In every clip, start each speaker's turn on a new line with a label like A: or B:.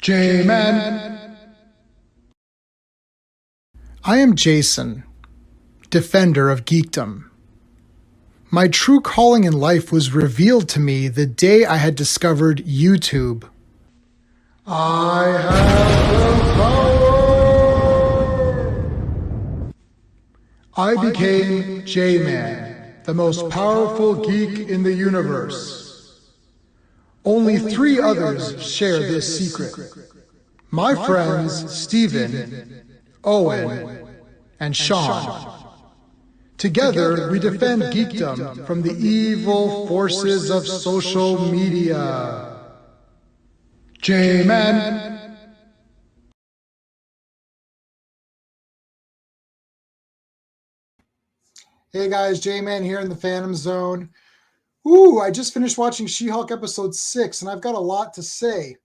A: J-Man. I am Jason, defender of geekdom. My true calling in life was revealed to me the day I had discovered YouTube. I have the power! I became J-Man, the most powerful geek in the universe. Only 3 others share this secret. My friends Steven, Owen, and Sean. Together, we defend geekdom from the evil forces of social media. J-Man. Hey guys, J-Man here in the Phantom Zone. I just finished watching She-Hulk episode 6, and I've got a lot to say.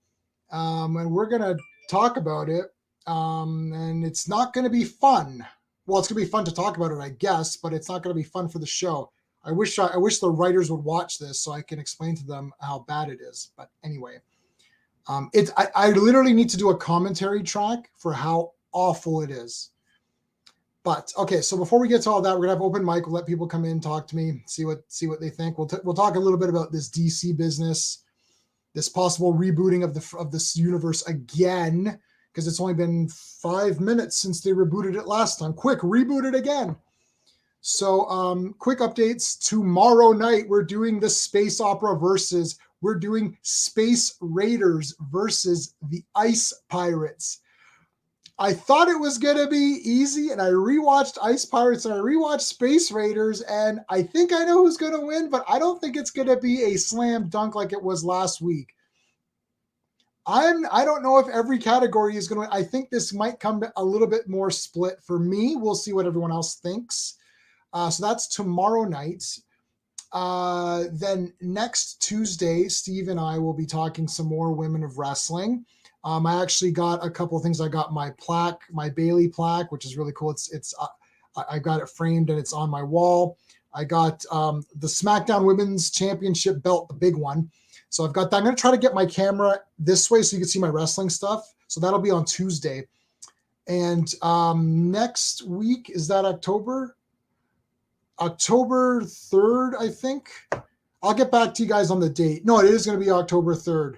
A: And we're going to talk about it. And it's not going to be fun. Well, it's going to be fun to talk about it, I guess, but it's not going to be fun for the show. I wish the writers would watch this so I can explain to them how bad it is. But anyway, I literally need to do a commentary track for how awful it is. But okay, so before we get to all that, we're gonna have open mic. We'll let people come in, talk to me, see what they think. We'll talk a little bit about this DC business, this possible rebooting of this universe again. Because it's only been 5 minutes since they rebooted it last time. Quick, reboot it again. So quick updates. Tomorrow night, we're doing the space opera versus. We're doing Space Raiders versus the Ice Pirates. I thought it was going to be easy, and I rewatched Ice Pirates, and I rewatched Space Raiders, and I think I know who's going to win, but I don't think it's going to be a slam dunk like it was last week. I don't know if every category is going to. I think this might come a little bit more split for me. We'll see what everyone else thinks. So that's tomorrow night. Then next Tuesday, Steve and I will be talking some more Women of Wrestling. I actually got a couple of things. I got my plaque, my Bailey plaque, which is really cool. I got it framed and it's on my wall. I got the SmackDown Women's Championship belt, the big one. So I've got that. I'm going to try to get my camera this way so you can see my wrestling stuff. So that'll be on Tuesday. And next week, is that October? October 3rd, I think. I'll get back to you guys on the date. No, it is going to be October 3rd.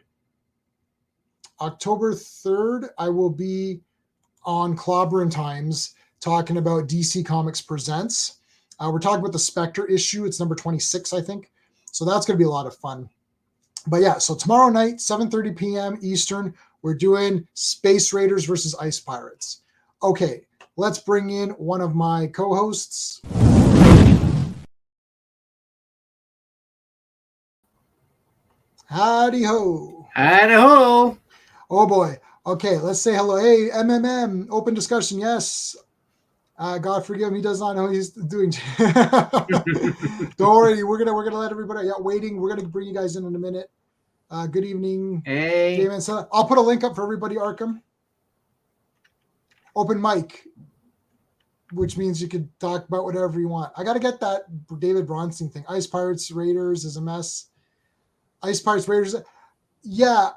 A: October 3rd, I will be on Clobberin Times talking about DC Comics Presents. We're talking about the Spectre issue. It's number 26, I think. So that's going to be a lot of fun. But yeah, so tomorrow night, 7:30 p.m. Eastern, we're doing Space Raiders versus Ice Pirates. Okay, let's bring in one of my co-hosts. Howdy ho.
B: Howdy ho.
A: Oh boy. Okay, let's say hello. Hey, MMM, open discussion. Yes. God forgive him. He does not know what he's doing. Don't worry. We're gonna let everybody waiting. We're gonna bring you guys in a minute. Good evening.
B: Hey.
A: Damon. So I'll put a link up for everybody. Arkham. Open mic, which means you could talk about whatever you want. I got to get that David Bronstein thing. Ice Pirates Raiders is a mess. Ice Pirates Raiders. Yeah.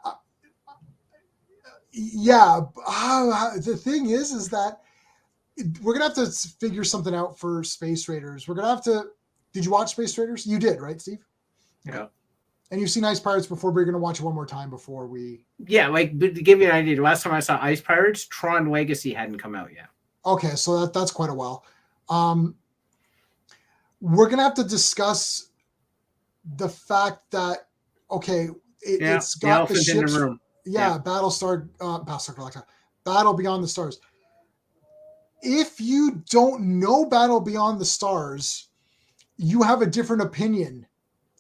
A: The thing is that we're going to have to figure something out for Space Raiders. We're going to have to. Did you watch Space Raiders? You did, right, Steve?
B: Yeah.
A: And you've seen Ice Pirates before, but you're going to watch it one more time before we.
B: Yeah, like to give you an idea, the last time I saw Ice Pirates, Tron Legacy hadn't come out yet.
A: Okay, so that's quite a while. We're going to have to discuss the fact that, it's got the ships.
B: In the room.
A: Yeah, Battle Beyond the Stars. If you don't know Battle Beyond the Stars, you have a different opinion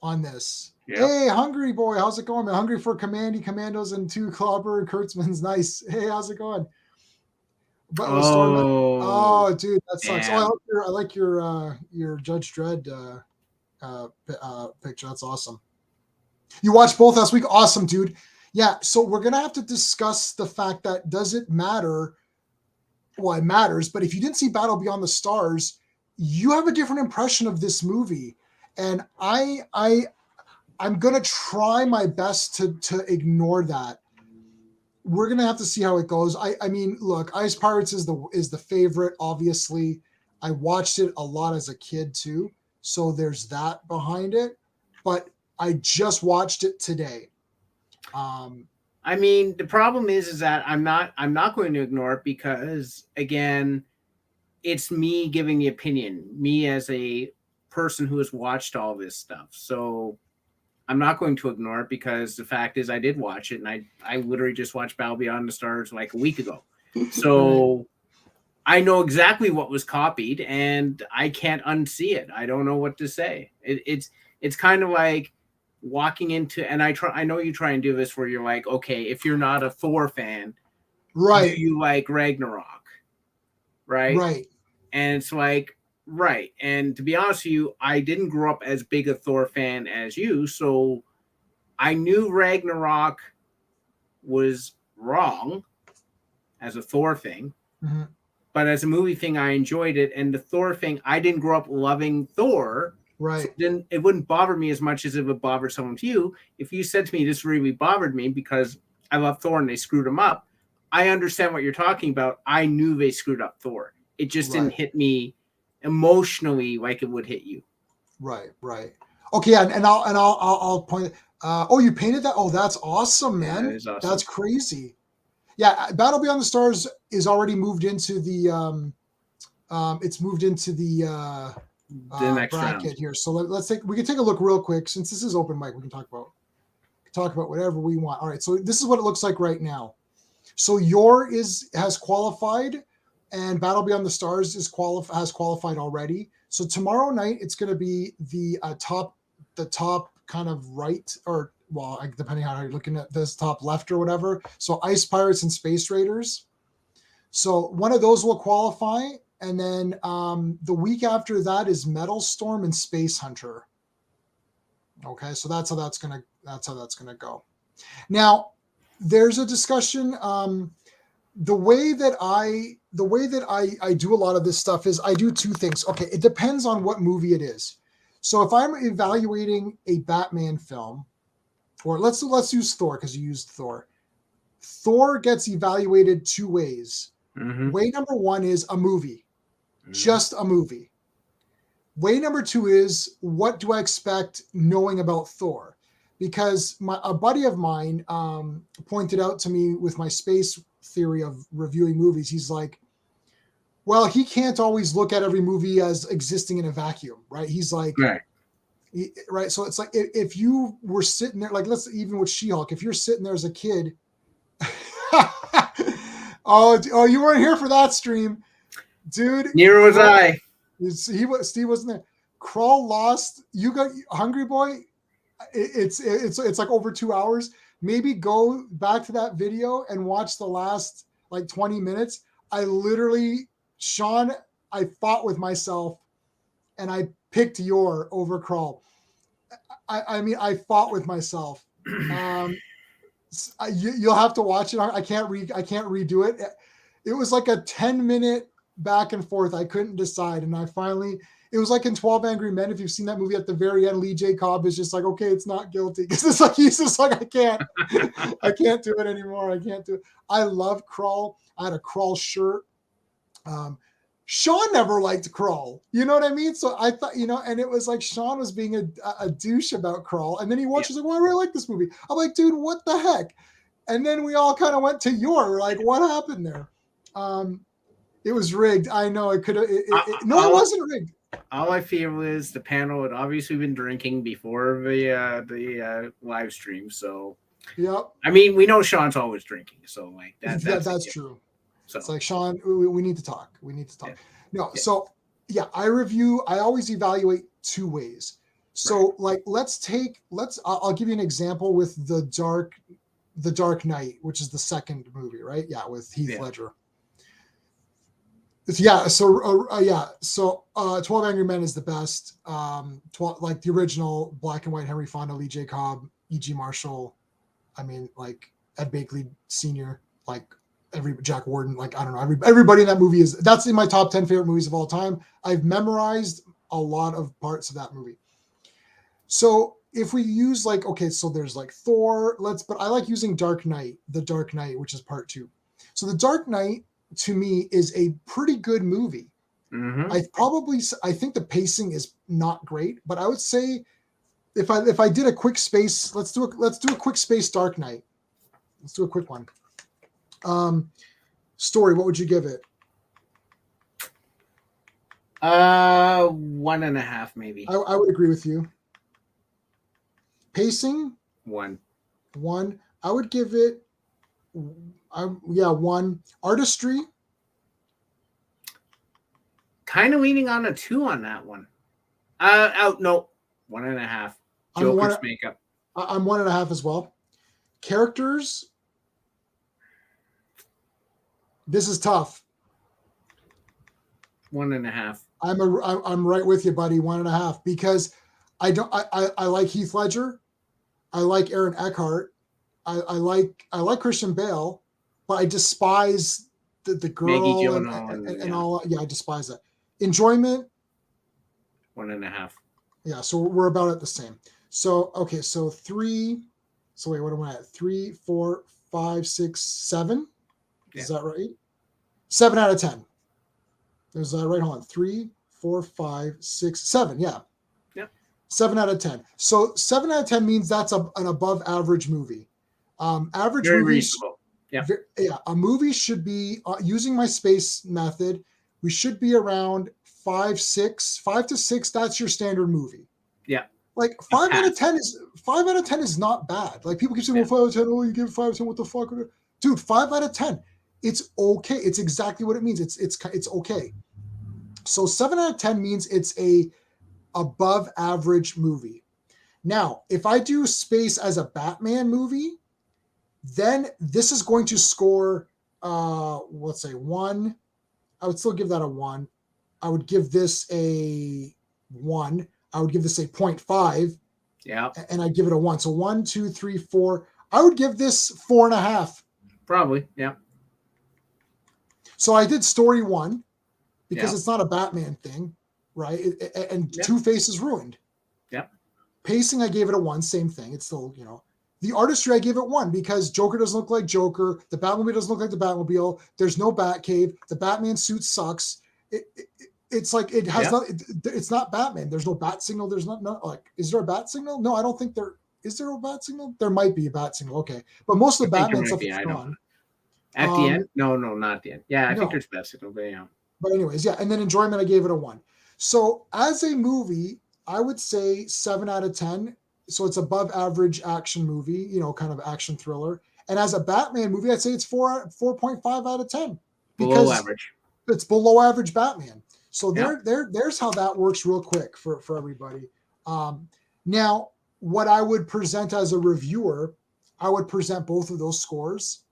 A: on this. Yep. Hey, Hungry Boy, how's it going? I'm hungry for Commandos and 2 Clobber and Kurtzman's. Nice. Hey, how's it going? Dude, that sucks.
B: Damn.
A: I like your Judge Dredd picture. That's awesome. You watched both last week? Awesome, dude. Yeah, so we're going to have to discuss the fact that does it matter? Well, it matters, but if you didn't see Battle Beyond the Stars, you have a different impression of this movie, and I'm gonna try my best to ignore that. We're gonna have to see how it goes. I mean, look, Ice Pirates is the favorite. Obviously, I watched it a lot as a kid too, so there's that behind it. But I just watched it today.
B: I mean, the problem is that I'm not going to ignore it because again, it's me giving the opinion, me as a person who has watched all this stuff. So I'm not going to ignore it because the fact is I did watch it, and I literally just watched Battle Beyond the Stars like a week ago. So right. I know exactly what was copied, and I can't unsee it. I don't know what to say. It's kind of like walking into, and I know you try and do this where you're like, okay, if you're not a Thor fan,
A: right?
B: Do you like Ragnarok? Right. And it's like, right. And to be honest with you, I didn't grow up as big a Thor fan as you, so I knew Ragnarok was wrong as a Thor thing.
A: Mm-hmm.
B: But as a movie thing, I enjoyed it. And the Thor thing, I didn't grow up loving Thor.
A: Right.
B: So it wouldn't bother me as much as it would bother someone to you. If you said to me, this really bothered me because I love Thor and they screwed him up, I understand what you're talking about. I knew they screwed up Thor. It just didn't hit me emotionally like it would hit you.
A: Right. Okay, and I'll point. Oh, you painted that? Oh, that's awesome, man.
B: Yeah, awesome.
A: That's crazy. Yeah, Battle Beyond the Stars is already moved into the it's moved into the
B: next
A: bracket
B: round
A: here. So we can take a look real quick since this is open mic. We can talk about whatever we want. All right, so this is what it looks like right now. So has qualified, and Battle Beyond the Stars has qualified already. So tomorrow night it's going to be the top kind of right, or well, depending on how you're looking at this, top left or whatever. So Ice Pirates and Space Raiders. So one of those will qualify, and then the week after that is Metal Storm and Space Hunter. Okay, so that's how that's gonna go. Now, there's a discussion. The way that I do a lot of this stuff is I do two things. Okay, it depends on what movie it is. So if I'm evaluating a Batman film, or let's use Thor because you used Thor. Thor gets evaluated two ways.
B: Mm-hmm.
A: Way number one is a movie, just a movie. Way number two is what do I expect knowing about Thor? Because a buddy of mine pointed out to me with my space theory of reviewing movies, he's like, well, he can't always look at every movie as existing in a vacuum, right? He's like, right. So it's like if you were sitting there, like even with She-Hulk, if you're sitting there as a kid, oh, you weren't here for that stream, dude.
B: Neither was I.
A: Steve wasn't there. Crawl lost. You got Hungry Boy. It's like over 2 hours. Maybe go back to that video and watch the last like 20 minutes. Sean, I fought with myself and I picked your over Crawl. I mean, I fought with myself. You'll have to watch it. I can't redo it. It was like a 10-minute back and forth. I couldn't decide. And it was like in 12 Angry Men. If you've seen that movie, at the very end, Lee J. Cobb is just like, okay, it's not guilty. Because it's like, he's just like, I can't do it anymore. I can't do it. I love Crawl. I had a Crawl shirt. Sean never liked Crawl. You know what I mean? So I thought, and it was like Sean was being a douche about Crawl. And then he watches like, well, I really like this movie. I'm like, dude, what the heck? And then we all kind of went to like, what happened there? It was rigged. I know it could have. No, it wasn't rigged.
B: All I feel is the panel had obviously been drinking before the live stream. So,
A: yep.
B: I mean, we know Sean's always drinking. So, like
A: that's true. So it's like, Sean, we need to talk. Yeah. No, yeah. So yeah, I always evaluate two ways. So like, I'll give you an example with the Dark Knight, which is the second movie, right? Yeah, with Heath Ledger. Yeah. So 12 Angry Men is the best. Like the original black and white Henry Fonda, Lee J. Cobb, E.G. Marshall. I mean, like Ed Begley Sr. Like Jack Warden, like, I don't know, everybody in that movie that's in my top 10 favorite movies of all time. I've memorized a lot of parts of that movie. So if we use like, okay, so there's like Thor, but I like using The Dark Knight, which is part 2. So The Dark Knight to me is a pretty good movie.
B: Mm-hmm.
A: I think the pacing is not great, but I would say if I did a quick space, let's do a quick space Dark Knight. Let's do a quick one. Story, what would you give it?
B: 1.5 maybe.
A: I would agree with you. Pacing?
B: 1.
A: I would give it 1. Artistry?
B: Kind of leaning on a 2 on that one. No, 1.5. Joker's makeup.
A: I'm 1.5 as well. Characters? This is tough.
B: 1.5.
A: I'm right with you, buddy. 1.5, because I like Heath Ledger. I like Aaron Eckhart. I like Christian Bale, but I despise the girl and all. Yeah, I despise that. Enjoyment?
B: 1.5.
A: Yeah, so we're about at the same. So okay, so 3. So wait, what am I at? 3, 4, 5, 6, 7.
B: Yeah.
A: Is that right? 7 out of 10. Is that right? Hold on. 3, 4, 5, 6, 7. Yeah.
B: Yeah.
A: 7 out of 10. So 7 out of 10 means that's an above average movie. Average
B: very
A: movies.
B: reasonable. Yeah.
A: Yeah. A movie should be using my space method. We should be around 5 to 6. That's your standard movie.
B: Yeah.
A: Like 5 out of 10 is not bad. Like people keep saying, well, 5 out of 10. Oh, you give 5 out of 10. What the fuck? Dude, 5 out of 10. It's okay. It's exactly what it means. It's okay. So 7 out of 10 means it's a above average movie. Now, if I do space as a Batman movie, then this is going to score, let's say 1. I would still give that a 1. I would give this a 1. I would give this a 0.5.
B: Yeah.
A: And I'd give it a 1. So 1, 2, 3, 4. I would give this 4.5.
B: Probably. Yeah.
A: So I did story 1 because it's not a Batman thing, right? And Two-Face is ruined.
B: Yeah.
A: Pacing, I gave it a 1. Same thing. It's still, the artistry, I gave it 1 because Joker doesn't look like Joker. The Batmobile doesn't look like the Batmobile. There's no Batcave. The Batman suit sucks. It's like it has it's not Batman. There's no bat signal. There's not like, is there a bat signal? No, I don't think there is. There a bat signal? There might be a bat signal. Okay, but most of the Batman stuff is gone.
B: At the end? No, not at the end. Yeah, I think there's bat signal, but yeah.
A: But anyways, yeah, and then enjoyment, I gave it a 1. So as a movie, I would say 7 out of 10. So it's above average action movie, kind of action thriller. And as a Batman movie, I'd say it's 4.5 out of 10.
B: Below average.
A: It's below average Batman. So there's how that works real quick for everybody. Now, what I would present as a reviewer, I would present both of those scores.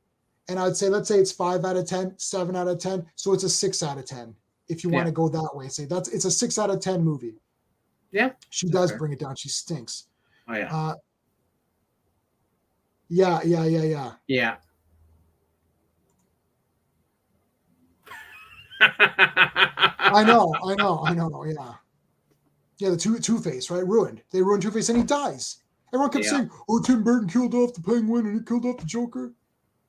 A: And I'd say, let's say it's 5 out of 10, 7 out of 10. So it's a 6 out of 10. If you want to go that way, say it's a 6 out of 10 movie.
B: Yeah.
A: She does bring it down. She stinks.
B: Oh, yeah.
A: Yeah.
B: Yeah.
A: I know. Yeah. Yeah. The Two-Face, right? Ruined. They ruined Two-Face and he dies. Everyone kept saying, oh, Tim Burton killed off the Penguin and he killed off the Joker.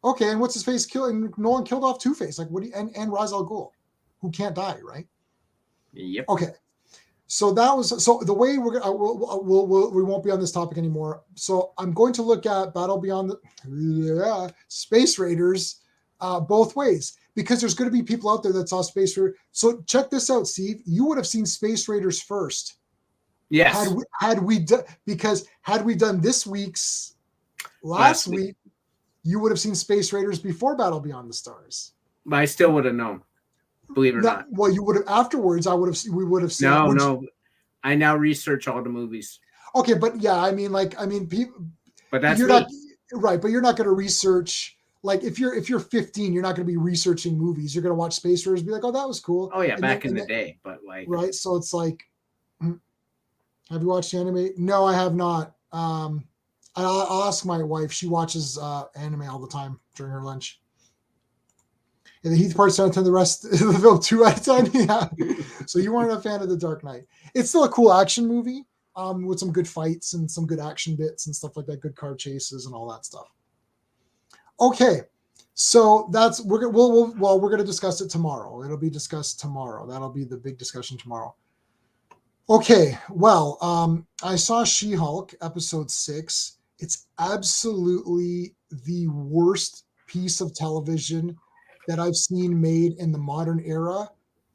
A: Okay. And what's his face killed? And Nolan killed off Two-Face. Like, and Ra's al Ghul, who can't die, right?
B: Yep.
A: Okay. So the way we won't be on this topic anymore. So I'm going to look at Battle Beyond the Space Raiders both ways, because there's going to be people out there that saw Space Raiders. So check this out, Steve. You would have seen Space Raiders first.
B: Yes.
A: Had we done this week's last week, you would have seen Space Raiders before Battle Beyond the Stars.
B: But I still would have known. Believe it or not.
A: Well, you would have afterwards. We would have seen.
B: No. I now research all the movies.
A: Okay, but yeah, people.
B: But that's
A: you're not right. But you're not going to research. Like if you're 15, you're not going to be researching movies. You're going to watch Space Raiders and be like, oh, that was cool.
B: Oh yeah, back in the day. But like,
A: right. So it's like, have you watched the anime? No, I have not. I'll ask my wife. She watches anime all the time during her lunch. And the Heath parts out 10, the rest of the film 2 out of 10. Yeah. So you weren't a fan of The Dark Knight. It's still a cool action movie with some good fights and some good action bits and stuff like that, good car chases and all that stuff. Okay. So that's we're going to discuss it tomorrow. It'll be discussed tomorrow. That'll be the big discussion tomorrow. Okay. Well, I saw She-Hulk episode 6. It's absolutely the worst piece of television that I've seen made in the modern era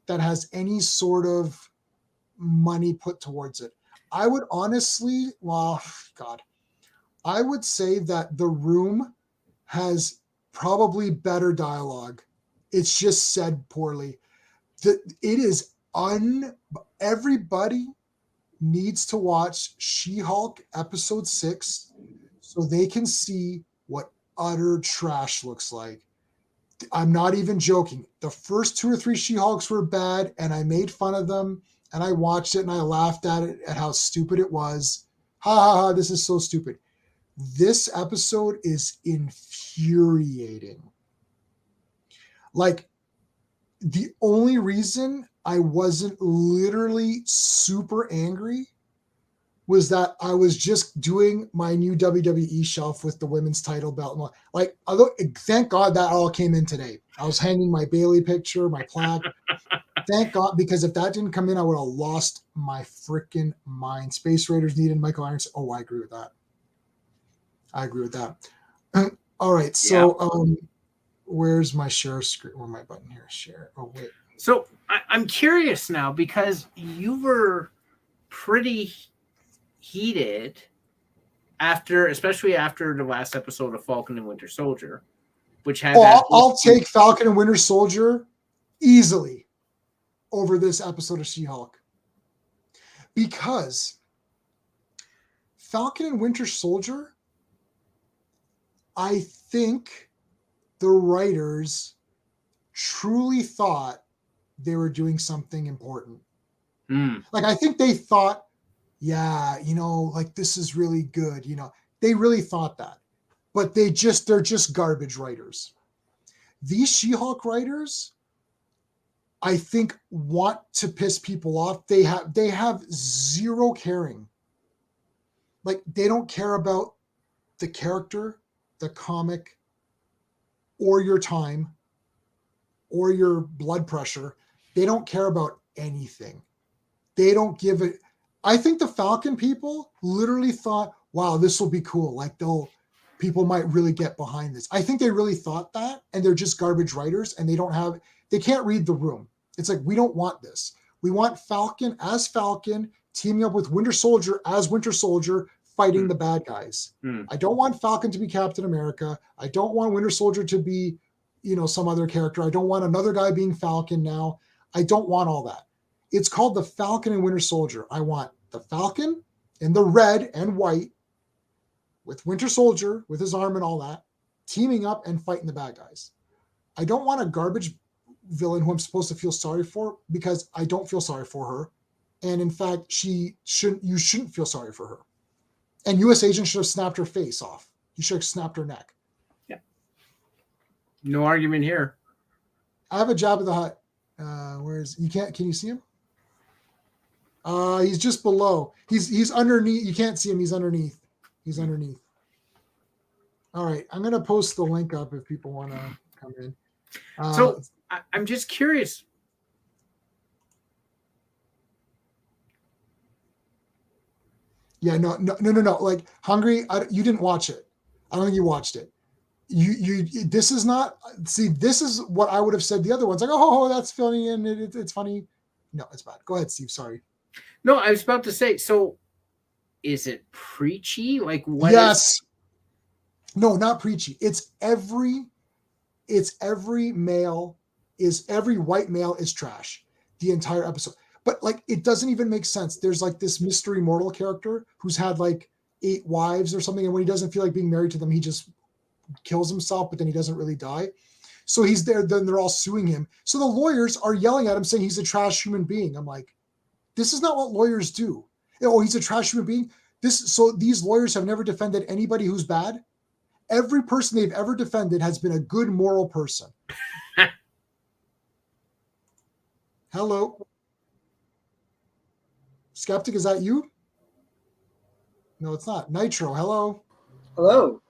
A: that has any sort of money put towards it. I would honestly, I would say that The Room has probably better dialogue. It's just said poorly. It is everybody needs to watch She-Hulk episode 6 so they can see what utter trash looks like. I'm not even joking. The first 2 or 3 She-Hulks were bad, and I made fun of them, and I watched it, and I laughed at it, at how stupid it was. Ha ha ha, this is so stupid. This episode is infuriating. Like, the only reason I wasn't literally super angry was that I was just doing my new WWE shelf with the women's title belt. Like, thank God that all came in today. I was hanging my Bailey picture, my plaque. Thank God, because if that didn't come in, I would have lost my freaking mind. Space Raiders needed Michael Irons. Oh, I agree with that. All right, so where's my share screen? Where's my button here? Share. Oh, wait.
B: So I'm curious now because you were pretty heated especially after the last episode of Falcon and Winter Soldier, which had
A: I'll take Falcon and Winter Soldier easily over this episode of She-Hulk, because Falcon and Winter Soldier, I think the writers truly thought they were doing something important. Like, I think they thought, yeah, like, this is really good. They really thought that, but they're just garbage writers. These She-Hulk writers, I think, want to piss people off. They have zero caring. Like, they don't care about the character, the comic, or your time, or your blood pressure. They don't care about anything. They don't give it. I think the Falcon people literally thought, wow, this will be cool. Like, people might really get behind this. I think they really thought that, and they're just garbage writers, and they can't read the room. It's like, we don't want this. We want Falcon as Falcon teaming up with Winter Soldier as Winter Soldier fighting the bad guys. I don't want Falcon to be Captain America. I don't want Winter Soldier to be, some other character. I don't want another guy being Falcon now. I don't want all that. It's called the Falcon and Winter Soldier. I want the Falcon in the red and white with Winter Soldier with his arm and all that, teaming up and fighting the bad guys. I don't want a garbage villain who I'm supposed to feel sorry for, because I don't feel sorry for her. And in fact, you shouldn't feel sorry for her. And U.S. Agent should have snapped her face off. He should have snapped her neck.
B: Yeah. No argument here.
A: I have a Jabba the Hutt. Can you see him? He's just below. He's underneath. You can't see him. He's underneath. All right. I'm going to post the link up if people want to come in.
B: So I'm just curious.
A: Yeah, no. Like, Hungry, you didn't watch it. I don't think you watched it. This is not. See, this is what I would have said. The other ones, like, oh, that's funny and it's funny. No, it's bad. Go ahead, Steve. Sorry.
B: No, I was about to say. So, is it preachy? Like, what?
A: Yes. No, not preachy. It's every male every white male is trash. The entire episode. But, like, it doesn't even make sense. There's, like, this mystery mortal character who's had, like, 8 wives or something, and when he doesn't feel like being married to them, he just kills himself, but then he doesn't really die. So he's there, then they're all suing him. So the lawyers are yelling at him saying he's a trash human being. I'm like, this is not what lawyers do. Oh, he's a trash human being? So these lawyers have never defended anybody who's bad? Every person they've ever defended has been a good moral person. Hello. Skeptic, is that you? No, it's not. Nitro, hello.
C: Hello.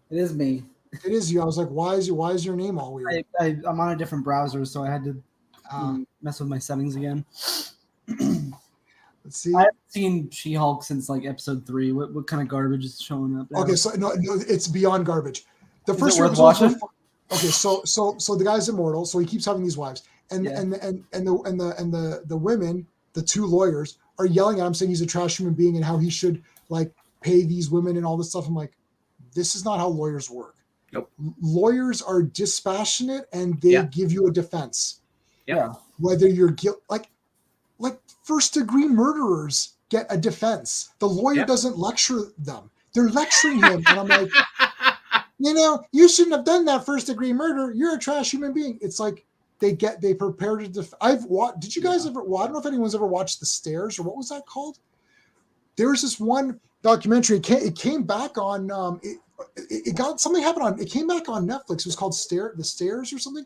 C: It is me.
A: It is you. I was like, why is your name all weird?
C: I'm on a different browser, so I had to mess with my settings again.
A: Let's see.
C: I haven't seen She-Hulk since like episode 3. What kind of garbage is showing up now?
A: Okay, so no, it's beyond garbage. The
C: Is
A: first
C: it
A: few
C: worth
A: episodes.
C: watching?
A: Okay, so the guy's immortal, so he keeps having these wives, and the women, the two lawyers, are yelling at him saying he's a trash human being and how he should like pay these women and all this stuff. I'm like, this is not how lawyers work.
B: Nope.
A: Lawyers are dispassionate and they give you a defense.
B: Yeah.
A: Whether you're guilty, like first degree murderers get a defense. The lawyer doesn't lecture them. They're lecturing him, and I'm like, you shouldn't have done that first degree murder. You're a trash human being. It's like they prepare to did you guys ever? Well, I don't know if anyone's ever watched The Stairs, or what was that called? There was this one documentary. It came back on. Something happened on. It came back on Netflix. It was called The Stairs or something.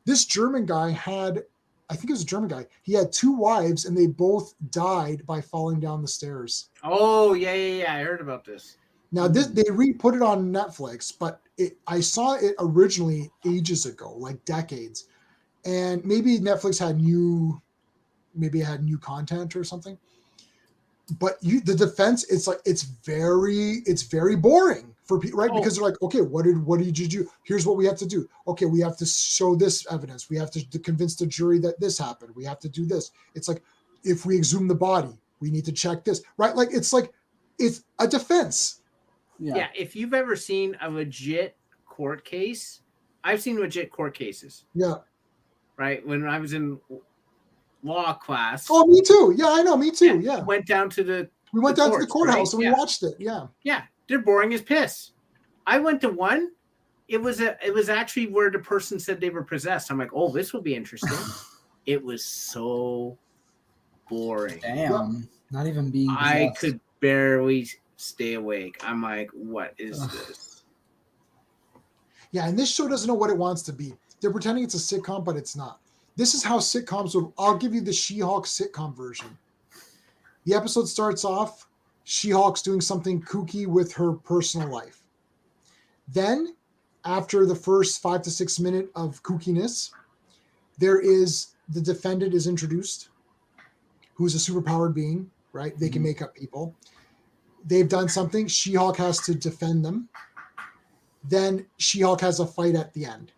A: This German guy had, I think it was a German guy. He had 2 wives, and they both died by falling down the stairs.
B: Oh yeah. I heard about this.
A: Now they re-put it on Netflix, but I saw it originally ages ago, like decades, and maybe Netflix had new content or something. But the defense, it's very boring for people, right? Because they're like, okay, what did you do? Here's what we have to do. Okay, we have to show this evidence. We have to convince the jury that this happened. We have to do this. It's like, if we exhume the body, we need to check this, right? Like it's a defense.
B: Yeah. If you've ever seen a legit court case, I've seen legit court cases.
A: Yeah.
B: Right. When I was in law class.
A: Oh, me too. Yeah, I know. Me too. Yeah.
B: We went down to the
A: courthouse and we watched it. Yeah.
B: Yeah. They're boring as piss. I went to one. It was actually where the person said they were possessed. I'm like, oh, this will be interesting. It was so boring.
C: Damn. Not even being possessed.
B: I could barely stay awake. I'm like, what is this?
A: Yeah, and this show doesn't know what it wants to be. They're pretending it's a sitcom, but it's not. This is how sitcoms would. I'll give you the She-Hulk sitcom version. The episode starts off, She-Hulk's doing something kooky with her personal life. Then, after the first 5 to 6 minutes of kookiness, the defendant is introduced, who's a superpowered being, right? They can make up people. They've done something. She-Hulk has to defend them. Then She-Hulk has a fight at the end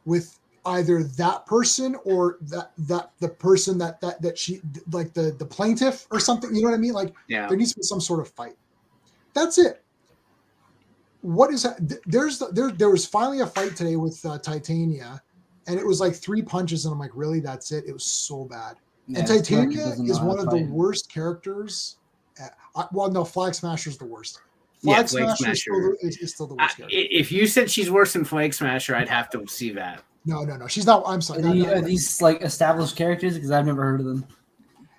A: with either that person or the person that she, like the plaintiff or something. You know what I mean? Like there needs to be some sort of fight. That's it. What is that? There was finally a fight today with Titania, and it was like 3 punches, and I'm like, really? That's it? It was so bad. Yeah, and Titania is one of the worst characters. Flag Smasher is the worst. Flag Smasher is still the worst character.
B: If you said she's worse than Flag Smasher, I'd have to see that.
A: No, she's not. I'm sorry.
C: Are these like established characters? Because I've never heard of them.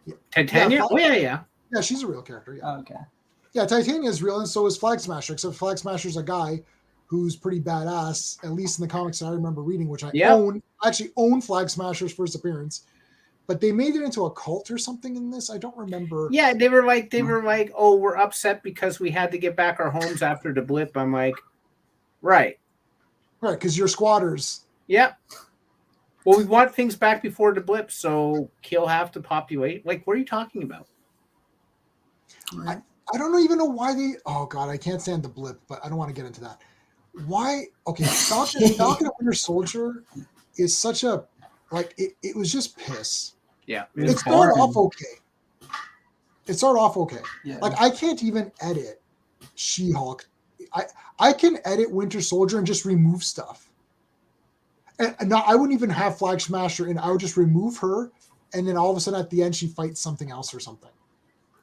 A: Yeah.
B: Titania? Yeah.
A: Yeah, she's a real character. Yeah.
C: Oh, okay.
A: Yeah, Titania is real, and so is Flag Smasher. Except Flag Smasher's a guy who's pretty badass, at least in the comics that I remember reading, which I own. I actually own Flag Smasher's first appearance. But they made it into a cult or something in this. I don't remember.
B: Yeah, they were like, oh, we're upset because we had to get back our homes after the blip. I'm like, right,
A: because you're squatters.
B: Yep. Well, we want things back before the blip, so kill half the population. Like, what are you talking about?
A: I don't even know why they. Oh God, I can't stand the blip, but I don't want to get into that. Why? Okay, Falcon and Winter Soldier is such a. Like it was just piss.
B: Yeah,
A: it started off okay.
C: Yeah.
A: Like I can't even edit She-Hulk. I can edit Winter Soldier and just remove stuff. And now I wouldn't even have Flag Smasher in. I would just remove her, and then all of a sudden at the end she fights something else or something.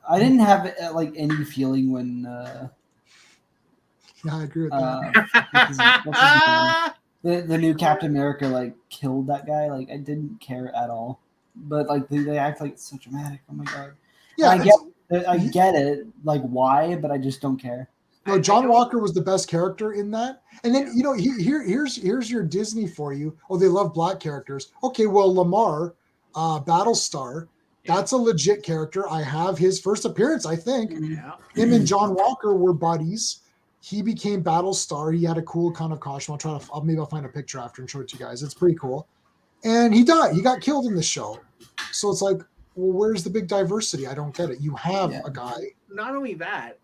C: I didn't have like any feeling when.
A: Yeah, I agree with that.
C: The new Captain America like killed that guy. Like I didn't care at all. But like they act like it's so dramatic. Oh my god. Yeah, I get it. Like why, but I just don't care.
A: No, John Walker was the best character in that. And then, here's your Disney for you. Oh, they love black characters. Okay, well, Lamar, Battlestar, that's a legit character. I have his first appearance, I think.
B: Yeah.
A: Him and John Walker were buddies. He became Battlestar. He had a cool kind of costume. Maybe I'll find a picture after and show it to you guys. It's pretty cool. And he died. He got killed in the show. So it's like, well, where's the big diversity? I don't get it. You have a guy.
B: Not only that,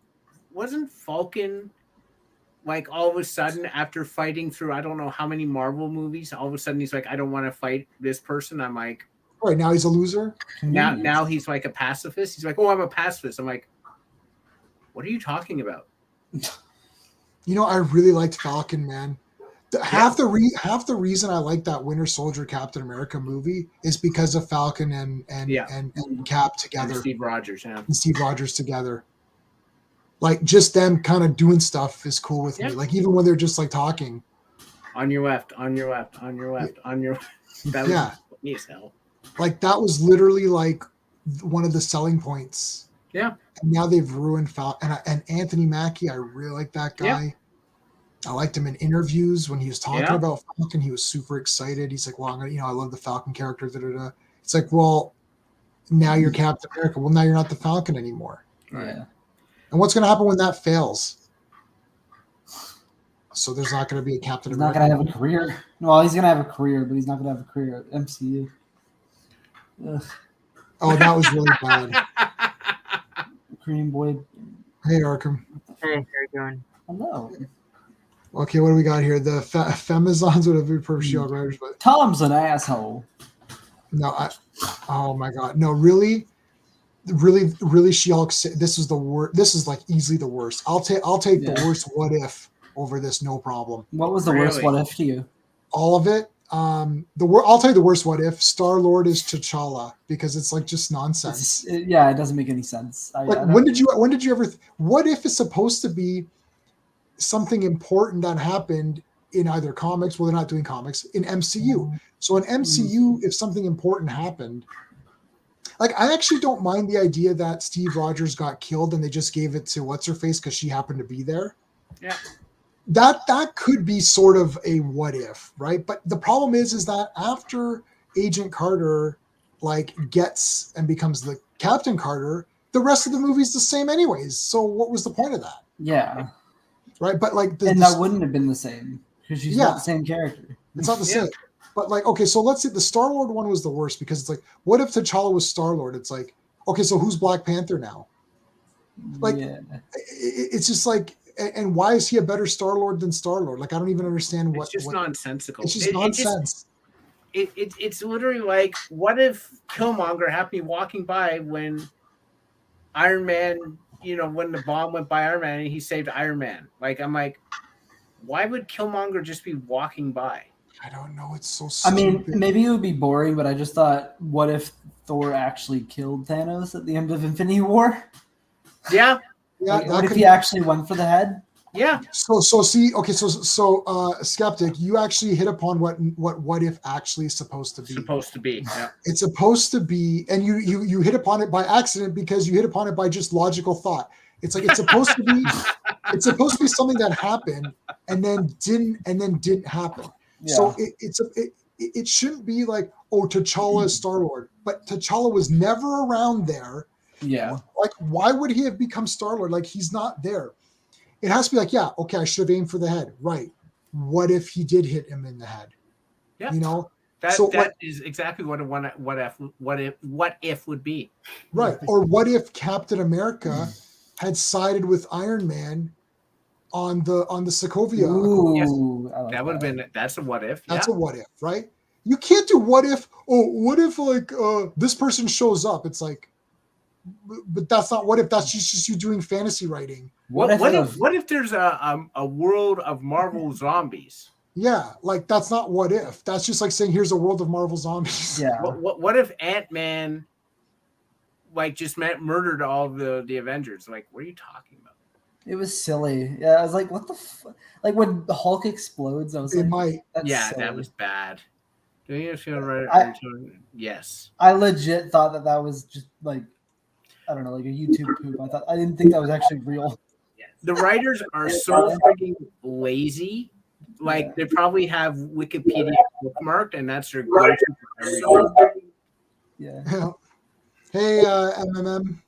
B: wasn't Falcon like all of a sudden after fighting through I don't know how many Marvel movies, all of a sudden he's like, I don't want to fight this person. I'm like,
A: right now he's a loser.
B: Now he's like a pacifist. He's like, oh, I'm a pacifist. I'm like, what are you talking about?
A: I really liked Falcon, man. Half the reason I like that Winter Soldier Captain America movie is because of Falcon and Cap together.
B: And Steve Rogers together.
A: Like just them kind of doing stuff is cool with me. Like even when they're just like talking.
B: On your left, on your left, on your left, on your that was funny as hell. Like
A: that was literally like one of the selling points.
B: Yeah.
A: And now they've ruined Falcon. And Anthony Mackie, I really like that guy. Yeah. I liked him in interviews when he was talking about Falcon. He was super excited. He's like, well, I love the Falcon character. Da-da-da. It's like, well, now you're Captain America. Well, now you're not the Falcon anymore.
B: Right.
A: Yeah. And what's going to happen when that fails? So there's not going to be a Captain America.
C: He's not going to have a career. Well, he's going to have a career, but he's not going to have a career at MCU. Ugh.
A: Oh, that was really bad.
C: Green Boy.
A: Hey, Arkham.
D: Hey, how you doing?
C: Hello.
A: Okay, what do we got here? The Femizons would have been perfect She-Hulk writers, but
C: Tom's an asshole.
A: No, oh my god, no, really, She-Hulk. This is the worst. This is like easily the worst. I'll take the worst What If over this, no problem.
C: What was the worst What If to you?
A: All of it. I'll tell you the worst What If. Star-Lord is T'Challa because it's like just nonsense.
C: It doesn't make any sense.
A: When did you ever? What If is supposed to be something important that happened in either comics? Well, they're not doing comics in MCU. So in MCU, if something important happened, like I actually don't mind the idea that Steve Rogers got killed and they just gave it to what's her face because she happened to be there.
B: Yeah.
A: That could be sort of a what if, right? But the problem is that after Agent Carter like gets and becomes the Captain Carter, the rest of the movie's the same anyways. So what was the point of that?
C: Yeah.
A: Right. But like
C: that wouldn't have been the same because she's not the same character.
A: It's not the same. But like, okay, so let's see. The Star-Lord one was the worst because it's like, what if T'Challa was Star-Lord? It's like, okay, so who's Black Panther now? Like, it's just like, and why is he a better Star-Lord than Star-Lord? Like, I don't even understand
B: what. It's just nonsensical.
A: It's just nonsense.
B: It's literally like, what if Killmonger happened to be walking by when Iron Man, when the bomb went by Iron Man and he saved Iron Man? Like, I'm like, why would Killmonger just be walking by?
A: I don't know. It's so stupid.
C: I mean, maybe it would be boring, but I just thought, what if Thor actually killed Thanos at the end of Infinity War?
B: Yeah.
C: Like, what if he actually went for the head?
B: Yeah.
A: So see, okay, so Skeptic, you actually hit upon what if actually is supposed to be.
B: Yeah.
A: It's supposed to be, and you hit upon it by accident because you hit upon it by just logical thought. It's like it's supposed to be something that happened and then didn't happen. Yeah. So it shouldn't be like, oh, T'Challa is Star-Lord, but T'Challa was never around there.
C: Yeah.
A: Like, why would he have become Star-Lord? Like, he's not there. It has to be like, yeah, okay, I should have aimed for the head. Right. What if he did hit him in the head?
B: Yeah.
A: That
B: is exactly what if would be.
A: Right. Or what if Captain America had sided with Iron Man on the Sokovia?
C: Ooh,
B: yes. That would have been. That's a what if.
A: That's a what if, right? You can't do what if. Oh, what if like this person shows up? It's like, but that's not what if. That's just you doing fantasy writing.
B: What if there's a world of Marvel zombies?
A: Yeah, like that's not what if. That's just like saying here's a world of Marvel zombies.
C: Yeah.
B: What if Ant-Man like just murdered all the Avengers? Like, what are you talking about?
C: It was silly. Yeah, I was like, what the like when the Hulk explodes, I was like,
B: yeah, silly. That was bad. Do you feel right? Yes.
C: I legit thought that was just like, I don't know, like a YouTube poop. I didn't think that was actually real.
B: Yes. the writers are so freaking lazy. Like they probably have Wikipedia bookmarked, and that's their go-to for everything.
C: Yeah.
A: Hey, MMM,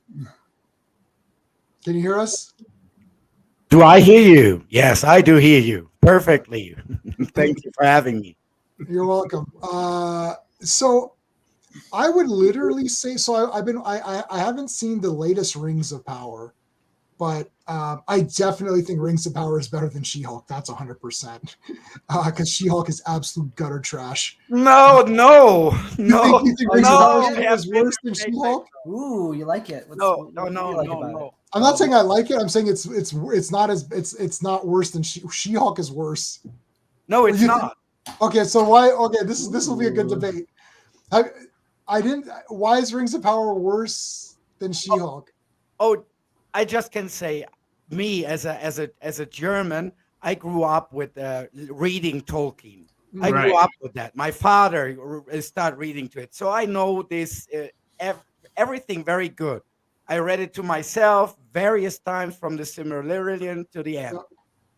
A: can you hear us?
D: Do I hear you? Yes, I do hear you perfectly. Thank you for having me.
A: You're welcome. So I would literally say so. I haven't seen the latest Rings of Power, but I definitely think Rings of Power is better than She-Hulk. That's 100%. Because She-Hulk is absolute gutter trash.
D: No, no,
A: You
D: no,
A: think Rings of
D: no.
A: Power is worse than She-Hulk?
C: Ooh, you like it?
D: No,
C: what
D: no,
C: do
D: no,
C: you like
D: no,
C: about
D: no.
C: it?
A: I'm not saying I like it. I'm saying it's not as it's not worse than She-Hulk is worse.
D: No, it's
A: You
D: not.
A: Okay, so why? Okay, this will be a good
C: Ooh.
A: debate. I didn't. Why is Rings of Power worse than She-Hulk?
D: Oh, I just can say, me as a German, I grew up with reading Tolkien. I grew
B: Right.
D: up with that. My father started reading to it, so I know this everything very good. I read it to myself various times from the Silmarillion to the end.
A: Yep.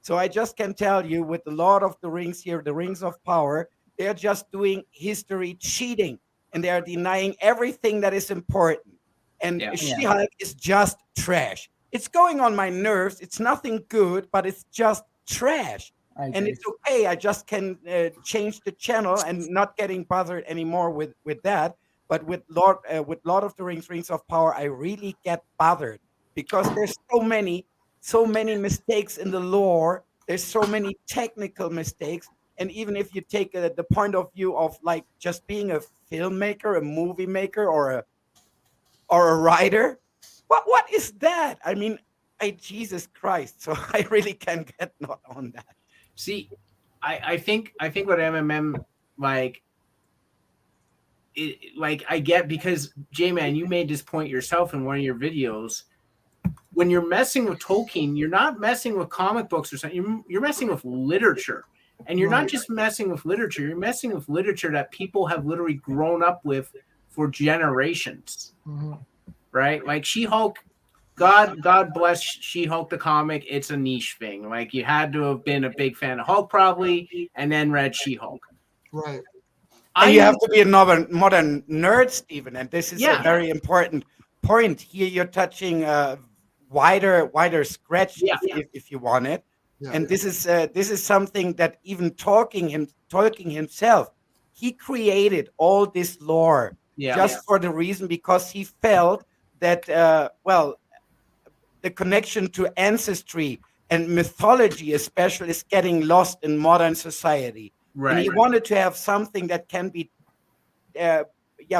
D: So I just can tell you, with the Lord of the Rings here, the Rings of Power, they are just doing history cheating, and they are denying everything that is important. And
B: Yeah.
D: She-Hulk is just trash. It's going on my nerves. It's nothing good, but it's just trash.
C: I
D: And
C: agree.
D: it's okay. I just can change the channel and not getting bothered anymore with that. But with Lord of the Rings, Rings of Power, I really get bothered because there's so many mistakes in the lore. There's so many technical mistakes. And even if you take the point of view of like just being a filmmaker, a movie maker, or a writer, what is that? I mean, Jesus Christ. So I really can get not on that.
B: See, I think what MMM like like I get, because J-Man, you made this point yourself in one of your videos. When you're messing with Tolkien, you're not messing with comic books or something. You're messing with literature. And you're not just messing with literature, you're messing with literature that people have literally grown up with for generations.
A: Mm-hmm.
B: Right? Like She-Hulk, God bless She-Hulk the comic. It's a niche thing. Like you had to have been a big fan of Hulk probably, and then read She-Hulk.
A: Right.
D: And you have to be a modern nerd, Stephen, and this is a
B: Yeah.
D: very important point. Here you're touching wider scratch if you want it.
A: Yeah.
D: And this is something that even Tolkien himself, he created all this lore just for the reason because he felt that the connection to ancestry and mythology especially is getting lost in modern society.
B: Right.
D: And he wanted to have something that can be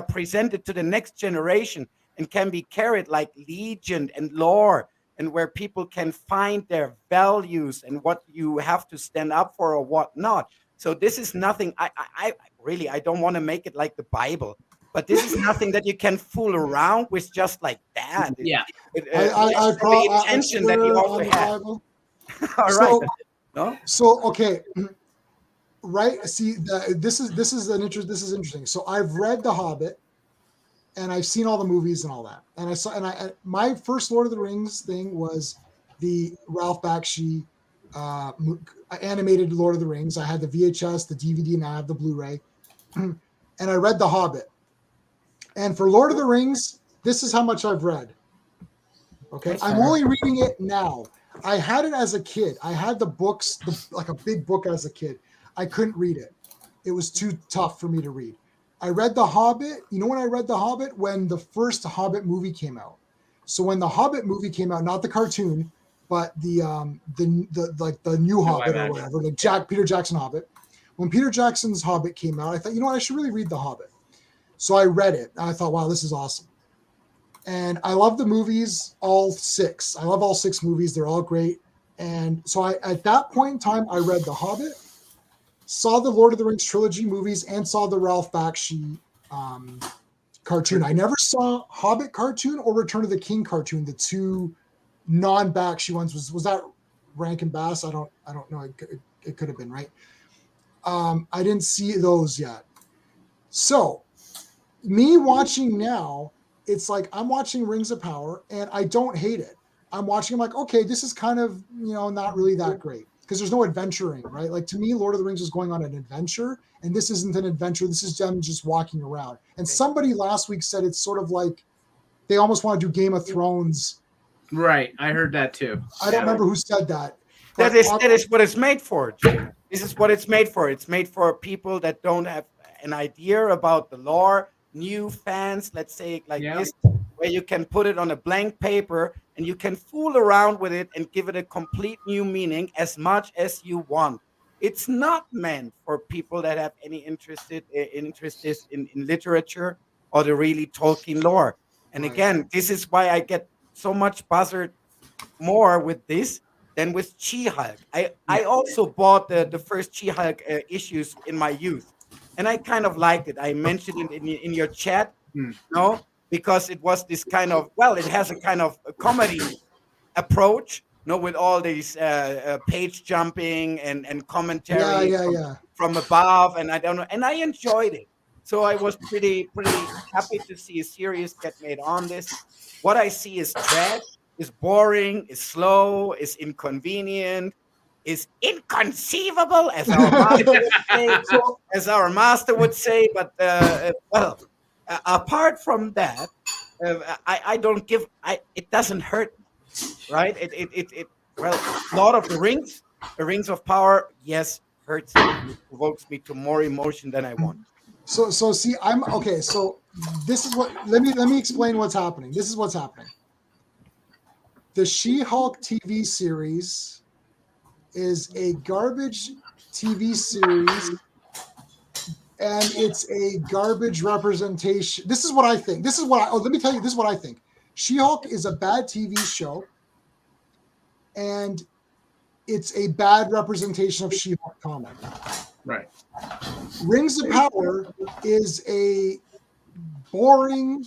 D: presented to the next generation and can be carried like legend and lore, and where people can find their values and what you have to stand up for or what not. So this is nothing. I really, I don't want to make it like the Bible, but this is nothing that you can fool around with just like that.
B: Yeah.
A: I
D: intention that you also have. All right. No?
A: So okay. Right. See, this is interesting. So I've read The Hobbit, and I've seen all the movies and all that. And my first Lord of the Rings thing was the Ralph Bakshi animated Lord of the Rings. I had the VHS, the DVD, and I have the Blu-ray. And I read The Hobbit. And for Lord of the Rings, this is how much I've read. Okay, I'm only reading it now. I had it as a kid. I had the books, like a big book as a kid. I couldn't read it. It was too tough for me to read. I read The Hobbit. You know when I read The Hobbit? When the first Hobbit movie came out. So when the Hobbit movie came out, not the cartoon, but the new Hobbit or whatever, like Peter Jackson Hobbit. When Peter Jackson's Hobbit came out, I thought, you know what, I should really read The Hobbit. So I read it. And I thought, wow, this is awesome. And I love the movies, all six. I love all six movies. They're all great. And so at that point in time, I read The Hobbit, saw the Lord of the Rings trilogy movies, and saw the Ralph Bakshi cartoon. I never saw Hobbit cartoon or Return of the King cartoon. The two non-Bakshi ones. Was that Rankin Bass? I don't know. It could have been, right. I didn't see those yet. So me watching now, it's like I'm watching Rings of Power, and I don't hate it. I'm watching. I'm like, okay, this is kind of not really that great because there's no adventuring, right? Like to me, Lord of the Rings was going on an adventure, and this isn't an adventure. This is them just walking around. And somebody last week said it's sort of like they almost want to do Game of Thrones.
B: Right, I heard that too.
A: I don't remember who said that.
D: That is what it's made for, Jay. This is what it's made for. It's made for people that don't have an idea about the lore, new fans, let's say it like this, where you can put it on a blank paper and you can fool around with it and give it a complete new meaning as much as you want. It's not meant for people that have any interest in literature or the really Tolkien lore. And again, this is why I get so much buzzed more with this than with She-Hulk. I also bought the first She-Hulk issues in my youth, and I kind of liked it. I mentioned it in your chat, because it was this kind of, it has a kind of a comedy approach, with all these page jumping and commentary from above, and I don't know, and I enjoyed it. So I was pretty happy to see a series get made on this. What I see is trash, is boring, is slow, is inconvenient, is inconceivable, as our master would say. But apart from that, I don't give. It doesn't hurt me, right? Lord of the Rings, the Rings of Power, yes, hurts me. It provokes me to more emotion than I want.
A: So see, I'm okay. So this is what. Let me explain what's happening. This is what's happening. The She-Hulk TV series is a garbage TV series, and it's a garbage representation. This is what I think. Let me tell you, this is what I think. She-Hulk is a bad TV show, and it's a bad representation of She-Hulk comic.
B: Right.
A: Rings of Power is a boring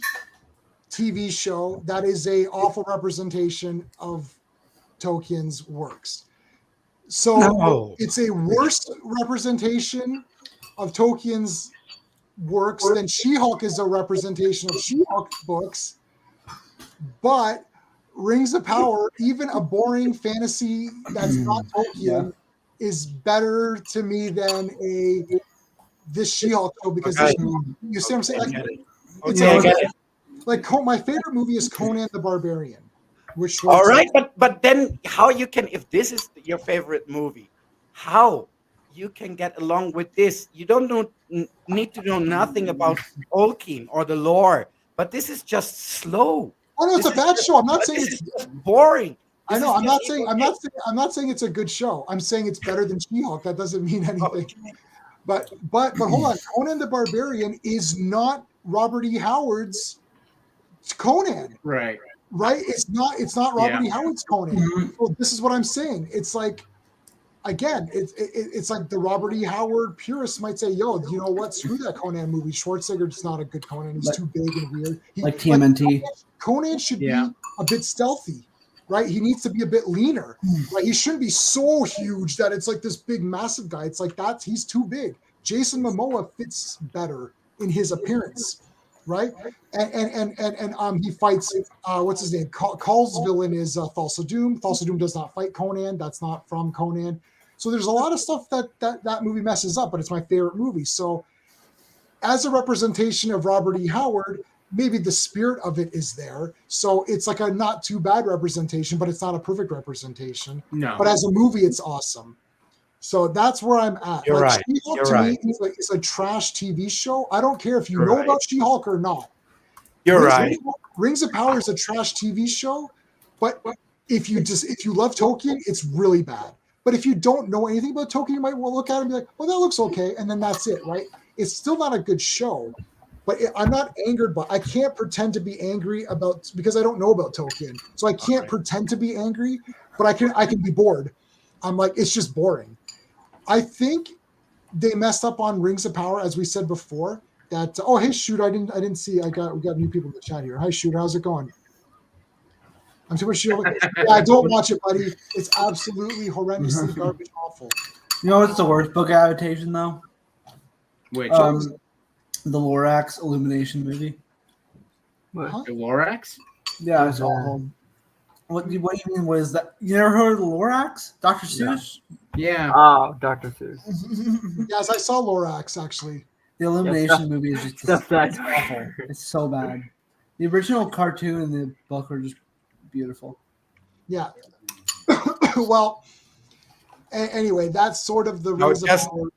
A: TV show that is a awful representation of Tolkien's works. So it's a worse representation of Tolkien's works than She-Hulk is a representation of She-Hulk books. But Rings of Power, even a boring fantasy that's not Tolkien, is better to me than this She-Hulk show because you see what I'm saying? Like my favorite movie is Conan the Barbarian.
D: All right, but then how you can, if this is your favorite movie, how you can get along with this? You don't need to know nothing about Tolkien or the lore, but this is just slow.
A: Oh no, it's a bad show. I'm not saying it's
D: boring.
A: I know. I'm not saying it's a good show. I'm saying it's better than She-Hulk. That doesn't mean anything. But hold on. Conan the Barbarian is not Robert E. Howard's Conan.
B: Right.
A: It's not Robert E. Howard's Conan. So this is what I'm saying. It's like, again, it's like the Robert E. Howard purists might say, yo, you know what? Screw that Conan movie. Schwarzenegger's not a good Conan. He's too big and weird.
C: Like TMNT.
A: Conan should be a bit stealthy, right? He needs to be a bit leaner. Right? He shouldn't be so huge that it's like this big, massive guy. It's like he's too big. Jason Momoa fits better in his appearance. Right, and he fights. What's his name? Call's villain is Thulsa Doom. Thulsa Doom does not fight Conan. That's not from Conan. So there's a lot of stuff that movie messes up, but it's my favorite movie. So, as a representation of Robert E. Howard, maybe the spirit of it is there. So it's like a not too bad representation, but it's not a perfect representation.
B: No.
A: But as a movie, it's awesome. So that's where I'm at.
D: You're right.
A: She-Hulk to me is it's a trash TV show. I don't care if you know about She-Hulk or not. Rings of Power is a trash TV show, but if you love Tolkien, it's really bad. But if you don't know anything about Tolkien, you might look at it and be like, "Well, that looks okay," and then that's it, right? It's still not a good show. But I'm not angered by. I can't pretend to be angry because I don't know about Tolkien, so I can't pretend to be angry. But I can be bored. I'm like, it's just boring. I think they messed up on Rings of Power, as we said before. That hey, shoot, I didn't see. We got new people in the chat here. Hi, Shooter, how's it going? I'm too much. I don't watch it, buddy. It's absolutely horrendously garbage, awful.
C: You know what's the worst book adaptation though?
B: Which
C: the Lorax Illumination movie.
B: The Lorax?
C: Yeah, it's awful. What do you mean? What is that? You never heard of the Lorax? Dr. Seuss?
B: Yeah.
E: Oh, Dr. Seuss.
A: Yes, I saw Lorax actually.
C: The Elimination
E: Yes,
C: movie is just
E: Stuff that.
C: it's awful. It's so bad. The original cartoon and the book are just beautiful.
A: Yeah. Well, anyway, that's sort of the
D: No,
A: Rings of
D: just-
A: Power.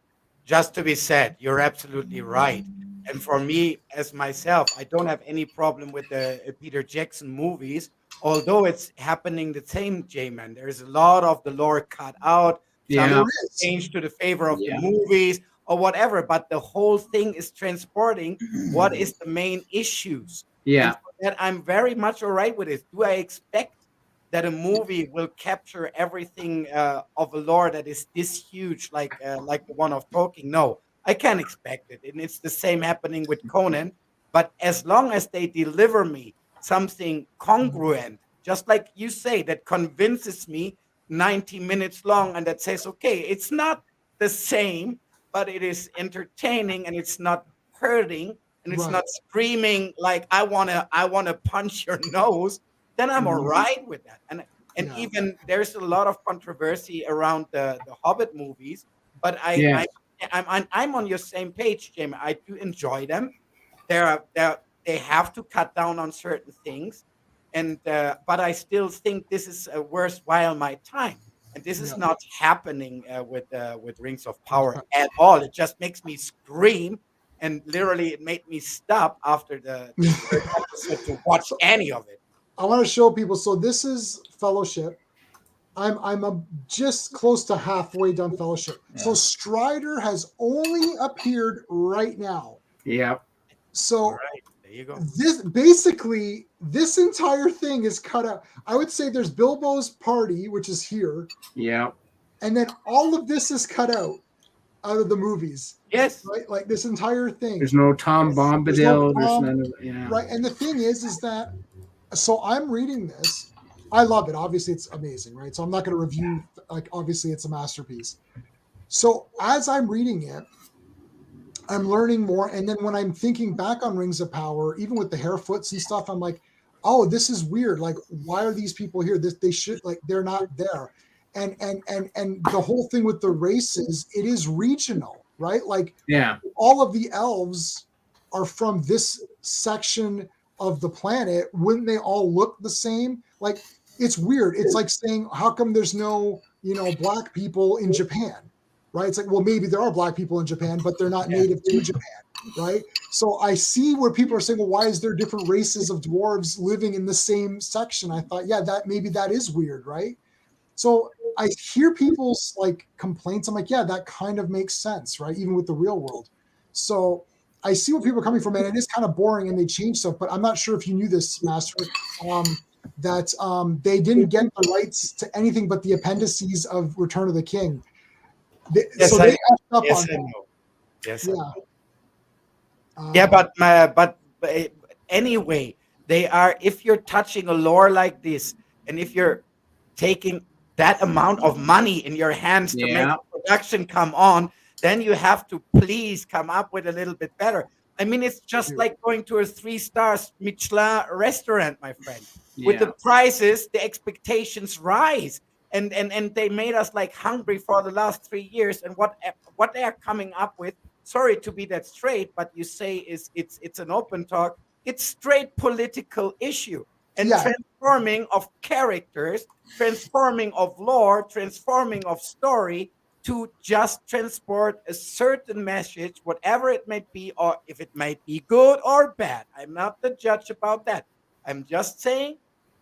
D: Just to be said, you're absolutely right. And for me, as myself, I don't have any problem with the Peter Jackson movies, although it's happening the same, J-Man. There's a lot of the lore cut out,
B: Yeah.
A: There
D: some
A: is.
D: changed to the favor of
B: Yeah.
D: the movies or whatever, but the whole thing is transporting what is the main issues.
B: Yeah.
D: And for that I'm very much all right with it. Do I expect that a movie will capture everything of a lore that is this huge, like the one of Tolkien? No, I can't expect it, and it's the same happening with Conan. But as long as they deliver me something congruent, just like you say, that convinces me 90 minutes long, and that says, okay, it's not the same, but it is entertaining, and it's not hurting, and it's
A: Right.
D: not screaming like I wanna punch your nose, then I'm all
B: Mhm.
D: right with that. And
A: Yeah.
D: even there's a lot of controversy around the Hobbit movies, but
B: Yeah.
D: I'm on your same page, Jamie. I do enjoy them. They have to cut down on certain things, and but I still think this is worthwhile my time. And this is
A: Yeah.
D: not happening with Rings of Power at all. It just makes me scream, and literally it made me stop after the third episode to watch any of it.
A: I want to show people. So this is Fellowship. I'm just close to halfway done Fellowship. So
C: Yeah.
A: Strider has only appeared right now.
B: Yeah.
D: All
A: So
D: right, there you go.
A: this entire thing is cut out. I would say there's Bilbo's party, which is here,
B: Yeah.
A: and then all of this is cut out of the movies,
D: Yes.
A: right? Like this entire thing,
B: There's no Tom Bombadil. There's
A: Tom,
B: none of yeah.
A: right? And the thing is that so I'm reading this. I love it. Obviously, it's amazing, right? So I'm not going to review. Like, obviously, it's a masterpiece. So as I'm reading it, I'm learning more. And then when I'm thinking back on Rings of Power, even with the Harefoots and stuff, I'm like, oh, this is weird. Like, why are these people here? They should, like, they're not there. And the whole thing with the races, it is regional, right? Like,
B: Yeah.
A: all of the elves are from this section of the planet. Wouldn't they all look the same? Like, it's weird. It's like saying, how come there's no, black people in Japan, right? It's like, well, maybe there are black people in Japan, but they're not native to Japan, right? So I see where people are saying, well, why is there different races of dwarves living in the same section? I thought, yeah, that is weird, right? So I hear people's like complaints. I'm like, yeah, that kind of makes sense, right? Even with the real world. So I see where people are coming from, and it is kind of boring, and they change stuff. But I'm not sure if you knew this, Master, that they didn't get the rights to anything but the appendices of Return of the King.
D: Yes,
A: So
D: I
A: they
D: know.
A: effed up
D: Yes,
A: on
D: I
A: that.
D: know. Yes, I
A: Yeah.
D: know. Yeah, but anyway, they are. If you're touching a lore like this, and if you're taking that amount of money in your hands to make
B: Yeah.
D: the production come on, then you have to please come up with a little bit better. I mean, it's just
A: Dude.
D: like going to a 3-star Michelin restaurant, my friend. With
B: Yeah.
D: the prices, the expectations rise. And they made us like hungry for the last 3 years. And what they are coming up with, sorry to be that straight, but you say it's an open talk. It's straight political issue and
A: Yeah.
D: transforming of characters, transforming of lore, transforming of story to just transport a certain message, whatever it may be, or if it might be good or bad. I'm not the judge about that. I'm just saying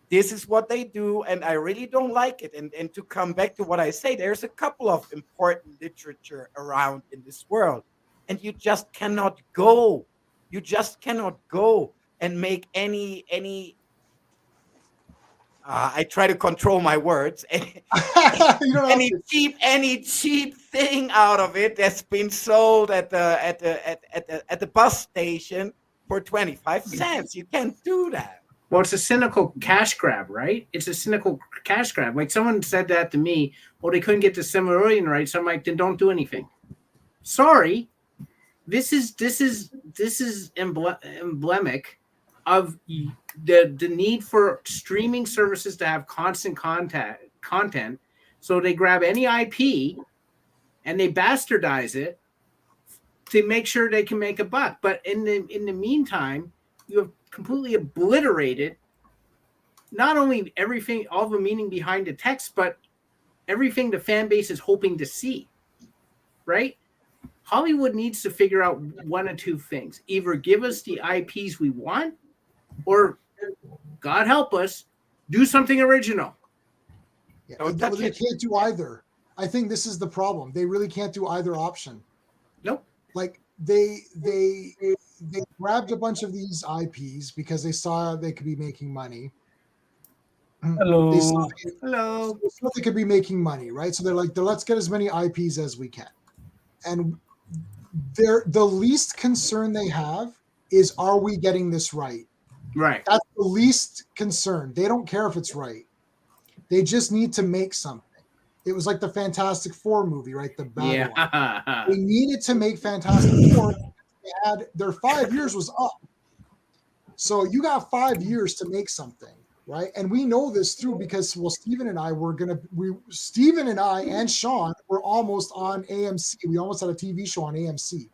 D: this is what they do, and I really don't like it. And to come back to what I say, there's a couple of important literature around in this world, and you just cannot go. You just cannot go and make any. I try to control my words.
A: You don't have to.
D: Any cheap thing out of it that's been sold at the bus station for 25 cents. You can't do that.
B: Well, it's a cynical cash grab, right? It's a cynical cash grab. Like someone said that to me. Well, they couldn't get the Silmarillion right, so I'm like, then don't do anything. Sorry, this is emblematic of the need for streaming services to have constant content. So they grab any IP and they bastardize it to make sure they can make a buck. But in the meantime, you have completely obliterated not only everything, all the meaning behind the text, but everything the fan base is hoping to see. Right? Hollywood needs to figure out one of two things: either give us the IPs we want, or, God help us, do something original.
A: Yeah,
D: Don't
A: they
D: touch it.
A: can't do either. I think this is the problem. They really can't do either option.
B: Nope.
A: Like they grabbed a bunch of these IPs because they saw they could be making money.
C: Hello.
A: They saw
B: Hello.
A: they could be making money, right? So they're like, let's get as many IPs as we can. And the least concern they have is, are we getting this right?
B: Right.
A: That's the least concern. They don't care if it's right. They just need to make something. It was like the Fantastic Four movie, right? The bad one.
B: Yeah.
A: They needed to make Fantastic Four. They had their 5 years was up. So you got 5 years to make something, right? And we know this through because, well, Steven and I and Sean were almost on AMC. We almost had a TV show on AMC.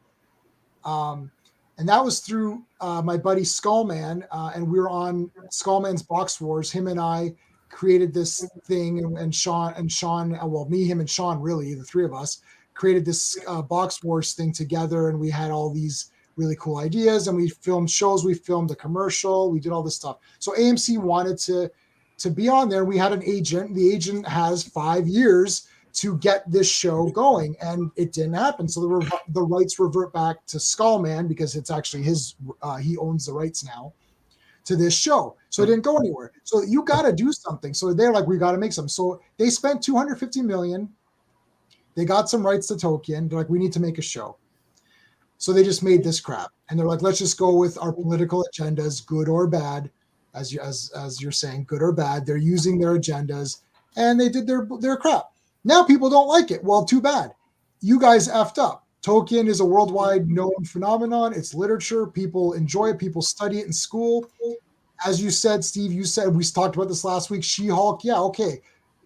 A: And that was through my buddy Skullman, and we were on Skullman's Box Wars. Him and I created this thing, and Sean, well, me, him, and Sean, really, the three of us created this Box Wars thing together, and we had all these really cool ideas, and we filmed shows, we filmed a commercial, we did all this stuff. So AMC wanted to be on there. We had an agent. The agent has 5 years to get this show going, and it didn't happen. So the rights revert back to Skullman because it's actually his. He owns the rights now to this show, so it didn't go anywhere. So you got to do something. So they're like, we got to make some. So they spent $250 million. They got some rights to Tolkien. They're like, we need to make a show. So they just made this crap, and they're like, let's just go with our political agendas, good or bad, as you're saying, good or bad. They're using their agendas, and they did their crap. Now people don't like it. Well, too bad. You guys effed up. Tolkien is a worldwide known phenomenon. It's literature. People enjoy it. People study it in school. As you said, Steve, we talked about this last week. She-Hulk, yeah, okay.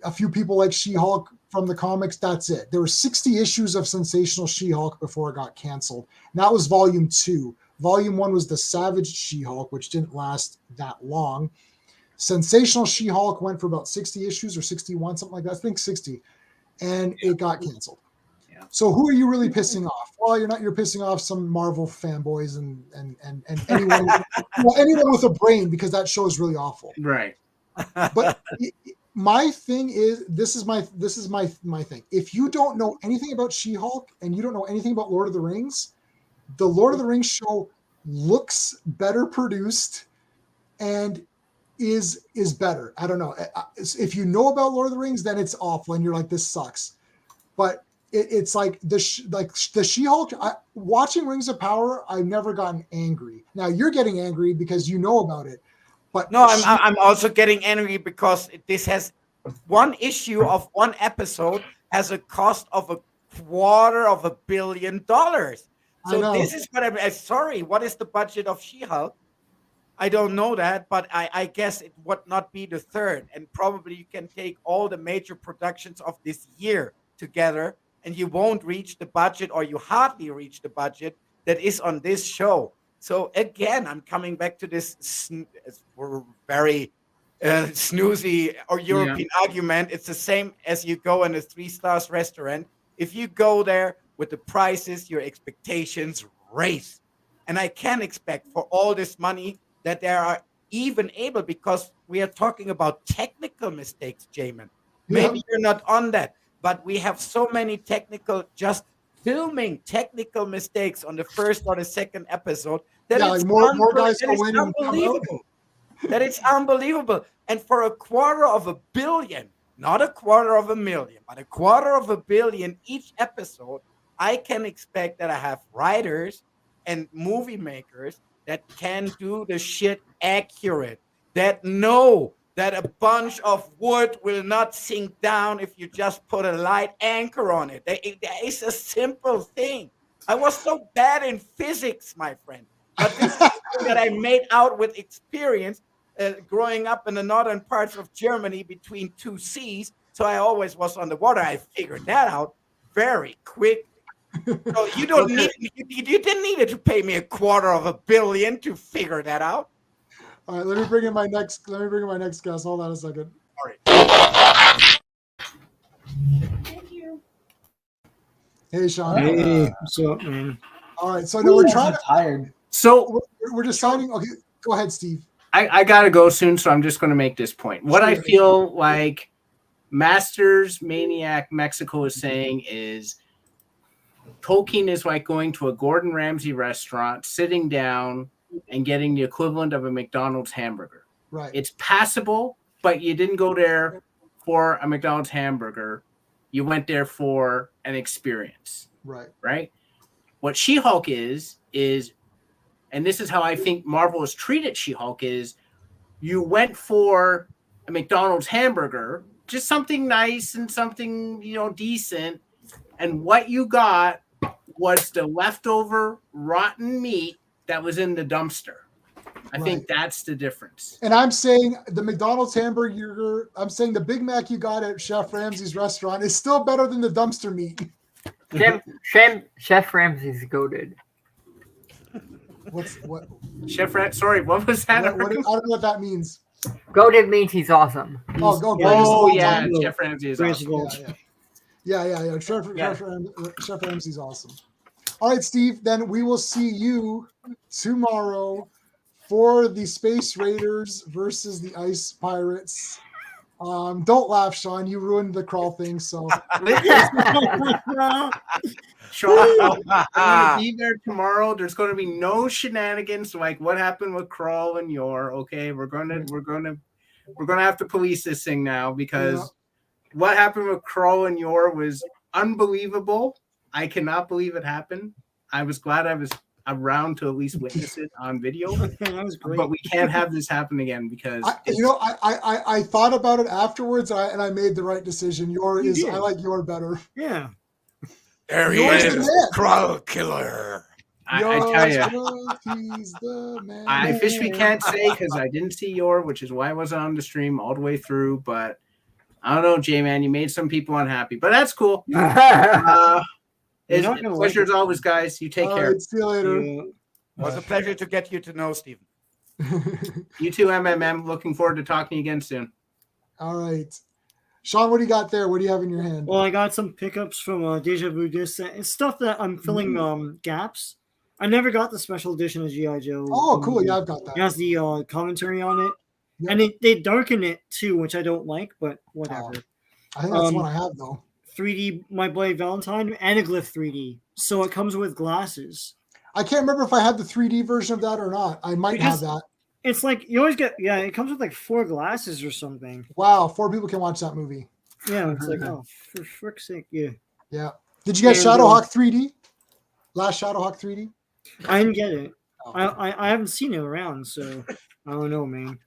A: A few people like She-Hulk from the comics. That's it. There were 60 issues of Sensational She-Hulk before it got canceled. And that was volume 2. Volume 1 was the Savage She-Hulk, which didn't last that long. Sensational She-Hulk went for about 60 issues or 61, something like that. I think 60. And it got canceled.
B: Yeah.
A: So who are you really pissing off? Well, you're pissing off some Marvel fanboys and anyone anyone with a brain, because that show is really awful.
B: Right.
A: But my thing is, this is my thing. If you don't know anything about She-Hulk and you don't know anything about Lord of the Rings show looks better produced and is better. I don't know. If you know about Lord of the Rings, then it's awful, and you're like, this sucks. But it's like the She-Hulk. Watching Rings of Power, I've never gotten angry. Now you're getting angry because you know about it. But
D: no, I'm also getting angry because this has one issue of one episode has a cost of $250 million. So this is what I'm sorry. What is the budget of She-Hulk? I don't know that, but I guess it would not be the third. And probably you can take all the major productions of this year together and you won't reach the budget, or you hardly reach the budget that is on this show. So again, I'm coming back to this very snoozy or European argument. It's the same as you go in a 3-star restaurant. If you go there with the prices, your expectations raise. And I can expect for all this money that they are even able, because we are talking about technical mistakes, Jamin. Maybe you're not on that, but we have so many just filming technical mistakes on the first or the second episode that it's
A: more guys go in
D: unbelievable. That it's unbelievable. And for $250 million, not $250 million, but $250 million each episode, I can expect that I have writers and movie makers that can do the shit accurate, that know that a bunch of wood will not sink down if you just put a light anchor on it. That is a simple thing. I was so bad in physics, my friend. But this is something that I made out with experience. growing up in the northern parts of Germany between two seas, so I always was on the water. I figured that out very quick. So you don't need you didn't need it to pay me $250 million to figure that out.
A: All right, let me bring in my next guest. Hold on a second.
D: All right.
B: Thank you.
A: Hey, Sean.
E: Hey, what's up, man?
A: All right, so now we're trying to.
C: tired.
B: So
A: We're deciding. Okay, go ahead, Steve.
B: I gotta go soon, so I'm just going to make this point. What I
A: Sure.
B: feel like Masters Maniac Mexico is saying is Tolkien is like going to a Gordon Ramsay restaurant, sitting down and getting the equivalent of a McDonald's hamburger.
A: Right.
B: It's passable, but you didn't go there for a McDonald's hamburger. You went there for an experience,
A: Right.
B: right? What She-Hulk is, and this is how I think Marvel has treated She-Hulk, is you went for a McDonald's hamburger, just something nice and something, decent. And what you got was the leftover rotten meat that was in the dumpster. I think that's the difference.
A: And I'm saying the McDonald's hamburger, I'm saying the Big Mac you got at Chef Ramsay's restaurant is still better than the dumpster meat.
E: Chef Ramsay's goated.
A: What
B: Sorry, what was that?
A: I don't know what that means.
E: Goated means he's awesome.
B: Oh, yeah, Chef Ramsay is awesome.
A: Yeah. Chef Ramsay's awesome. All right, Steve, then we will see you tomorrow for the Space Raiders versus the Ice Pirates. Don't laugh, Sean. You ruined the crawl thing, so.
B: Sean, I'm gonna be there tomorrow. There's going to be no shenanigans like what happened with Crawl and Yor. Okay, we're gonna have to police this thing now because what happened with Crawl and Yor was unbelievable. I cannot believe it happened. I was glad I was around to at least witness it on video.
E: That was great.
B: But we can't have this happen again because
A: I thought about it afterwards and I made the right decision. I like Yor better.
E: Yeah.
D: There he is, Crawl Killer.
B: I tell you,
A: he's the man.
B: I officially can't say because I didn't see Yor, which is why I wasn't on the stream all the way through. But I don't know, J-Man, you made some people unhappy, but that's cool. It's a pleasure as always, guys. You take care.
A: Right, see you later.
D: It was a pleasure to get you to know Stephen.
B: You too, MMM. Looking forward to talking to you again soon.
A: All right. Sean, what do you got there? What do you have in your hand?
E: Well, I got some pickups from Deja Vu Disc. It's stuff that I'm filling gaps. I never got the special edition of G.I. Joe.
A: Oh, cool. Yeah, I've got that.
E: It has the commentary on it.
A: Yep.
E: And they darken it too, which I don't like, but whatever.
A: I think that's one I have, though.
E: 3D My Bloody Valentine, Anaglyph 3D. So it comes with glasses.
A: I can't remember if I had the 3D version of that or not. I might have that.
E: It's like you always get, it comes with like 4 glasses or something.
A: Wow, 4 people can watch that movie.
E: Yeah, it's like, oh, for frick's sake, yeah.
A: Yeah. Did you get Shadowhawk 3D? Last Shadowhawk 3D?
E: I didn't get it.
A: Oh.
E: I haven't seen it around, so I don't know, man.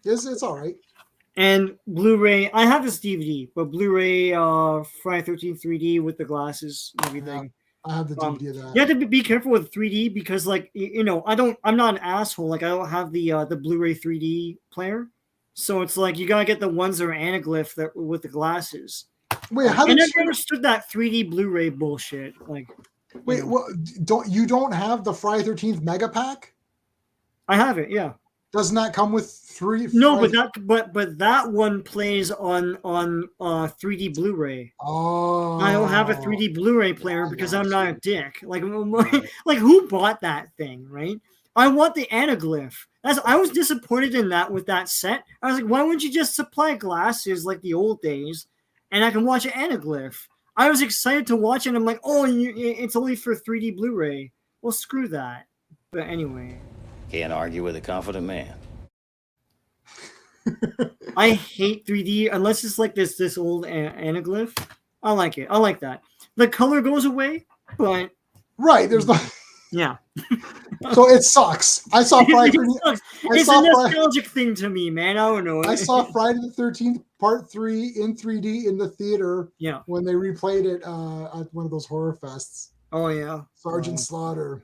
A: It's all right.
E: And Blu-ray, I have this DVD, but Blu-ray Friday 13th 3D with the glasses and everything.
A: Yeah, I have the DVD of that.
E: You have to be careful with 3D because, like, I'm not an asshole. Like, I don't have the Blu-ray 3D player, so it's like you gotta get the ones that are Anaglyph with the glasses.
A: Wait, how
E: I
A: did
E: never understood that 3D Blu-ray bullshit. Like,
A: wait, don't have the Friday 13th Mega Pack?
E: I have it, yeah.
A: Doesn't that come with 3?
E: No, but that one plays on 3D Blu-ray.
A: Oh,
E: I don't have a 3D Blu-ray player because I'm not a dick. Like who bought that thing, right? I want the Anaglyph. I was disappointed in that with that set. I was like, why wouldn't you just supply glasses like the old days, and I can watch an Anaglyph? I was excited to watch it. I'm like, it's only for 3D Blu-ray. Well, screw that. But anyway.
F: Can't argue with a confident man.
E: I hate 3D unless it's like this old Anaglyph. I like it. I like that. The color goes away, but
A: right. There's no.
E: Yeah.
A: So it sucks. I saw Friday.
E: It's a nostalgic thing to me, man. I don't know.
A: I saw Friday the 13th Part 3 in 3D in the theater.
E: Yeah.
A: When they replayed it at one of those horror fests.
E: Oh yeah.
A: Sergeant Slaughter.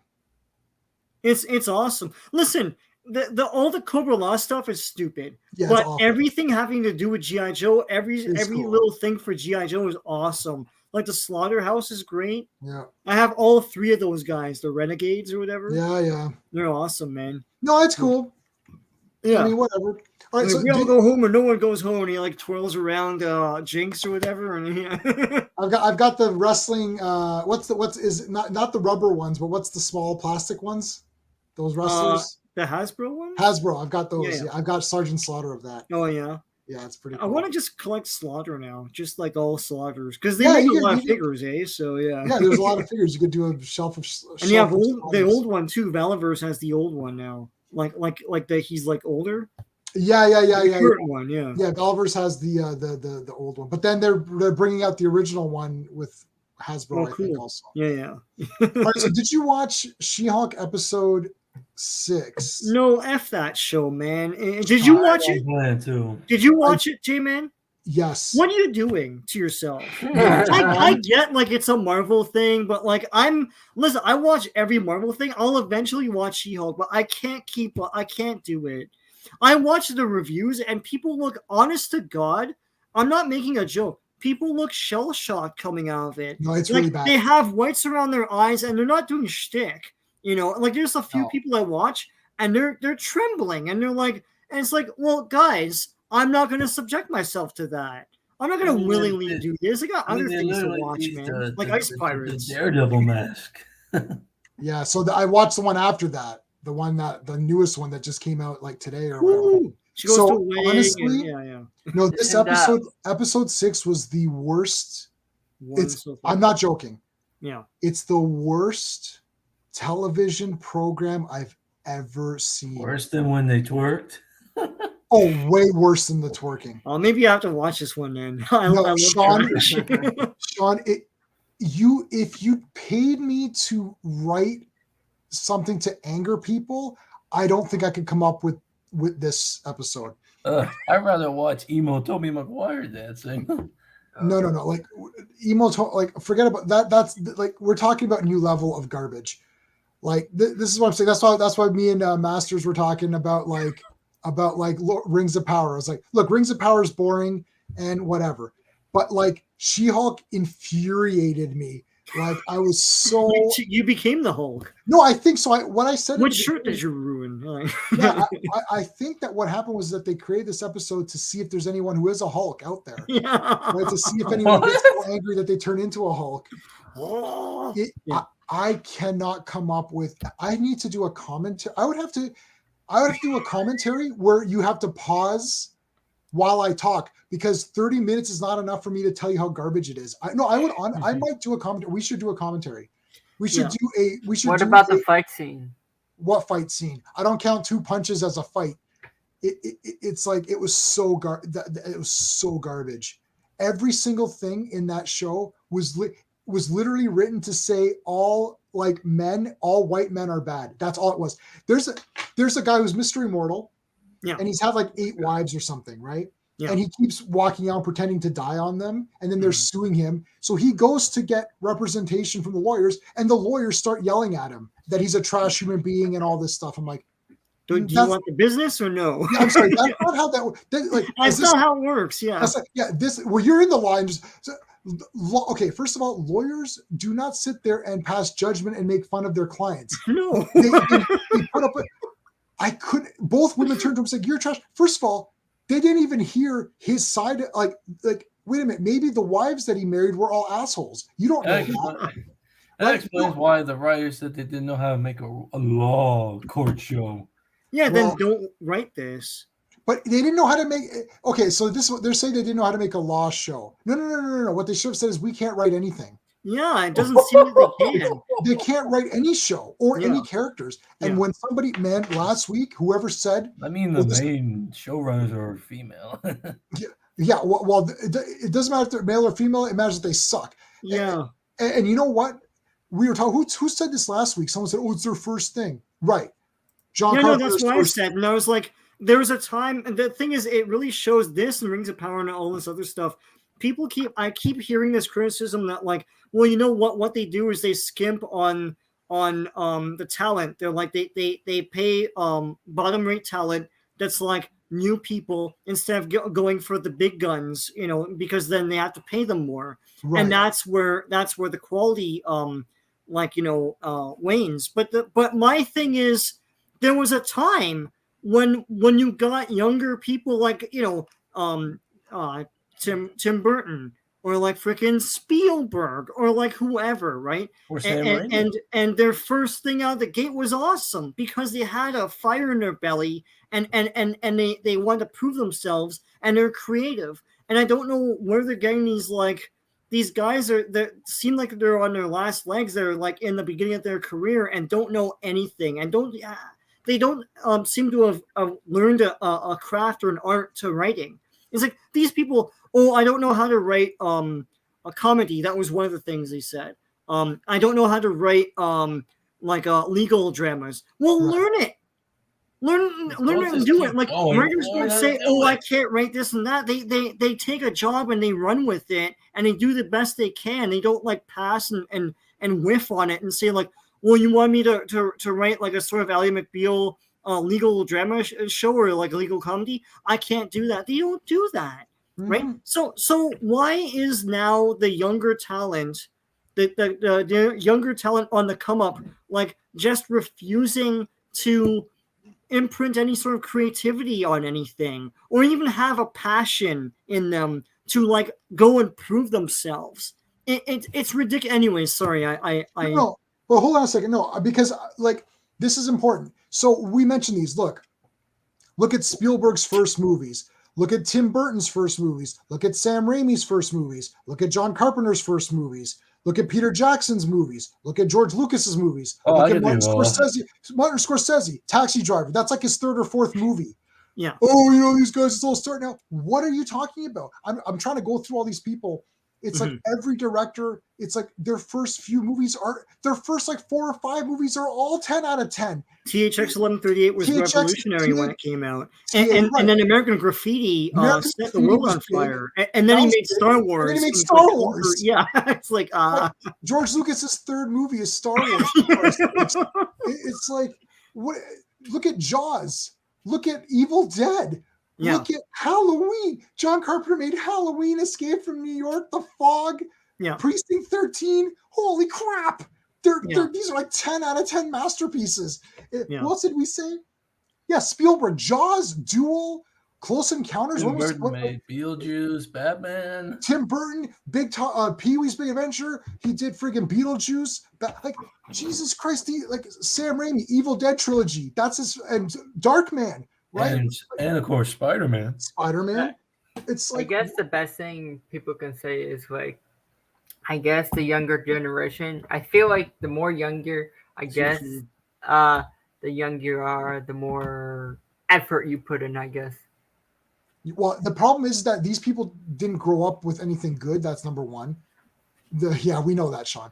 E: It's awesome. Listen, the all the Cobra Law stuff is stupid.
A: Yeah,
E: but
A: it's awful.
E: everything having to do with G.I. Joe, every
A: cool.
E: little thing for G.I. Joe is awesome. Like the Slaughterhouse is great.
A: Yeah.
E: I have all 3 of those guys, the Renegades or whatever.
A: Yeah.
E: They're awesome, man.
A: No, it's cool.
E: Yeah.
A: I mean, whatever. All right, so
E: we all go home or no one goes home, and he like twirls around Jinx or whatever, and yeah.
A: I've got the wrestling. What's not the rubber ones, but what's the small plastic ones? Those wrestlers.
E: The Hasbro one.
A: Hasbro. I've got those.
E: Yeah.
A: I've got Sergeant Slaughter of that.
E: Oh yeah.
A: Yeah, it's pretty.
E: I
A: Cool.
E: want to just collect Slaughter now, just like all Slaughters, because they
A: Yeah,
E: make
A: you
E: a lot
A: could-
E: of figures, eh? So yeah.
A: Yeah, there's a lot of figures. You could do a shelf of.
E: And you have
A: shelf of
E: the
A: Slaughters.
E: old one too. Valaverse has the old one now, like that. He's like older.
A: Yeah.
E: The current one, yeah.
A: Yeah, Valverse has the old one, but then they're bringing out the original one with Hasbro.
E: Oh,
A: I think
E: cool.
A: also.
E: Yeah.
A: All right, so did you watch She-Hulk episode 6?
E: No, F that show, man. Did you watch it?
G: Plan too.
E: Did you watch it, J-Man?
A: Yes.
E: What are you doing to yourself? I get like it's a Marvel thing, but like listen, I watch every Marvel thing. I'll eventually watch She-Hulk, but I can't do it. I watch the reviews and people look, honest to God, I'm not making a joke. People look shell-shocked coming out of it.
A: No, it's
E: like,
A: really bad.
E: They have whites around their eyes and they're not doing shtick. You know, like there's a few people I watch and they're trembling and they're like, and it's like, well, guys, I'm not going to subject myself to that. I'm not going to willingly do this. I got other things to watch, man. Like Ice Pirates.
G: The Daredevil mask.
A: Yeah, so I watched the one after that, the newest one that just came out like today or whatever.
E: She goes
A: So,
E: to a wedding
A: honestly,
E: yeah.
A: No, this
H: And,
A: episode 6 was the worst.
E: One so far.
A: I'm not joking.
E: Yeah.
A: It's the worst television program I've ever seen.
G: Worse than when they twerked.
A: Oh, way worse than the twerking.
E: Oh, maybe you have to watch this one then. I
A: No,
E: love
A: Sean,
E: her.
A: Sean, if you paid me to write something to anger people, I don't think I could come up with this episode.
G: I'd rather watch emo Tobey Maguire dancing.
A: No. Like emo, like forget about that. That's like we're talking about new level of garbage. Like this is what I'm saying. That's why me and Masters were talking about Rings of Power. I was like, look, Rings of Power is boring and whatever, but like She-Hulk infuriated me. Like I was so.
E: You became the Hulk.
A: No, I think so. What I said.
E: What shirt did you ruin?
A: Yeah, I think that what happened was that they created this episode to see if there's anyone who is a Hulk out there.
E: Yeah.
A: Right, to see if anyone gets so angry that they turn into a Hulk. I cannot come up with. I need to do a commentary. I would have to do a commentary where you have to pause while I talk because 30 minutes is not enough for me to tell you how garbage it is. I might do a commentary. We should do a commentary. We should do a. We should.
H: What about the fight scene?
A: What fight scene? I don't count 2 punches as a fight. It's like it was so garbage. Every single thing in that show was literally written to say all white men are bad. That's all it was. There's a guy who's Mr. Immortal, and he's had like 8 wives or something, right? Yeah. And he keeps walking out pretending to die on them, and then they're suing him. So he goes to get representation from the lawyers, and the lawyers start yelling at him that he's a trash human being and all this stuff. I'm like,
E: do you want the business or no?
A: Yeah, I'm sorry, that's not how
E: that's not how it works. Yeah.
A: You're in the line. Okay, first of all, lawyers do not sit there and pass judgment and make fun of their clients.
E: No.
A: They put up I couldn't. Both women turned to him and said, "You're trash." First of all, they didn't even hear his side. Like, wait a minute. Maybe the wives that he married were all assholes. You don't know that.
G: That explains why the writers said they didn't know how to make a law court show.
E: Yeah, then don't write this.
A: But they didn't know how to make. Okay, so they're saying they didn't know how to make a law show. No. What they should have said is we can't write anything.
E: Yeah, it doesn't seem that they can.
A: They can't write any show or any characters. And when somebody, last week, whoever said,
G: I mean, the main showrunners are female.
A: Yeah. Well, it doesn't matter if they're male or female. It matters if they suck.
E: Yeah.
A: And you know what? We were talking. Who said this last week? Someone said, "Oh, it's their first thing." Right.
E: No, that's what I said. And I was like, there was a time, and the thing is, it really shows this and Rings of Power and all this other stuff. I keep hearing this criticism that, like, well, you know what they do is they skimp on the talent. They're like they pay bottom rate talent that's like new people instead of going for the big guns, you know, because then they have to pay them more.
A: Right.
E: And that's where the quality wanes. But my thing is, there was a time when you got younger people like, you know, Tim Burton, or like freaking Spielberg, or like whoever, right?
G: Or Sam Raimi.
E: And their first thing out of the gate was awesome because they had a fire in their belly, and they wanted to prove themselves, and they're creative. And I don't know where they're getting these guys that seem like they're on their last legs. They're like in the beginning of their career and don't know anything, and they don't seem to have learned a craft or an art to writing. It's like these people, oh, I don't know how to write a comedy. That was one of the things they said. I don't know how to write legal dramas. Well, learn it. Learn it and do it. Like writers don't say, "Oh, I can't write this and that." They take a job and they run with it and they do the best they can. They don't like pass and whiff on it and say like, "Well, you want me to write like a sort of Ally McBeal legal drama show or like a legal comedy?" I can't do that. They don't do that, right? So why is now the younger talent, the younger talent on the come up, like just refusing to imprint any sort of creativity on anything, or even have a passion in them to like go and prove themselves? It's ridiculous. Anyway, sorry,
A: No, well, hold on a second. No, because like this is important. So we mentioned these. Look at Spielberg's first movies. Look at Tim Burton's first movies. Look at Sam Raimi's first movies. Look at John Carpenter's first movies. Look at Peter Jackson's movies. Look at George Lucas's movies. Look at Martin Scorsese, Taxi Driver. That's like his third or fourth movie.
E: Yeah.
A: Oh, you know, these guys it's all starting out. What are you talking about? I'm trying to go through all these people. It's like every director, it's like their first few movies their first like 4 or 5 movies are all 10 out of 10.
E: THX 1138 was revolutionary when it came out. And then American Graffiti set the world on fire. And then he made Star Wars.
A: And then he made Star Wars.
E: Yeah. It's like
A: George Lucas's third movie is Star Wars. It's like, what? Look at Jaws. Look at Evil Dead.
E: Yeah.
A: Look at Halloween. John Carpenter made Halloween, Escape from New York, The Fog, Precinct 13. Holy crap. These are like 10 out of 10 masterpieces. What else did we say? Yeah, Spielberg, Jaws, Duel, Close Encounters.
G: Tim Burton made Beetlejuice, Batman.
A: Tim Burton, Pee-wee's Big Adventure. He did friggin' Beetlejuice. Like, Jesus Christ, Sam Raimi, Evil Dead trilogy. That's his, and Darkman. Right?
G: And of course, Spider-Man.
A: It's like,
H: I guess the best thing people can say is like, I guess the younger generation. I feel like the more younger, I guess, the younger you are, the more effort you put in, I guess.
A: Well, the problem is that these people didn't grow up with anything good. That's number one. We know that, Sean.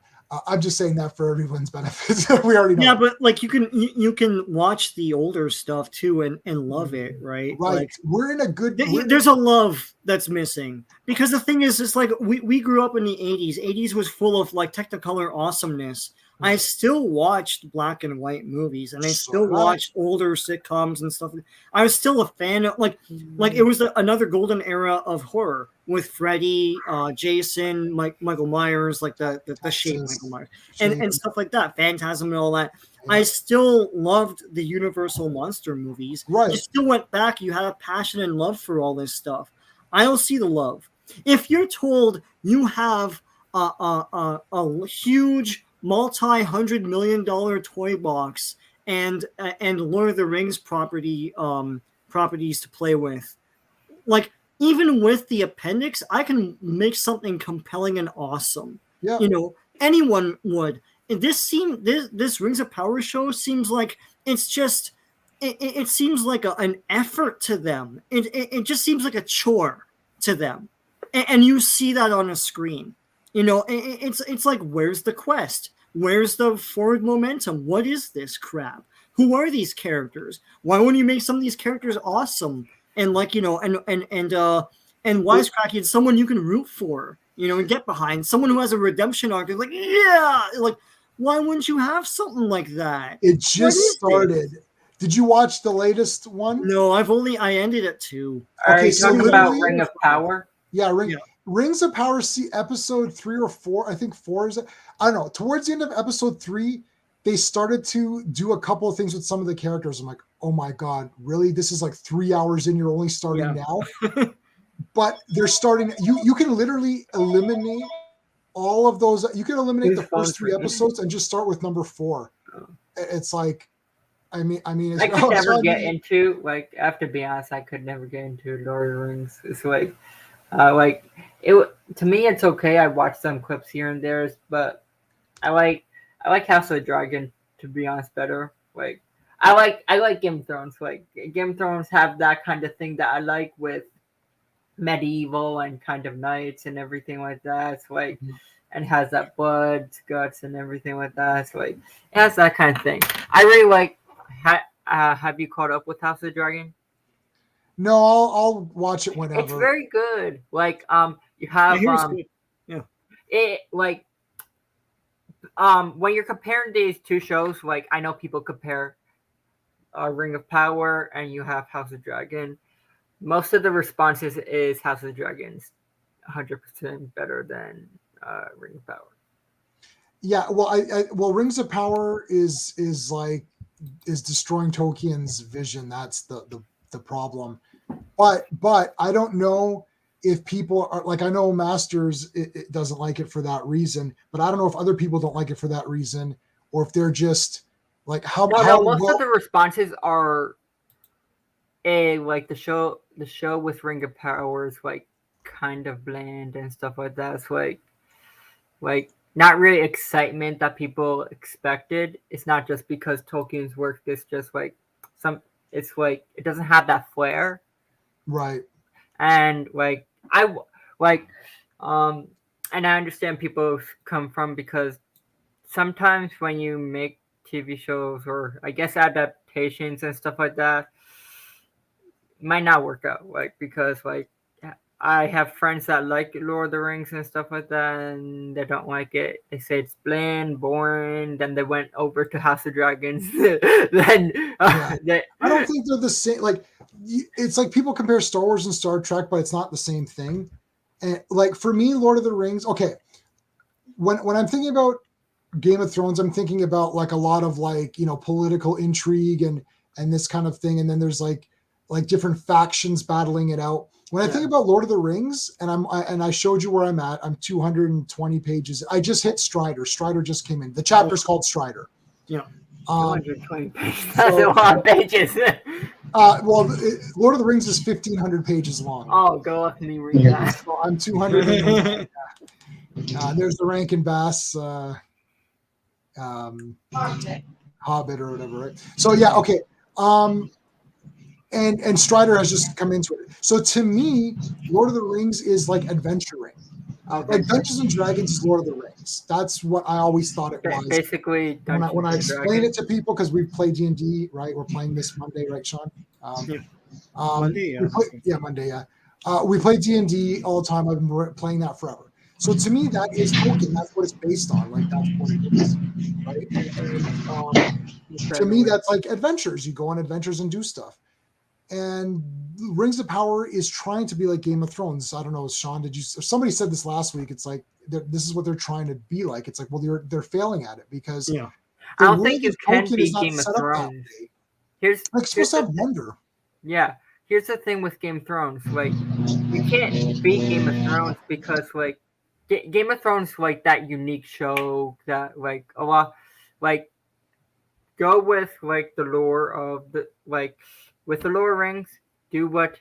A: I'm just saying that for everyone's benefit. We already know.
E: Yeah, but like you can watch the older stuff too and love it, right?
A: Right.
E: Like,
A: we're in a good.
E: There's a love that's missing because the thing is, it's like we grew up in the 80s. 80s was full of like Technicolor awesomeness. I still watched black and white movies, and I still watched older sitcoms and stuff. I was still a fan of like it was another golden era of horror with Freddy, Jason, Michael Myers, like the shape Michael Myers, and stuff like that, Phantasm and all that. I still loved the Universal monster movies.
A: Right.
E: You still went back. You had a passion and love for all this stuff. I don't see the love. If you're told you have a huge multi-$100 million toy box and Lord of the Rings properties to play with, like even with the appendix, I can make something compelling and awesome.
A: Yeah.
E: You know, anyone would. And this Rings of Power show seems like it's just it seems like an effort to them. It just seems like a chore to them, and you see that on a screen. You know, it's like, where's the quest? Where's the forward momentum? What is this crap? Who are these characters? Why wouldn't you make some of these characters awesome and like, you know, and wisecracking, someone you can root for, you know, and get behind, someone who has a redemption arc, like, yeah, like, Why wouldn't you have something like that?
A: It
E: What
A: just
E: is
A: started.
E: this?
A: Did you watch the latest one?
E: No, I ended at 2.
H: Are
A: Okay,
H: you
A: so
H: talking about
A: literally-
H: Ring of Power?
A: Yeah,
E: Yeah.
A: Rings of Power. See episode 3 or 4. I think 4 is it. I don't know. Towards the end of episode 3, they started to do a couple of things with some of the characters. I'm like, oh my god, really? This is like 3 hours in. You're only starting now. But they're starting. You can literally eliminate all of those. You can eliminate
H: Who's
A: the first 3
H: sponsoring?
A: episodes and just start with number 4. It's like, I mean, it's,
H: I could never get into, like, I have to be honest, I could never get into Lord of the Rings. It's like to me, it's okay. I watch some clips here and there, but I like House of the Dragon, to be honest, better. Like, I like Game of Thrones. Like, Game of Thrones have that kind of thing that I like with medieval and kind of knights and everything like that. It's like, and has that blood, guts, and everything like that. It's like, it has that kind of thing. I really like. Have you caught up with House of the Dragon?
A: No, I'll watch it whenever.
H: It's very good. Like, you have it like when you're comparing these two shows, like, I know people compare Ring of Power and you have House of Dragon. Most of the responses is House of the Dragon's 100% better than Ring of Power.
A: Yeah, well, Rings of Power is destroying Tolkien's vision. That's the problem. But I don't know if people are like, I know Masters it doesn't like it for that reason, but I don't know if other people don't like it for that reason, or if they're just like
H: most of the responses are like the show with Ring of Power is like kind of bland and stuff like that. It's like not really excitement that people expected. It's not just because Tolkien's work. It's just like it's like it doesn't have that flair,
A: right?
H: And and I understand people come from, because sometimes when you make TV shows or I guess adaptations and stuff like that, it might not work out. Like, because like I have friends that like Lord of the Rings and stuff like that, and they don't like it. They say it's bland, boring. Then they went over to House of Dragons. Then
A: I don't think they're the same. Like, it's like people compare Star Wars and Star Trek, but it's not the same thing. And like for me, Lord of the Rings. Okay, when I'm thinking about Game of Thrones, I'm thinking about like a lot of like, you know, political intrigue and this kind of thing, and then there's like different factions battling it out. When I think about Lord of the Rings, and I showed you where I'm at, I'm 220 pages. I just hit Strider. Strider just came in. The chapter's called Strider.
E: Yeah.
H: 220 pages. That's a lot of pages.
A: Lord of the Rings is 1,500 pages long.
H: Oh, go up and read that.
A: So I'm 200. There's the Rankin Bass Hobbit or whatever, right? So yeah, okay. And Strider has just come into it. So to me, Lord of the Rings is like adventuring. Like Dungeons and Dragons is Lord of the Rings. That's what I always thought it was.
H: Basically,
A: when I explain it to people, because we play D&D, right? We're playing this Monday, right, Sean?
E: Monday, yeah.
A: Monday, yeah. We play D&D all the time. I've been playing that forever. So to me, that is Tolkien. That's what it's based on. Like, that's what it is, right? And, to me, that's like adventures. You go on adventures and do stuff. And Rings of Power is trying to be like Game of Thrones. I don't know, Sean, somebody said this last week. It's like this is what they're trying to be like. It's like, well, they're failing at it because
H: I don't think you can be Game of Thrones. Here's
A: supposed to have wonder.
H: Yeah, here's the thing with Game of Thrones. Like, you can't beat Game of Thrones because like Game of Thrones, like that unique show that like a lot, like go with like the lore of the like. With the Lord of the Rings, do what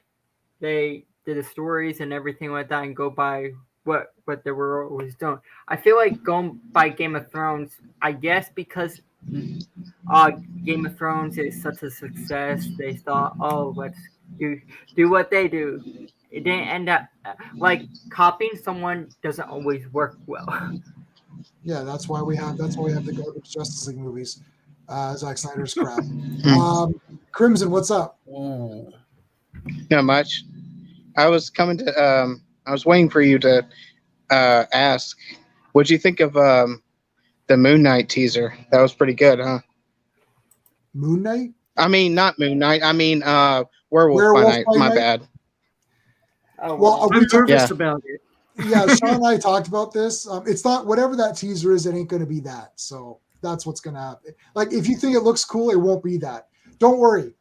H: they did, the stories and everything like that, and go by what they were always doing. I feel like going by Game of Thrones, I guess because Game of Thrones is such a success, they thought, oh, let's do what they do. It didn't end up like copying someone doesn't always work well.
A: Yeah, that's why we have the garbage Justice League movies. Zack Snyder's crap. Crimson, what's up?
I: Not much. I was coming to. I was waiting for you to ask. What'd you think of the Moon Knight teaser. That was pretty good, huh?
A: Moon Knight?
I: I mean, not Moon Knight. I mean, Werewolf by Night.
A: by
I: My
A: Night?
I: bad.
H: Oh,
A: Well,
H: wow.
A: we
E: I'm
A: talked,
E: nervous
I: Yeah.
E: about it.
A: yeah, Sean and I talked about this. It's not whatever that teaser is. It ain't going to be that. So that's what's going to happen. Like, if you think it looks cool, it won't be that. Don't worry.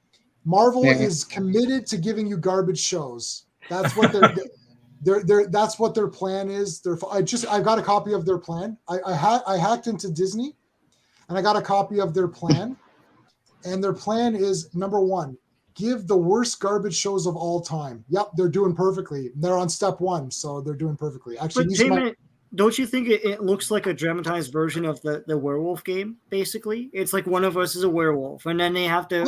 A: Marvel
I: Yeah.
A: is committed to giving you garbage shows. That's what that's what their plan is. I've got a copy of their plan. I hacked into Disney, and I got a copy of their plan. And their plan is, number one, give the worst garbage shows of all time. Yep, they're doing perfectly. They're on step one, so they're doing perfectly. Actually,
E: But J-Man, don't you think it looks like a dramatized version of the werewolf game? Basically, it's like one of us is a werewolf, and then they have to,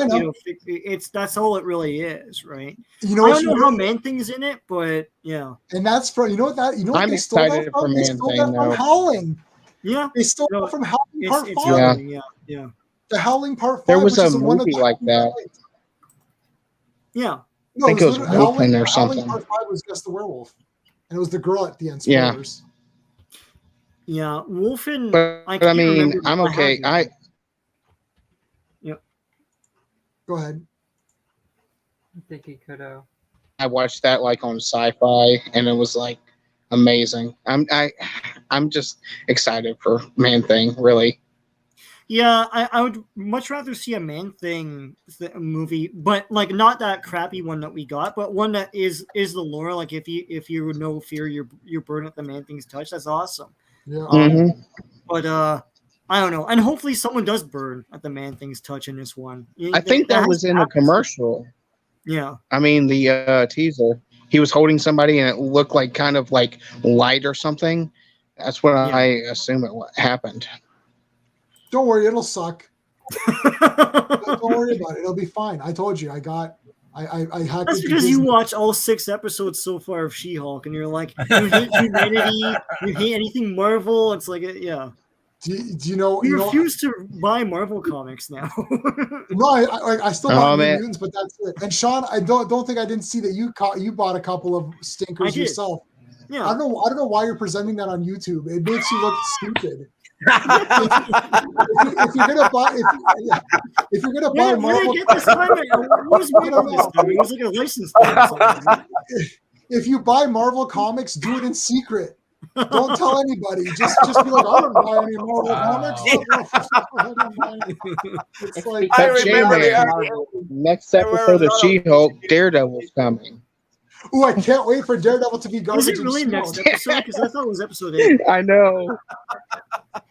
E: that's all it really is, right?
A: You know,
E: I don't know how Man-Thing's in it, but yeah.
A: And that's from what
I: I'm
A: they stole that
I: excited
A: from?
I: for
A: They stole
I: Man-Thing,
A: that from
I: though.
A: Howling.
E: Yeah,
A: They stole
E: No,
A: that from Howling Part
E: it's
A: 5.
E: Howling, yeah.
A: The Howling Part 5.
I: There was
A: which
I: a
A: is one of
I: movie
A: the
I: like that.
E: Yeah.
A: No,
I: I think it was
A: literally
I: Wolfen or
A: Howling
I: something.
A: Part 5 was just the werewolf, and it was the girl at the end.
I: Yeah.
A: Spoilers.
E: Yeah, Wolfen.
I: But I
E: can't
I: mean,
E: remember, but
I: I'm
E: I
I: okay.
E: have it.
A: Go ahead.
H: I think he could have.
I: I watched that like on Sci-Fi, and it was like amazing. I'm just excited for Man-Thing, really.
E: Yeah, I would much rather see a Man-Thing movie, but like not that crappy one that we got, but one that is the lore. Like if you no fear you're burned at the Man-Thing's touch, that's awesome.
A: Yeah.
E: But I don't know, and hopefully someone does burn at the Man-Thing's touch in this one.
I: I think that was in the commercial.
E: Yeah.
I: I mean, the teaser. He was holding somebody, and it looked like kind of like light or something. That's what I assume it happened.
A: Don't worry, it'll suck. Don't worry about it. It'll be fine. I told you. I hacked.
E: That's because you watch all 6 episodes so far of She-Hulk, and you're like, you hate humanity, you hate anything Marvel. It's like, yeah.
A: Do you know?
E: You refuse to buy Marvel comics now.
A: No, I still bought New
I: man.
A: Mutants, but that's it. And Sean, I don't think I didn't see that you bought a couple of stinkers yourself.
E: Yeah.
A: I don't know why you're presenting that on YouTube. It makes you look stupid. if you're gonna buy
E: Where
A: Marvel,
E: did I get this time? What was Marvel this time? It was like a license thing or something.
A: if you buy Marvel comics, do it in secret. Don't tell anybody. Just be like, I don't buy any Marvel comics. It's like,
D: I
I: But
D: remember
I: J-Man, next episode of She-Hulk, Daredevil's coming.
A: ooh, I can't wait for Daredevil to be garbage.
E: Is it really
A: and
E: next
A: She-Hulk.
E: episode? Because I thought it was episode 8.
I: I know.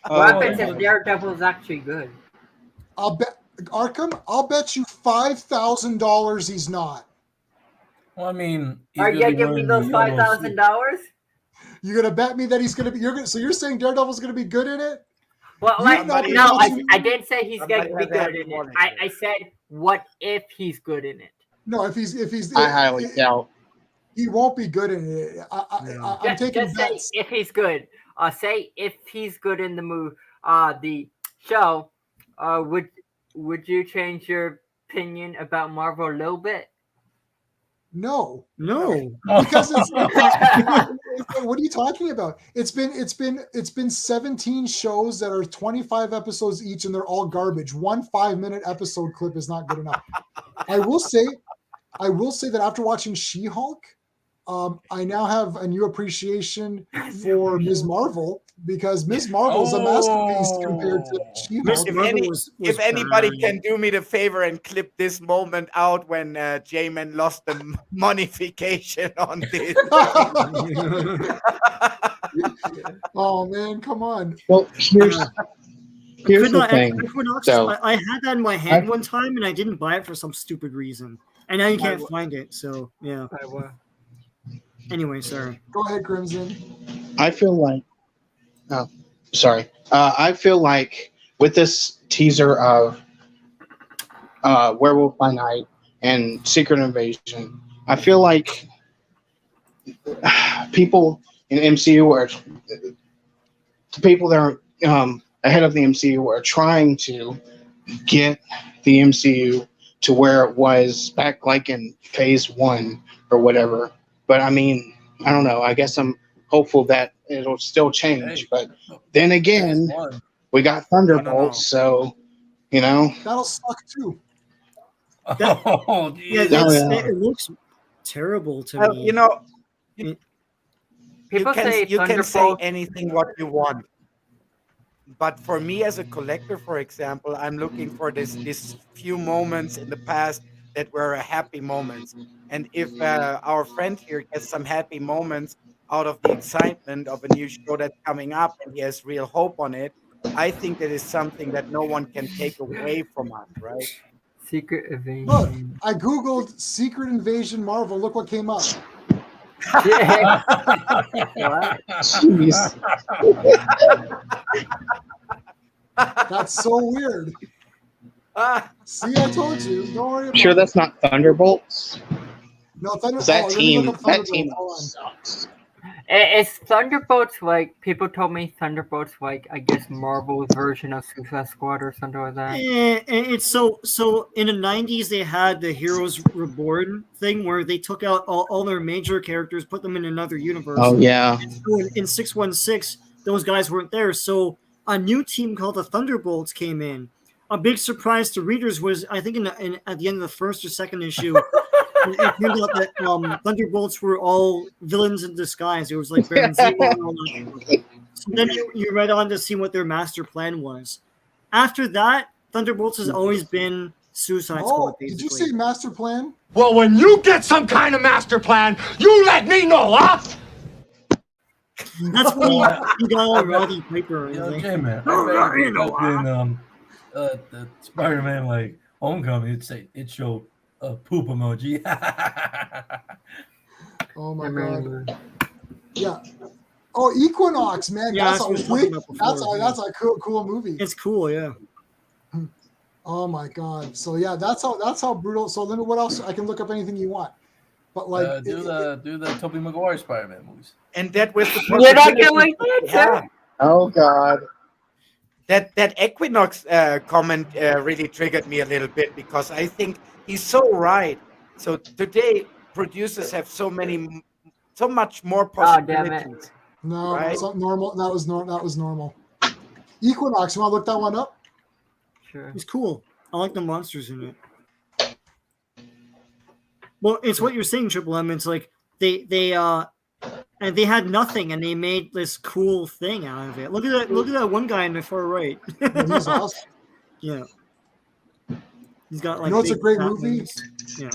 H: What happens if Daredevil is actually good?
A: I'll bet Arkham. I'll bet you $5,000 he's not.
G: Well, I mean,
H: Are you gonna give me those $5,000?
A: You're gonna bet me that he's gonna be. So you're saying Daredevil's gonna be good in it?
H: Well,
A: You
H: like,
A: know
H: no,
A: that-
H: I didn't say he's
D: Somebody
H: gonna be
D: has to have
H: good in
D: more
H: it.
D: than
H: I said, what if he's good in it?
A: No, if he's.
I: I highly doubt.
A: He won't be good in it. I'm taking
H: Just say
A: bets.
H: if he's good. Say if he's good in the movie, the show. Would you change your opinion about Marvel a little bit?
A: No,
E: No.
A: because it's. What are you talking about? It's been 17 shows that are 25 episodes each, and they're all garbage. One 5-minute episode clip is not good enough. I will say that after watching She-Hulk, I now have a new appreciation for Ms. Marvel, because Ms. Marvel is a masterpiece compared to She-Hulk.
D: If anybody can do me the favor and clip this moment out when J-Man lost the monification on this.
A: Oh man, come on.
I: Well, here's the thing. So,
E: I had that in my hand one time, and I didn't buy it for some stupid reason, and now you can't find it. So yeah. Anyway, sorry.
A: Go ahead, Crimson.
I: I feel like, I feel like with this teaser of Werewolf by Night and Secret Invasion, I feel like people in MCU are the people that are ahead of the MCU are trying to get the MCU to where it was back like in phase 1 or whatever. But I mean, I don't know. I guess I'm hopeful that it'll still change. But then again, we got Thunderbolts, so you know
A: That'll suck too.
G: Oh,
E: Yeah,
G: geez.
E: it looks terrible to me.
D: You know,
H: People say
D: you can say
H: Thunderbolts.
D: anything what you want. But for me as a collector, for example, I'm looking for this few moments in the past that were happy moments. And if our friend here gets some happy moments out of the excitement of a new show that's coming up and he has real hope on it, I think that is something that no one can take away from us, right?
H: Secret Invasion.
A: Look, I googled Secret Invasion Marvel. Look what came up.
H: Yeah. What?
I: jeez.
A: That's so weird. See, I told you. Don't worry about
I: Sure,
A: it.
I: that's not Thunderbolts.
A: No, Thunder.
I: That
A: let me
I: team,
A: look up
I: that
A: Thunderbolts.
I: team
A: Hold on.
I: sucks.
H: It's Thunderbolts like people told me Thunderbolts like I guess Marvel's version of Suicide Squad or something like that.
E: And it's so in the 90s they had the Heroes Reborn thing where they took out all their major characters, put them in another universe.
I: Oh yeah.
E: So in 616, those guys weren't there. So a new team called the Thunderbolts came in. A big surprise to readers was, I think, at the end of the first or second issue, it turned out that Thunderbolts were all villains in disguise. It was like Baron Zemo and all that. So then you read on to see what their master plan was. After that, Thunderbolts has always been Suicide Squad,
A: Oh,
E: basically.
A: did you say master plan?
J: Well, when you get some kind of master plan, you let me know, huh?
E: That's when you got all Roddy Piper.
G: Yo,
E: And
G: J-Man, the Spider-Man like Homecoming, it showed a poop emoji.
A: Oh my god. Yeah. Oh, Equinox, man.
E: Yeah,
A: that's
E: that's what I was
A: a
E: talking
A: wick,
E: about before,
A: that's a cool movie.
E: it's cool, yeah.
A: Oh my god. So yeah, that's how brutal. So then what else? I can look up anything you want. But like
G: do the Tobey Maguire Spider-Man movies.
D: And that was the
H: You're not going
D: yeah.
I: Oh god.
D: That Equinox comment really triggered me a little bit because I think he's so right. So today producers have so much more
H: Oh, damn it.
D: possibilities.
A: no,
D: Right?
A: something normal. That was normal. Equinox, you want to look that one up?
H: Sure.
E: It's cool. I like the monsters in it. Well, it's what you're saying, Triple M. It's like they had nothing and they made this cool thing out of it. Look at that one guy in the far right.
A: He's awesome.
E: Yeah. He's got like
A: You know it's a
E: big
A: great
E: fat
A: movie?
E: wings. Yeah.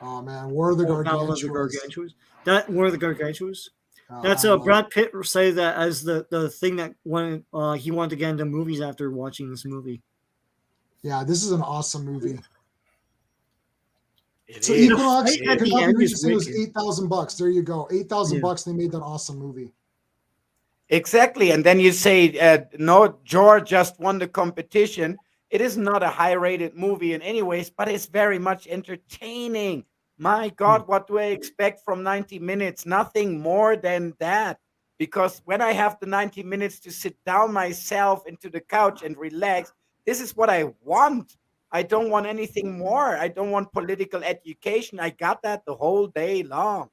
A: Oh man, War of the
E: Battle of the
A: Gargantuas.
E: Gargantuas. That War of the Gargantuas.
A: Oh,
E: That's
A: I love
E: Brad Pitt say that as the thing that he wanted to get into movies after watching this movie.
A: it. Yeah, this is an awesome movie.
D: It
A: So
D: is.
A: Equinox,
E: fight at the
A: Kentucky
E: end
A: Region
E: is
A: City was
E: wicked.
A: $8,000. There you go, $8,000
E: Yeah.
A: They made that awesome movie.
D: Exactly. And then you say, no, George just won the competition. It is not a high-rated movie in any ways, but it's very much entertaining. My God, what do I expect from 90 minutes? Nothing more than that. Because when I have the 90 minutes to sit down myself into the couch and relax, this is what I want. I don't want anything more. I don't want political education. I got that the whole day long.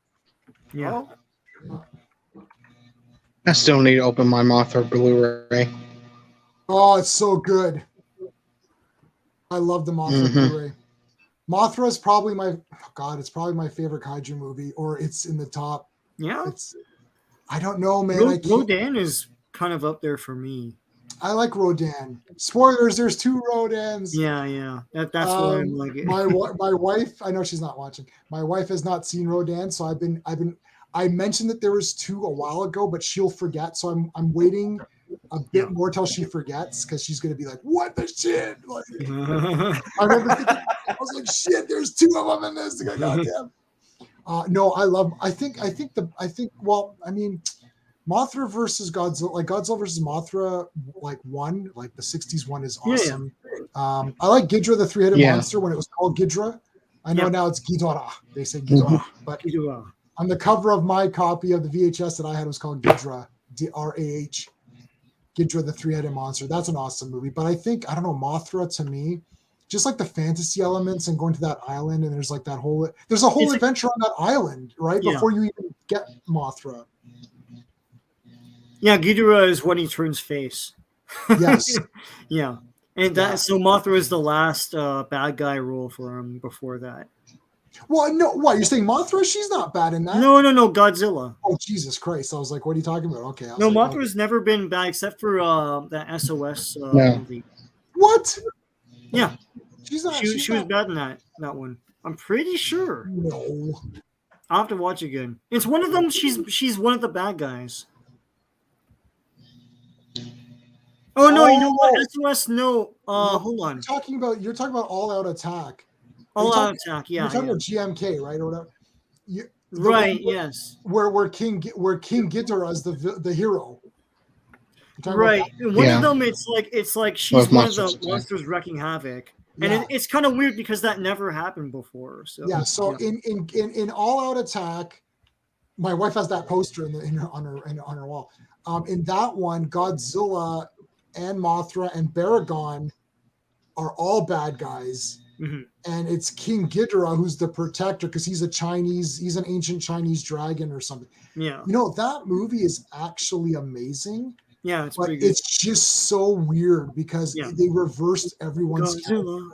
E: Yeah.
D: Oh,
I: I still need to open my Mothra Blu-ray.
A: Oh, it's so good. I love the Mothra
I: Mhm.
A: Blu-ray. Mothra is probably it's probably my favorite kaiju movie, or it's in the top.
E: Yeah.
A: I don't know, man.
E: Rodan is kind of up there for me.
A: I like Rodan. Spoilers, there's 2 Rodans.
E: Yeah. That's why I'm like it.
A: my wife, I know she's not watching. My wife has not seen Rodan, so I mentioned that there was 2 a while ago, but she'll forget. So I'm waiting a bit more till she forgets, because she's gonna be like, "What the shit?" Like, I remember thinking, I was like, "Shit, there's 2 of them in this." Like, goddamn. No, Mothra versus Godzilla, like Godzilla versus Mothra, like one, like the 60s one is awesome. I like Ghidra, the 3-headed monster, when it was called Ghidra. I know now it's Ghidorah. They say Ghidorah, but on the cover of my copy of the VHS that I had, it was called Ghidra, D-R-A-H. Ghidra, the 3-headed monster. That's an awesome movie. But I don't know, Mothra to me, just like the fantasy elements and going to that island, and there's a whole adventure on that island, right?
E: Yeah.
A: Before you even get Mothra.
E: Yeah, Ghidorah is when he turns face.
A: Yes.
E: Yeah. And that so Mothra is the last bad guy role for him before that.
A: Well, no, what you're saying, Mothra? She's not bad in that.
E: No, Godzilla.
A: Oh, Jesus Christ! I was like, what are you talking about? Okay.
E: No,
A: like,
E: Mothra's never been bad except for that SOS
I: No.
E: movie.
A: What?
E: Yeah,
A: She's not.
E: she was bad in that one. I'm pretty sure.
A: No.
E: I'll have to watch again. It's one of them. She's one of the bad guys. Oh no! You know what? SOS. No. Hold on.
A: You're talking about All Out Attack.
E: All Out Attack. Yeah.
A: You're talking about GMK, right, or whatever.
E: Right. Yes.
A: Where King Ghidorah is the hero.
E: Right. One of them. It's like she's one of the monsters wrecking havoc, and it's kind of weird because that never happened before. So
A: yeah. So in All Out Attack, my wife has that poster on her wall. In that one, Godzilla and Mothra and Baragon are all bad guys.
E: Mm-hmm.
A: And it's King Ghidorah who's the protector because he's an ancient Chinese dragon or something.
E: Yeah.
A: You know, that movie is actually amazing.
E: Yeah, it's
A: but
E: pretty good.
A: It's just so weird because they reversed everyone's
E: Godzilla.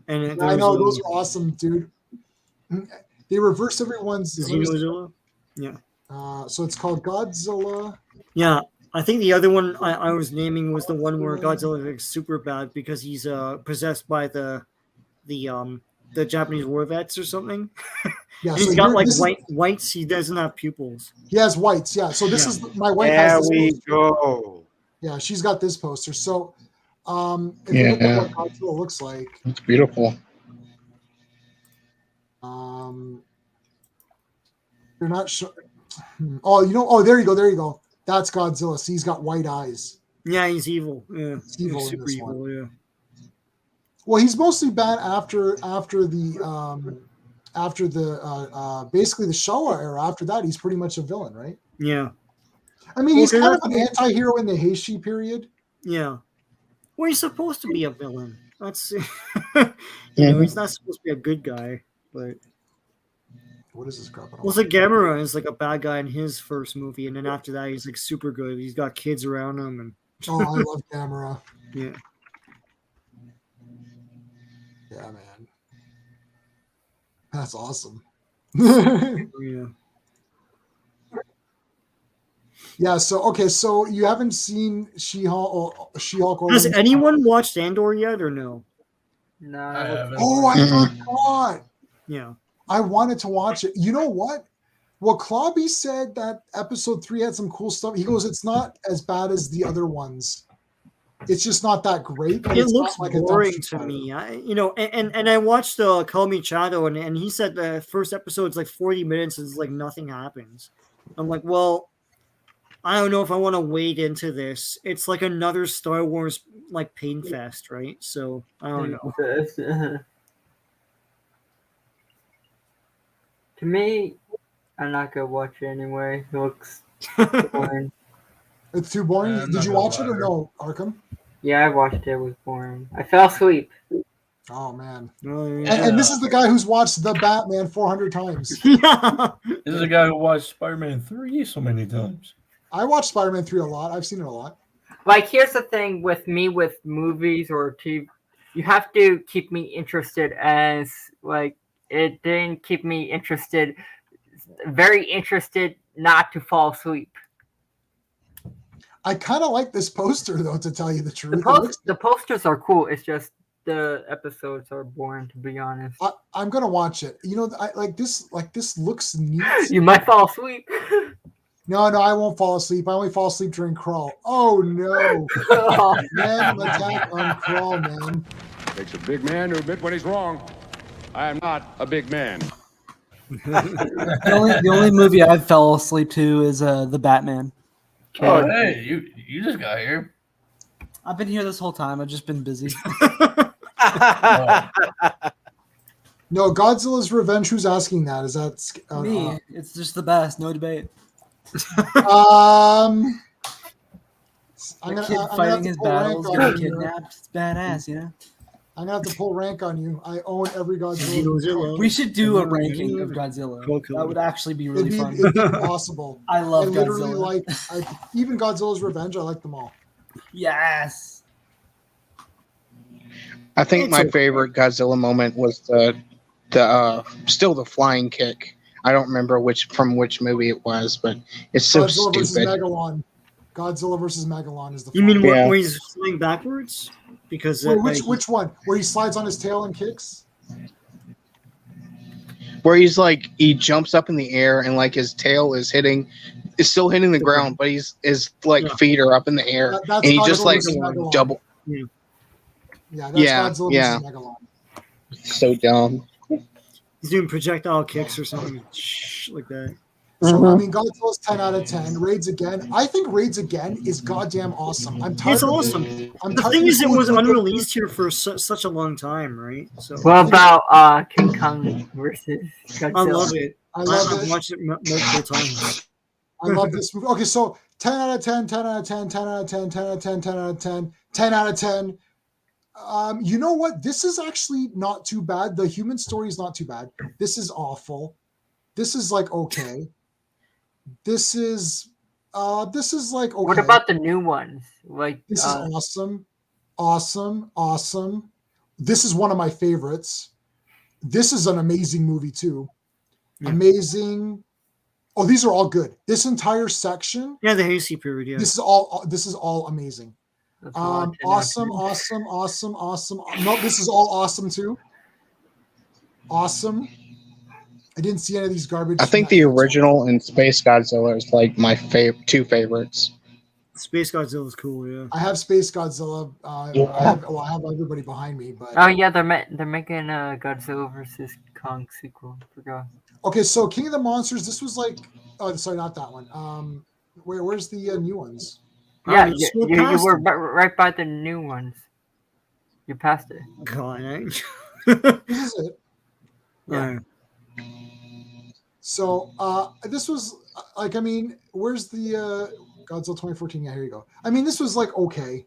E: And
A: I know those are awesome, dude. They reversed everyone's
E: Godzilla. Yeah.
A: So it's called Godzilla.
E: Yeah. I think the other one I was naming was the one where Godzilla is super bad because he's possessed by the Japanese war vets or something.
A: Yeah,
E: he's got like whites. He doesn't have pupils.
A: He has whites. Yeah. So this is my wife.
D: There
A: has this
D: we
A: poster.
D: go.
A: Yeah, she's got this poster. So, if you look at what Godzilla looks like,
I: it's beautiful.
A: You're not sure. Oh, there you go. That's Godzilla. See, he's got white eyes.
E: Yeah, he's evil. Yeah,
A: he's evil.
E: He's super evil.
A: One.
E: Yeah.
A: Well, he's mostly bad after basically the Showa era. After that, he's pretty much a villain, right?
E: Yeah.
A: I mean, he's kind of an anti-hero in the Heishi period.
E: Yeah. Well, he's supposed to be a villain. That's you know, he's not supposed to be a good guy, but
A: what is this crap?
E: Well, so Gamera is like a bad guy in his first movie, and then after that, he's like super good. He's got kids around him, and
A: oh, I love Gamera.
E: Yeah.
A: Yeah, man. That's awesome.
E: Yeah.
A: Yeah, so you haven't seen She-Hulk
E: Has anyone watched Andor yet or no?
H: No.
A: I forgot.
E: Yeah.
A: I wanted to watch it. You know what? Well, Clobby said that episode 3 had some cool stuff. He goes, it's not as bad as the other ones. It's just not that great.
E: It looks like boring to me. And I watched Call Me Chado, and he said the first episode's like 40 minutes and it's like nothing happens. I'm like, well, I don't know if I want to wade into this. It's like another Star Wars like pain fest, right? So I don't know.
H: To me, I'm not gonna watch it anyway. It looks boring.
A: It's too boring. Did you watch it or no, Arkham?
H: Yeah, I watched it. It was boring. I fell asleep.
A: Oh man!
E: Oh, yeah.
A: And this is the guy who's watched The Batman 400 times.
G: This is the guy who watched Spider-Man 3 so many times.
A: I watched Spider-Man 3 a lot. I've seen it a lot.
H: Like, here's the thing with me with movies or TV, you have to keep me interested. As like, it didn't keep me interested. Very interested not to fall asleep.
A: I kind of like this poster, though, to tell you the truth.
H: The posters are cool. It's just the episodes are boring, to be honest.
A: I'm gonna watch it. You know, I like this. Like, this looks neat.
H: You might fall asleep.
A: No, I won't fall asleep. I only fall asleep during crawl. Oh no! Man, attack on crawl, man.
J: Takes a big man to admit when he's wrong. I am not a big man.
C: The only movie I fell asleep to is The Batman.
G: Oh, hey, you just got here.
C: I've been here this whole time. I've just been busy.
A: No, Godzilla's Revenge. Who's asking that? Is that
C: me? It's just the best. No debate.
A: I'm
C: kid fighting his battles, getting kidnapped. It's badass, you know.
A: I'm gonna have to pull rank on you. I own every Godzilla.
E: Godzilla.
C: We should do a ranking of Godzilla. That would actually be really fun.
A: It'd be impossible.
C: I love
A: literally
C: Godzilla.
A: Even Godzilla's Revenge. I like them all.
C: Yes.
I: I think my favorite Godzilla moment was the still the flying kick. I don't remember which movie it was, but it's so
A: Godzilla versus
I: stupid.
A: Megalon. Godzilla versus Megalon is the.
E: You mean
A: flying-
E: where he's flying backwards? Because
A: Wait, which one? Where he slides on his tail and kicks?
I: Where he jumps up in the air and like his tail is still hitting the ground, but his feet are up in the air,
A: That's
I: and he
A: Godzilla
I: just like
A: versus Megalon.
I: double.
A: Yeah, that's
I: Yeah,
A: Godzilla
I: yeah.
A: versus Megalon.
I: So dumb.
E: he's doing projectile kicks or something like that.
A: So I mean, Godzilla's 10 out of 10. Raids Again. I think Raids Again is goddamn awesome. I'm tired.
E: It's awesome. The thing is, it was unreleased here for such a long time, right? So
H: What about King Kong versus Godzilla?
E: I love it.
A: I love
E: I've
A: it.
E: watched it multiple times.
A: I love this movie. Okay, so 10 out of 10, 10 out of 10, 10 out of 10, 10 out of 10, 10 out of 10, 10 out of 10. You know what? This is actually not too bad. The human story is not too bad. This is awful. This is like okay. This is like okay.
H: What about the new ones? Like
A: This is awesome. Awesome. This is one of my favorites. This is an amazing movie too.
E: Yeah.
A: Amazing. Oh, these are all good. This entire section.
E: Yeah, the Hasty period. Yeah,
A: This is all amazing. Awesome. No, this is all awesome too. Awesome. I didn't see any of these garbage.
I: I think the original and Space Godzilla is like my two favorites.
E: Space Godzilla is cool. Yeah,
A: I have Space Godzilla. I have everybody behind me, but
H: oh yeah, they're making a Godzilla versus Kong sequel. Forgot.
A: okay. So King of the Monsters. This was like, oh, sorry, not that one. Where's the new ones?
H: Yeah,
E: you
H: you were right by the new ones. You passed it.
E: God,
A: This is it.
E: yeah.
A: So this was like, I mean, where's the Godzilla 2014? Yeah, here you go. I mean, this was like okay.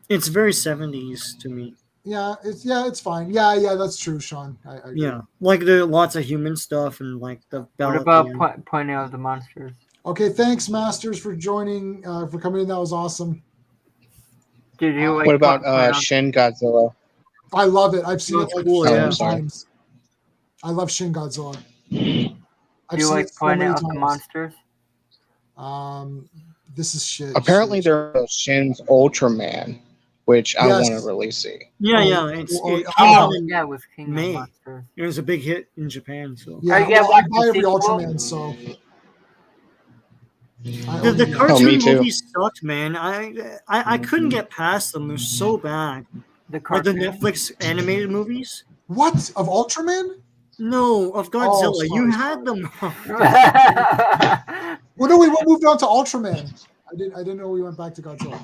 E: It's very 70s to me.
A: Yeah, it's fine. Yeah, that's true, Sean. I agree.
E: Yeah, like there are lots of human stuff and like the.
H: What about pointing out the monsters?
A: Okay, thanks, Masters, for joining, for coming in. That was awesome.
H: Did you like?
I: What about Shin Godzilla?
A: I love it. I've seen it like
E: cool,
A: 7
I: yeah.
A: times. I love Shin Godzilla.
H: Do you like pointing out the monsters?
A: This is shit.
I: Apparently, there's Shin's Ultraman, which I
A: Yes.
I: want to really see.
E: Yeah,
A: Oh,
E: it
A: oh,
E: came out in
H: Yeah, it was King of
E: May.
H: Monsters.
E: It was a big hit in Japan. So
A: Yeah,
H: yeah,
A: well, I
H: watch
A: buy
H: the
A: every
H: sequel.
A: Ultraman, so.
E: the
I: me
E: cartoon
I: too.
E: movies sucked, man. I couldn't get past them. They're so bad.
H: The
E: Or the
H: cartoon.
E: Netflix animated movies?
A: What? Of Ultraman?
E: No, of Godzilla.
A: sorry,
E: You
A: sorry.
E: had them.
A: Well, no, we moved on to Ultraman. I didn't know we went back to Godzilla.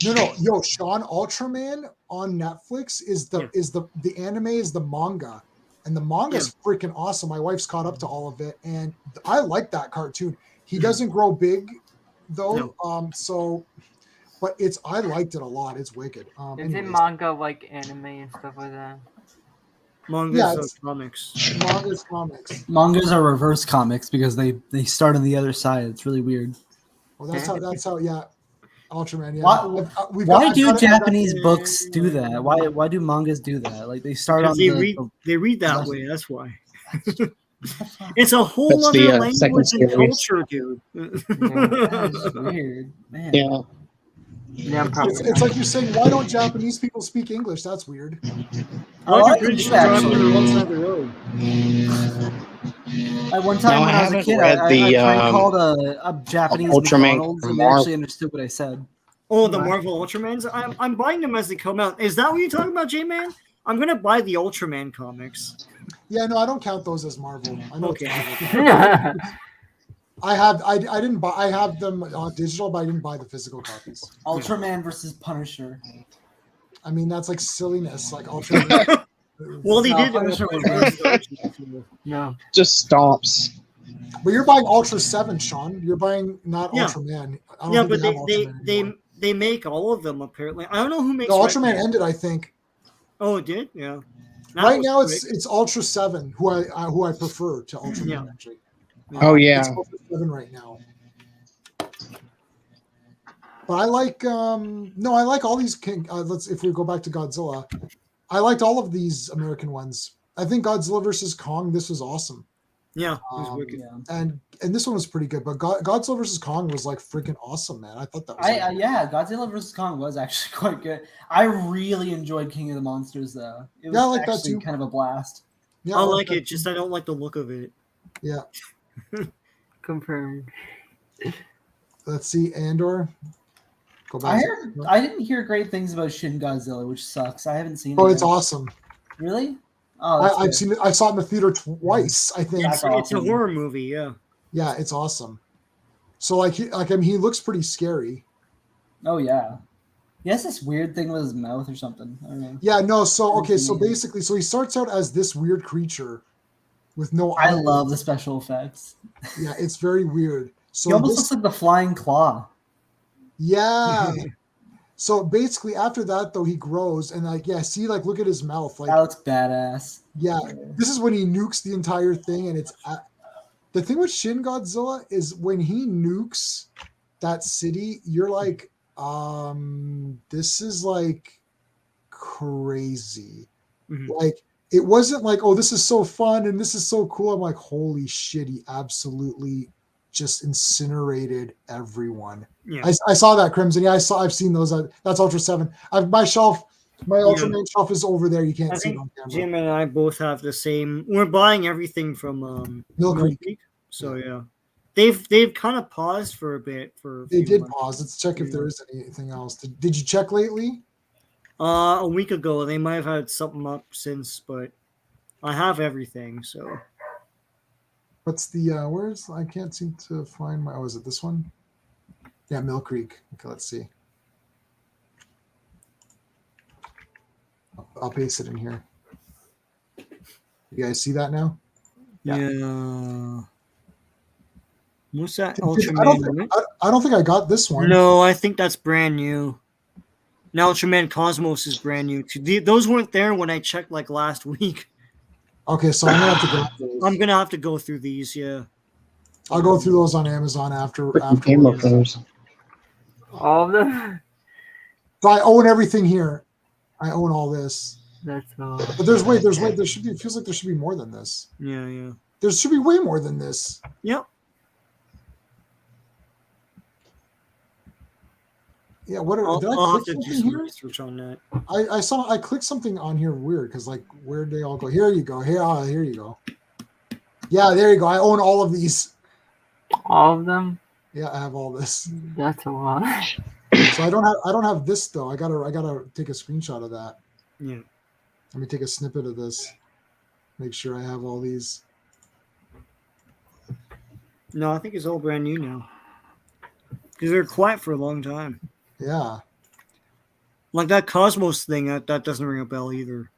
A: No, yo, Sean, Ultraman on Netflix is the anime is the manga, and the manga is freaking awesome. My wife's caught up to all of it, and I like that cartoon. He doesn't grow big though, so, but I liked it a lot. It's wicked.
H: Is it
A: Anyways.
H: manga like anime and stuff like that?
E: Mangas
A: Yeah,
E: of
A: it's-
E: comics.
A: Manga's comics.
C: Mangas are reverse comics because they start on the other side. It's really weird.
A: Well, that's how. Yeah, Ultraman. Yeah.
C: Why, why do Japanese books do that? Why do mangas do that? Like they start on
E: Because they read that way. That's why. It's a whole
I: That's
E: other
I: the, second
E: language and
I: series.
E: culture, dude.
C: That's weird, man.
I: Yeah.
H: Yeah, I'm probably.
A: It's like you're saying, why don't Japanese people speak English? That's weird.
E: Why
C: I
E: do British
C: like
E: drive
C: it,
E: on the wrong side of the road?
C: At one time
I: No,
C: when
I: I
C: I was a
I: haven't
C: kid,
I: read
C: I
I: the,
C: called a Japanese
I: Ultraman
C: McDonald's and they
I: Marvel.
C: actually understood what I said.
E: Oh, the Marvel Ultramans? I'm buying them as they come out. Is that what you're talking about, J-Man? I'm going to buy the Ultraman comics.
A: Yeah, no, I don't count those as Marvel. I know.
E: Okay.
A: It's Marvel. I didn't buy. I have them digital, but I didn't buy the physical copies.
C: Ultraman versus Punisher.
A: I mean, that's like silliness. Like Ultraman.
E: Well, they
C: No,
E: did.
C: Punisher was
H: No.
I: Just stomps.
A: But you're buying Ultra 7, Sean. You're buying not
E: Yeah.
A: Ultraman. I don't
E: Yeah,
A: think
E: but
A: they have Ultraman anymore.
E: they make all of them apparently. I don't know who makes
A: The Ultraman
E: Red
A: ended, I think.
E: Oh, it did? Yeah. That
A: Right
E: was
A: now,
E: quick.
A: it's Ultra 7, who I prefer to Ultraman,
E: Yeah.
A: actually.
I: Oh, yeah.
A: It's Ultra 7 right now. But I like I like all these if we go back to Godzilla, I liked all of these American ones. I think Godzilla versus Kong, this was awesome.
E: Yeah, it was wicked.
A: And this one was pretty good, but Godzilla versus Kong was like freaking awesome, man. I thought that was
C: Godzilla vs. Kong was actually quite good. I really enjoyed King of the Monsters though. It was
A: I like that
C: actually
A: too.
C: kind of a blast.
A: Yeah,
E: I like it, just I don't like the look of it.
A: Yeah.
H: Confirmed.
A: Let's see, Andor. Go back.
C: I didn't hear great things about Shin Godzilla, which sucks. I haven't seen it.
A: Oh, it's awesome.
C: Really? Oh, that's
A: I've
C: good.
A: seen it. I saw it in the theater twice, I think.
E: It's a horror movie, yeah.
A: Yeah, it's awesome. So he looks pretty scary.
C: Oh yeah. He has this weird thing with his mouth or something. I don't know.
A: Yeah, no, so basically he starts out as this weird creature with no
C: I
A: eyes.
C: love the special effects.
A: Yeah, it's very weird. So
C: He almost looks like the flying claw.
A: Yeah. So basically after that though, he grows and look at his mouth. Like
C: That looks badass.
A: Yeah, this is when he nukes the entire thing, and it's the thing with Shin Godzilla is when he nukes that city, you're like, this is like crazy.
E: Mhm.
A: Like it wasn't like, oh, this is so fun and this is so cool. I'm like, holy shit, he absolutely just incinerated everyone.
E: Yeah.
A: I saw that, Crimson. Yeah, I've seen those. That's Ultra 7. My Ultraman shelf is over there. You can't
E: I
A: see it
E: think
A: on camera.
E: Jim and I both have the same. We're buying everything from
A: Mill Creek.
E: So yeah, they've kind of paused for a bit.
A: They did pause. Let's check if there is anything else. Did you check lately?
E: A week ago, they might have had something up since, but I have everything. So
A: what's the where's I can't seem to find my. Oh, is it this one? Yeah, Mill Creek. Okay, let's see. I'll paste it in here. You guys see that now?
E: Yeah. What's that?
A: I
E: Ultraman?
A: don't think I got this one.
E: No, I think that's brand new. Now Ultraman Cosmos is brand new too. Those weren't there when I checked like last week.
A: Okay, so I'm gonna have to go.
E: I'm gonna have to go through these. Yeah.
A: I'll go through those on Amazon after.
I: Game of those.
H: All of them?
A: So I own everything here. I own all this.
H: That's all.
A: But there should be. It feels like there should be more than this.
E: Yeah.
A: There should be way more than this.
E: Yep.
A: Yeah, what
E: I'll
A: did I
E: have
A: click
E: to do
A: something
E: some
A: here?
E: research on that.
A: I clicked something on here weird because like where'd they all go? Here you go. Here you go. Yeah, there you go. I own all of these.
H: All of them?
A: Yeah, I have all this.
H: That's a lot.
A: So I don't have this though. I gotta take a screenshot of that.
E: Yeah.
A: Let me take a snippet of this. Make sure I have all these.
E: No, I think it's all brand new now. Because they're quiet for a long time.
A: Yeah.
E: Like that Cosmos thing, that doesn't ring a bell either.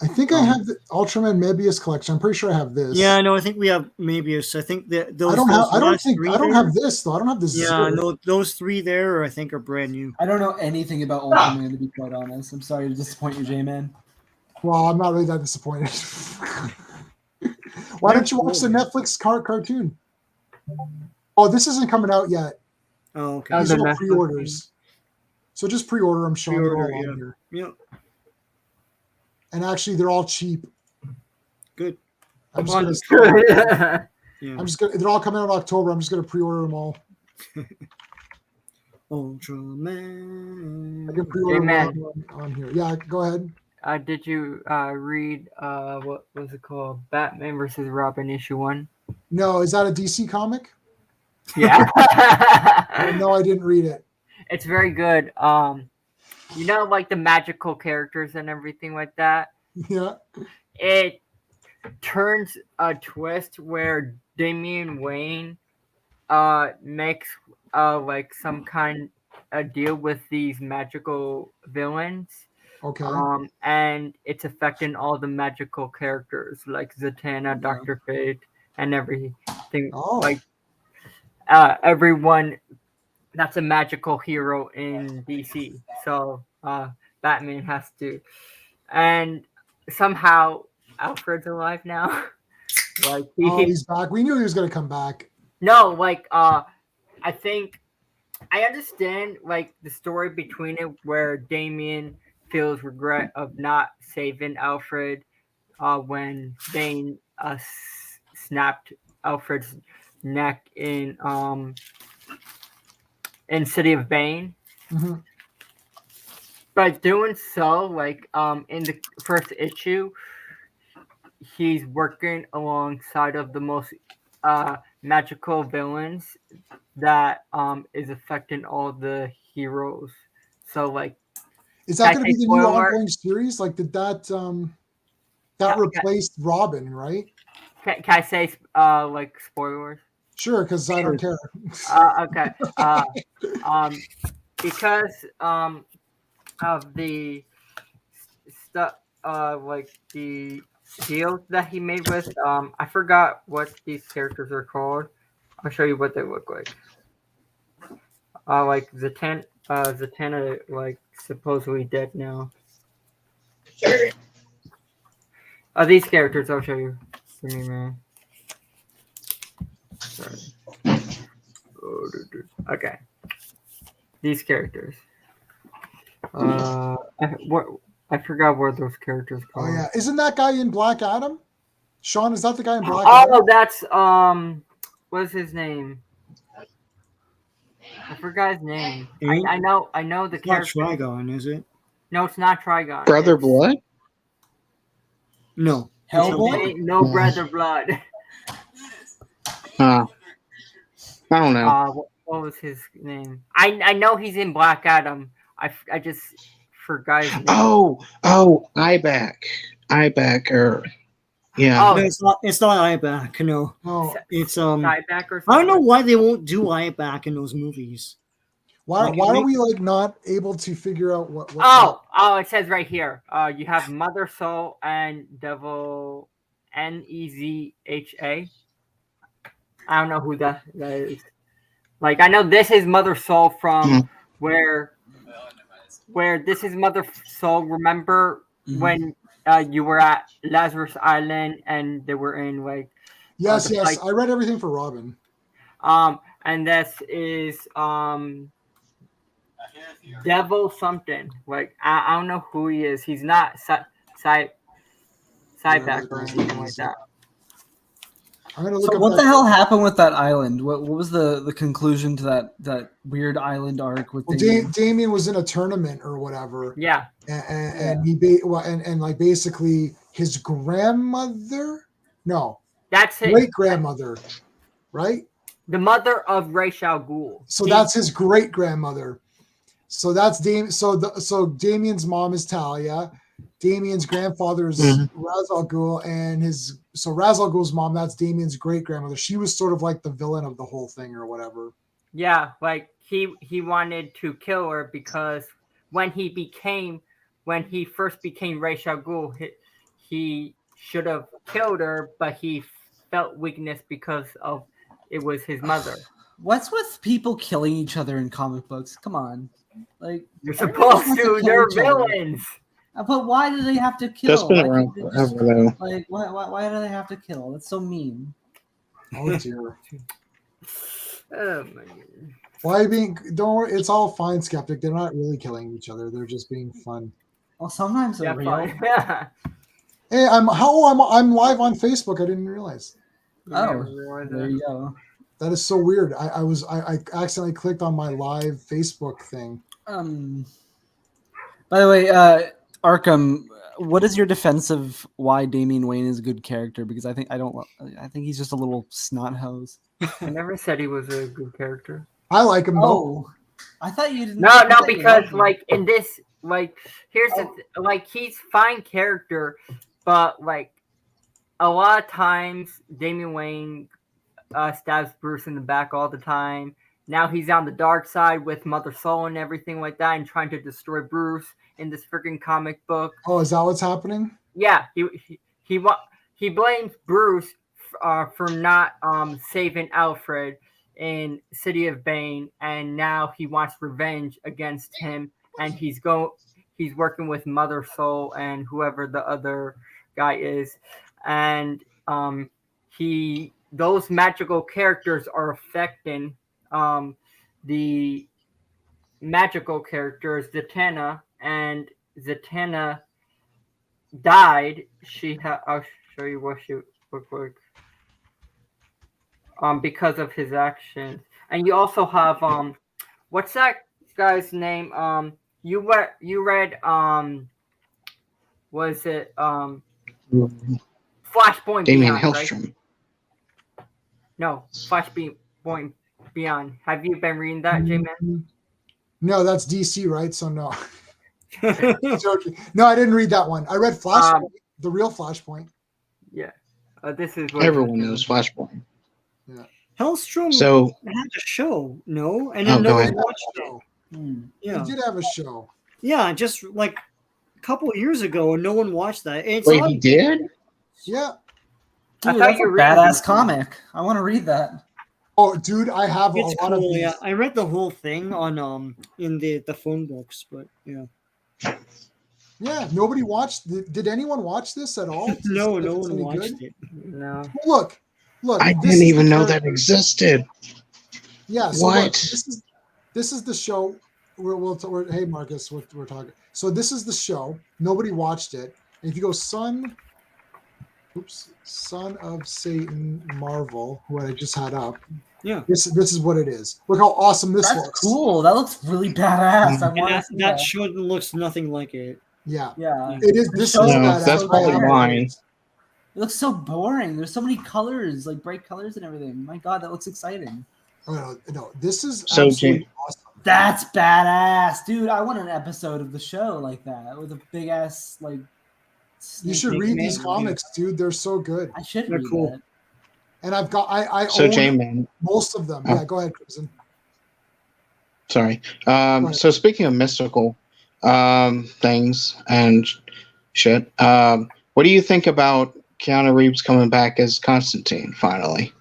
A: I think I have the Ultraman Mebius collection. I'm pretty sure I have this.
E: Yeah, no, I think we have Mebius. I think that those.
A: I don't
E: there,
A: have this though. I don't have this.
E: Yeah, no, those three there I think are brand new.
C: I don't know anything about Ultraman to be quite honest. I'm sorry to disappoint you, J-Man.
A: Well, I'm not really that disappointed. Why don't you watch the Netflix cartoon? Oh, this isn't coming out yet.
E: Oh, okay.
A: These are all pre-orders. So just pre-order them, Sean. They're all on here.
E: Yeah.
A: And actually, they're all cheap.
E: Good.
A: I'm just gonna. They're all coming out in October. I'm just gonna pre-order them all.
E: Ultraman.
A: I can pre-order them on here. Yeah, go ahead.
H: Did you read what was it called? Batman versus Robin issue 1?
A: No, is that a DC comic?
H: Yeah.
A: No, I didn't read it.
H: It's very good. You know, like the magical characters and everything like that.
A: Yeah.
H: It turns a twist where Damian Wayne makes like some kind of deal with these magical villains.
A: Okay.
H: And it's affecting all the magical characters like Zatanna, Dr. Fate, and everything.
A: Oh.
H: Like everyone that's a magical hero in DC. So Batman has to, and somehow Alfred's alive now. Like
A: he's back. We knew he was going to come back.
H: No, like I think I understand like the story between it where Damian feels regret of not saving Alfred when Bane snapped Alfred's neck in City of Bane.
A: Mm-hmm.
H: By doing so, like in the first issue, he's working alongside of the most magical villains that is affecting all the heroes. So like,
A: is that going to be the new ongoing series? Like, did that replaced Robin, right?
H: Can I say like spoilers?
A: Sure, because I don't care.
H: Okay. Because of the stuff, like the deals that he made with I forgot what these characters are called. I'll show you what they look like. Like Zatanna, like supposedly dead now.
I: Sure.
H: These characters I'll show you. Give me, man. Sorry. Okay. These characters. I forgot what those characters called.
A: Oh yeah, isn't that guy in Black Adam? Sean, is that the guy in Black Adam?
H: Oh, that's what's his name? I forgot his name. I know the character.
E: Not Trigon, is it?
H: No, it's not Trigon.
I: Brother Blood?
E: No.
H: Hellboy? No Brother Blood.
I: I don't know.
H: What was his name? I know he's in Black Adam. I just forgot his name.
I: Oh, Iback, or yeah.
H: Oh,
E: No, it's not Iback. No, it's
H: Iback or something.
E: I don't know why they won't do Iback in those movies.
A: Why are we like not able to figure out what
H: it says right here. You have Mother Soul and Devil Nezha. I don't know who that is. Like I know this is Mother Soul from where this is Mother Soul. Remember when you were at Lazarus Island and they were in like
A: yes. I read everything for Robin.
H: And this is Devil something. Like I don't know who he is. He's not Cyback or anything like that.
A: I'm gonna look
C: So
A: up
C: what the hell happened with that island? What was the conclusion to that weird island arc with
A: Damian was in a tournament or whatever.
H: Yeah.
A: And he like basically his grandmother? No.
H: That's his
A: great grandmother, right?
H: The mother of Ra's al Ghul.
A: So that's his great grandmother. So that's So Damian's mom is Talia. Damian's grandfather is Ra's al Ghul, and Ra's al Ghul's mom, that's Damian's great grandmother. She was sort of like the villain of the whole thing or whatever.
H: Yeah, like he wanted to kill her because when he first became Ra's al Ghul, he should have killed her, but he felt weakness because of it was his mother.
C: What's with people killing each other in comic books? Come on, like
H: you're supposed to. They're villains.
C: But why do they have to kill?
I: That's been around forever, though.
C: Like, why do they have to kill? That's so mean.
A: Oh dear.
H: Oh my God.
A: Why being? Don't worry, it's all fine, Skeptic. They're not really killing each other. They're just being fun.
C: Well, sometimes they're real.
H: Yeah.
A: Hey, I'm live on Facebook. I didn't realize.
C: Oh, there you go.
A: That is so weird. I accidentally clicked on my live Facebook thing.
C: By the way, Arkham, what is your defense of why Damian Wayne is a good character? Because I think he's just a little snot hose.
H: I never said he was a good character.
A: I like him.
C: Oh, I thought you didn't.
H: No, because like in this, like here's like he's fine character, but like a lot of times Damian Wayne stabs Bruce in the back all the time. Now he's on the dark side with Mother Soul and everything like that, and trying to destroy Bruce in this freaking comic book.
A: Oh, is that what's happening?
H: Yeah, he blames Bruce for not saving Alfred in City of Bane, and now he wants revenge against him, and he's working with Mother Soul and whoever the other guy is, and those magical characters are affecting the magical characters, Zatanna, and Zatanna died. I'll show you what she looked like. Because of his actions. And you also have what's that guy's name? You read was it Flashpoint
I: Damien
H: Beyond,
I: Hellstrom.
H: right? No, Flashpoint Beyond. Have you been reading that, J-Man?
A: No, that's DC, right? So no. Joking. No, I didn't read that one. I read Flashpoint, the real Flashpoint.
H: Yeah. This is what
I: Everyone knows Flashpoint.
A: Yeah.
E: Hellstrom
I: So
E: had a show, no? And then
I: go
E: no one
I: ahead.
E: watched it. Yeah.
A: He did have a show.
E: Yeah, just like a couple of years ago, and no one watched that. It's
I: wait,
E: on-
I: he did?
A: Yeah.
C: Dude,
H: thought
C: that's a
H: you were reading
C: badass
H: it.
C: comic. I want to read that.
A: Oh, dude, I have
E: It's
A: a lot of
E: cool.
A: these.
E: Yeah, I read the whole thing on in the phone books, but yeah.
A: Yeah, nobody watched. Did anyone watch this at all?
E: No,
A: If
E: no
A: it's
E: one
A: any
E: watched
A: good?
E: it.
H: No.
A: Look.
I: I
A: this
I: didn't
A: is
I: even
A: the
I: know that
A: character.
I: existed.
A: Yeah. So
I: What?
A: look, this is the show. We're hey Marcus, we're talking. So this is the show. Nobody watched it. And if you go Son of Satan Marvel, who I just had up.
E: Yeah.
A: This is what it is. Look how awesome this
C: That's
A: looks.
C: cool. That looks really badass. I
E: And
C: want to
E: that,
C: see
E: that show looks nothing like it.
A: Yeah.
C: Yeah.
A: It is. This is
C: No,
A: badass.
I: that's
A: I
I: probably
A: have it.
I: why.
C: It looks so boring. There's so many colors, like bright colors and everything. My God, that looks exciting.
A: Oh, no, this is
I: So,
A: absolutely
I: Jim-
A: awesome.
C: That's badass, dude. I want an episode of the show like that with a big ass like.
A: You should
C: snake
A: read
C: man.
A: these comics, dude. They're so good.
C: I should
E: They're
C: read
E: cool.
C: that.
A: And I've got I
I: So
A: own
I: J-Man,
A: most of them.
I: Oh.
A: Yeah, go ahead, Crimson.
I: sorry.
A: ahead.
I: So speaking of mystical things and shit, what do you think about Keanu Reeves coming back as Constantine finally?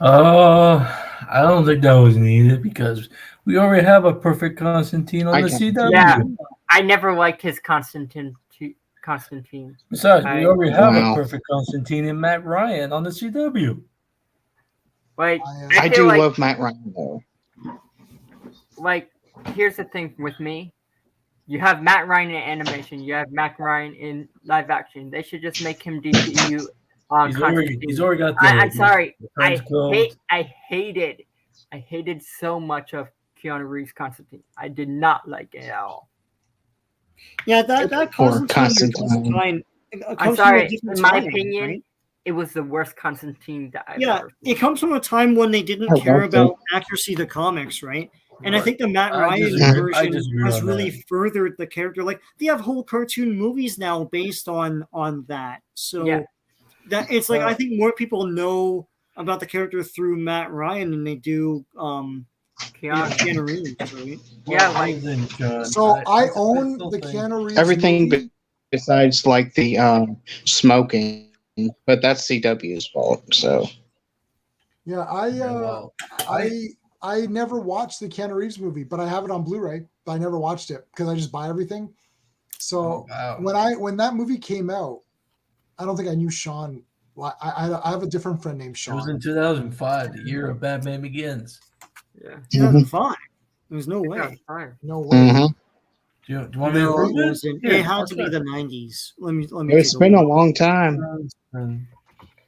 G: I don't think that was needed because we already have a perfect Constantine on
I: I
G: the
I: can-
G: CW.
H: Yeah. I never liked his Constantine.
G: Besides, we already have
I: Wow.
G: a perfect Constantine in Matt Ryan on the CW.
H: Like
A: I,
I: I
H: feel
I: do
H: like,
I: love Matt Ryan though.
H: like here's the thing with me. You have Matt Ryan in animation. You have Matt Ryan in live action. They should just make him DCU.
G: He's already got the.
H: I'm sorry.
G: the Friends Code.
H: I hated so much of Keanu Reeves' Constantine. I did not like it at all.
E: Yeah, that
I: Or
E: Constantine.
H: I'm sorry. In my opinion,
E: right?
H: it was the worst Constantine that I've
E: Yeah,
H: ever
E: it comes from a time when they didn't
I: I
E: care
I: loved
E: about accuracy of the comics, right? And I think the Matt Ryan version
G: disagree
E: has
G: on
E: really
G: that.
E: furthered the character. Like they have whole cartoon movies now based on that. So
H: Yeah.
E: that it's like I think more people know about the character through Matt Ryan than they do Keanu Reeves, right?
H: Yeah,
G: Well,
H: like
G: I think, John,
A: so I
G: still
A: own
G: think-
A: the Keanu Reeves
I: Everything
A: movie.
I: besides like the smoking, but that's CW's fault. So
A: Yeah,
G: well,
A: I never watched the Keanu Reeves movie, but I have it on Blu-ray. But I never watched it because I just buy everything. So
G: Oh, wow.
A: when that movie came out, I don't think I knew Sean. I have a different friend named
G: It was
A: Sean.
G: in 2005, the year of Batman Begins.
H: yeah.
E: 2005. There's no
H: Yeah,
E: way.
H: fine.
A: No way.
I: mhm.
G: Do you want me to
E: No,
G: prove
E: it
G: it?
E: wasn't.
G: Here,
E: It had
G: I'll
E: to be
G: check.
E: the 90s. Let me.
I: It's
E: take
I: been a
E: look.
I: long time.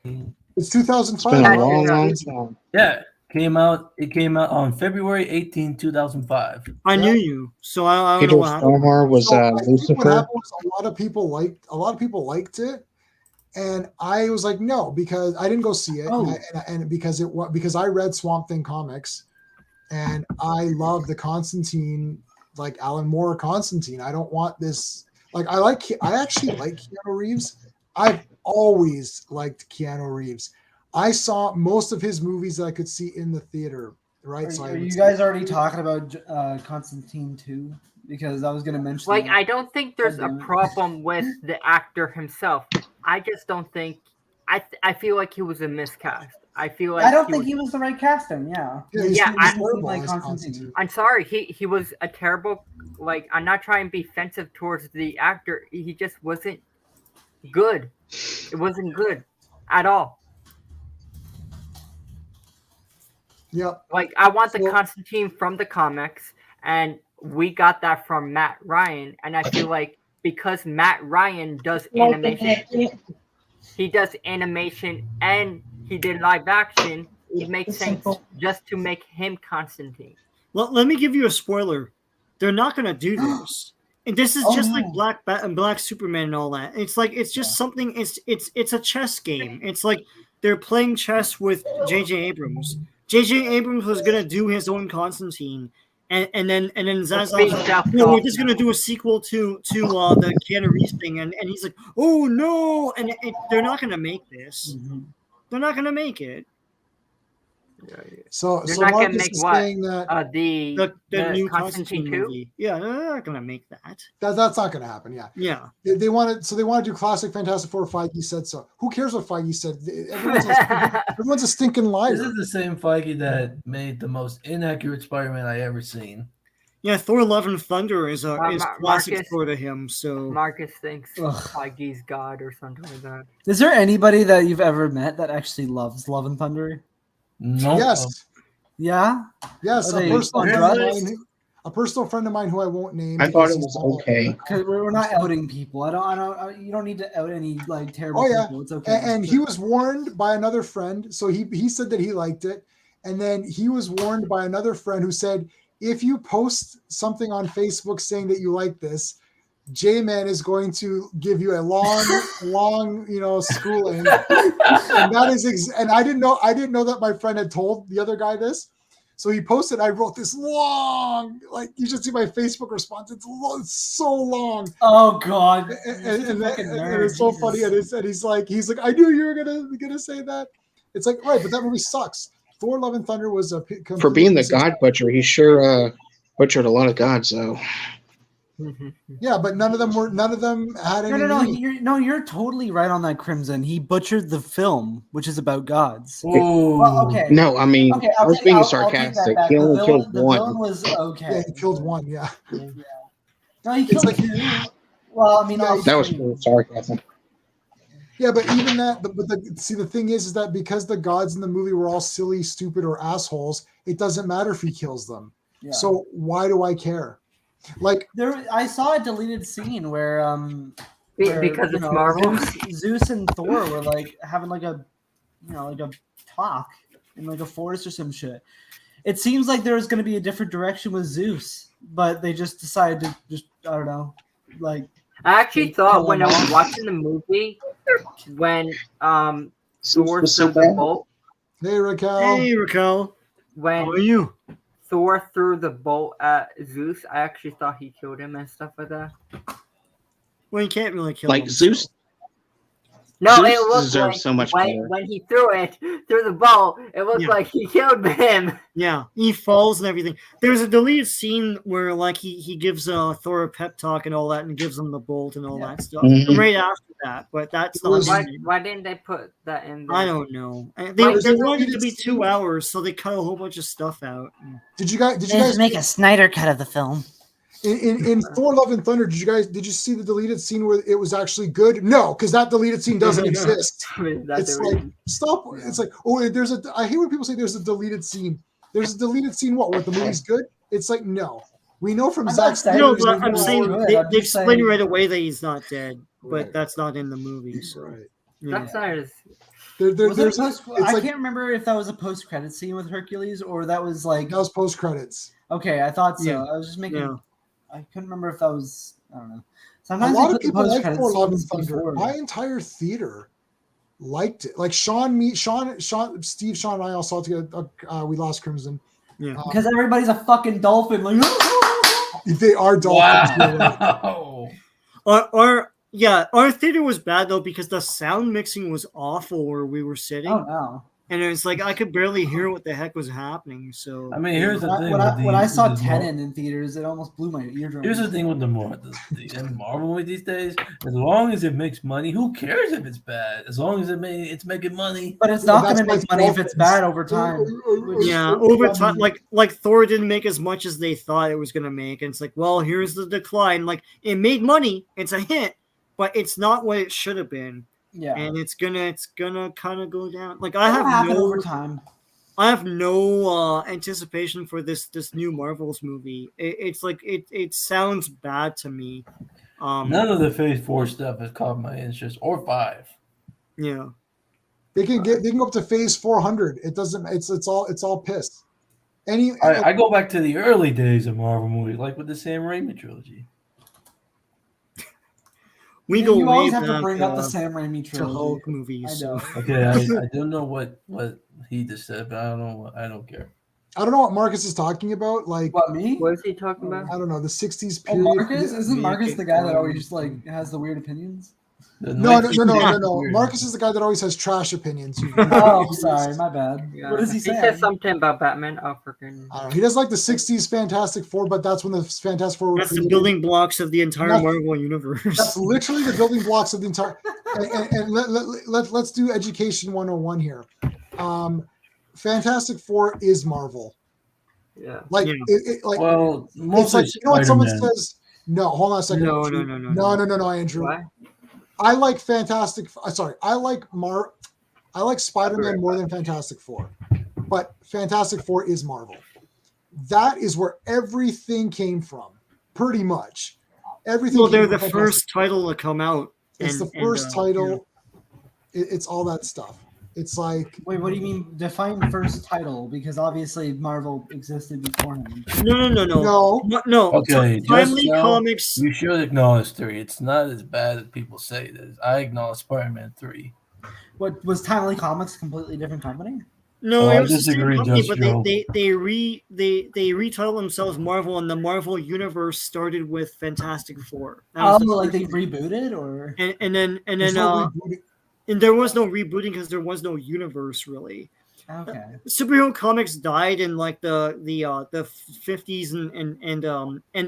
A: It's
I: It's been
A: 2005.
I: a
H: Yeah,
I: long,
H: yeah.
I: long time.
G: Yeah, it came out on February 18, 2005.
E: I knew you, so I don't
I: Peter
E: know what happened.
I: Stormare was
A: So I think what
I: Lucifer.
A: happened was a lot of people liked it, and I was like, no, because I didn't go see it,
C: Oh.
A: and because I read Swamp Thing comics, and I love the Constantine, like Alan Moore Constantine. I don't want this. Like I actually like Keanu Reeves. I've always liked Keanu Reeves. I saw most of his movies that I could see in the theater. Right.
C: Are,
A: So I
C: are
A: would
C: you
A: see-
C: guys already talking about Constantine 2? Because I was going to mention.
H: Like,
C: that.
H: I don't think there's a
C: Goddamn it.
H: problem with the actor himself. I just don't think. I feel like he was a miscast. I feel like
C: I don't think he was the right casting. Yeah.
H: Yeah,
A: he's
H: I-
A: horrible
C: like
A: as
C: Constantine.
A: Constantine.
H: I'm sorry. He was a terrible. Like, I'm not trying to be offensive towards the actor. He just wasn't good. It wasn't good at all.
A: Yep.
H: Like, I want the
A: So-
H: Constantine from the comics, and we got that from Matt Ryan. And I feel like because Matt Ryan does animation, he does animation and he did live action, it makes sense just to make him Constantine.
E: Let me give you a spoiler. They're not going to do this. And this is just like Black Superman and all that. It's like it's just something. It's a chess game. It's like they're playing chess with J.J. Abrams. J.J. Abrams was gonna do his own Constantine, and then Zaz's like, no, we're just gonna do a sequel to the Keanu Reeves thing, and he's like, oh no, and they're not gonna make this. They're not gonna make it.
A: So
H: They're
A: so
H: not gonna
A: Marcus
H: make
A: is
H: what?
A: saying that
E: The new
H: Constantine
E: Constantine
H: 2?
E: movie. Yeah, they're not gonna make that.
A: that's not going to happen. Yeah.
E: Yeah.
A: They want to do classic Fantastic Four. Feige said so. Who cares what Feige said? Everyone's a stinking liar.
G: This is the same Feige that made the most inaccurate Spider-Man I ever seen.
E: Yeah, Thor: Love and Thunder is classic
H: Marcus-
E: Thor to him. So
H: Marcus thinks
C: Ugh.
H: Feige's God or something like that.
C: Is there anybody that you've ever met that actually loves Love and Thunder?
G: No.
A: Yes.
C: Yeah.
A: Yes.
C: Are
A: A
C: they
A: personal,
C: on
A: friend of
C: drugs?
A: mine, a personal friend of mine who I won't name.
I: I thought
A: because
I: it
A: he's
I: was okay.
C: Because we're not outing people. You don't need to out any like terrible
A: Oh yeah,
C: people. It's okay.
A: and he was warned by another friend. So he said that he liked it, and then he was warned by another friend who said, if you post something on Facebook saying that you like this, J-Man is going to give you a long schooling. And that is and I didn't know that my friend had told the other guy this. So he posted, I wrote this long, like you should see my Facebook response. It's so long.
C: Oh God.
A: And it's so funny. And he's like, I knew you were gonna say that. It's like, right, but that movie sucks. Thor: Love and Thunder was a
I: For being the God Butcher, he sure butchered a lot of gods, though.
A: Yeah, but none of them had any.
C: No, you're totally right on that, Crimson. He butchered the film, which is about gods.
G: Oh.
C: Well, okay.
I: No, I mean,
C: Okay,
I: I was being
C: I'll take that
I: sarcastic.
C: back.
I: He only
C: The
I: killed
C: villain
I: one.
C: was okay.
A: Yeah, he killed one. Yeah.
C: No, he killed two. Well, I mean,
A: Yeah,
I: That was pure sarcasm.
A: Yeah, but even that. But the thing is that because the gods in the movie were all silly, stupid, or assholes, it doesn't matter if he kills them.
C: Yeah.
A: So why do I care? Like
C: I saw a deleted scene where
H: Because it's Marvel.
C: Zeus and Thor were like having like a talk in like a forest or some shit. It seems like there was going to be a different direction with Zeus, but they just decided to I don't know, like.
H: I actually thought when I was watching the movie, when Thor
I: was so
H: threw the
I: bad.
H: bolt,
A: Hey Raquel.
E: Hey, Raquel.
H: when
E: How are you?
H: Thor threw the bolt at Zeus, I actually thought he killed him and stuff like that.
E: Well, you can't really kill
I: Like
E: him.
I: Zeus.
H: No,
I: Zeus
H: it looked
I: deserves
H: like
I: so much
H: when,
I: better.
H: when he threw the bolt, it looked
E: Yeah.
H: like he killed him.
E: Yeah, he falls and everything. There's a deleted scene where like he gives Thor a pep talk and all that, and gives him the bolt and all that stuff.
I: Mhm.
E: Right after that, but that's not.
H: Why didn't they put that in there?
E: I don't know. They
A: There's a
E: wanted it to
A: deleted
E: be
A: scene.
E: 2 hours, so they cut a whole bunch of stuff out.
A: Did you guys
C: make a Snyder cut of the film?
A: in Thor: Love and Thunder? Did you see the deleted scene where it was actually good? No, because that deleted scene doesn't exist.
H: That's
A: It's
H: the
A: like
H: reason.
A: stop. It's like I hate when people say there's a deleted scene. There's a deleted scene. What the movie's good? It's like no. We know from
C: I'm
A: Zack
C: not saying
A: Snyder's
E: No, but
A: movie-
E: I'm saying
C: good.
E: they
C: I'm just
E: explain
C: saying-
E: right away that he's not dead, but
A: Right.
E: that's not in the movie. So
A: Right.
E: yeah.
H: That's not his.
A: There's
C: I can't remember if that was a post-credit scene with Hercules or that was like.
A: that was post credits.
C: Okay, I thought so.
E: Yeah.
C: I was just making.
E: Yeah.
C: I couldn't remember if that was. I don't know.
A: A
C: Sometimes
A: lot
C: they
A: of
C: put the
A: people like
C: post-credit
A: Thor: Love and
C: scenes
A: Thunder.
C: before.
A: My entire theater liked it. Like Sean, Steve, Sean, and I all saw it together. We lost Crimson.
E: Yeah.
C: Because everybody's a fucking dolphin. Like.
A: They are dolphins. you're right.
G: Wow.
E: Our theater was bad though because the sound mixing was awful where we were sitting.
C: Oh no.
E: and it's like I could barely hear what the heck was happening. So
G: I mean, here's the thing.
C: When I saw Tenet in theaters, it almost blew my eardrums.
G: Here's the thing with the Marvel movie these days. As long as it makes money, who cares if it's bad? As long as it's making money.
C: But it's not going to make money if it's bad over time.
E: Yeah, over time, like Thor didn't make as much as they thought it was going to make, and it's like, well, here's the decline. Like it made money, it's a hit, but it's not what it should have been.
C: Yeah,
E: and it's gonna kind of go down. Like
C: I
E: have no anticipation for this new Marvel's movie. It's like it sounds bad to me.
G: None of the Phase 4 stuff has caught my interest, or 5.
E: Yeah,
A: they can go up to Phase 400. It doesn't. It's all piss.
G: I go back to the early days of Marvel movies, like with the Sam Raimi trilogy.
C: You always have to bring up the Sam Raimi trilogy.
E: Hulk movies.
C: I know.
G: Okay, I don't know what he just said, but I don't care.
A: I don't know what Marcus is talking about. Like
C: what, me?
H: What is he talking about?
A: I don't know, the 60s
C: Oh,
A: period.
C: Marcus? Isn't Marcus the guy that always just like has the weird opinions?
A: No. Marcus is the guy that always has trash opinions.
C: Oh, sorry, my bad.
H: Yeah.
C: What does he say?
H: He said something about Batman. Oh, freaking.
A: He does like the 60s Fantastic Four, but that's when the Fantastic Four.
E: That's the building blocks of the entire Marvel universe.
A: That's literally the building blocks of the entire. And let's do Education 101 here. Fantastic Four is Marvel.
H: Yeah.
A: Like
G: well,
A: it's like, you know what someone says. No, hold on a second.
E: No,
A: Andrew.
H: Why?
A: I like I like Spider-Man more than Fantastic Four, but Fantastic Four is Marvel. That is where everything came from, pretty much. Everything.
E: Well, they're the first title to come out.
A: It's the first title. Yeah. It's all that stuff. It's like.
C: Wait, what do you mean? Define first title, because obviously Marvel existed before him.
E: No.
G: Okay,
E: Timely Comics.
G: You should acknowledge 3. It's not as bad as people say it is. I acknowledge Spider-Man 3.
C: What was Timely Comics? A completely different company?
E: No,
G: I
E: it was
G: disagree,
E: the same company,
G: Just
E: but
G: Joe.
E: they retitled themselves Marvel, and the Marvel universe started with Fantastic Four.
C: Like they rebooted, or
E: and then and there was no rebooting because there was no universe really.
C: Okay.
E: Superhero comics died in like the 50s and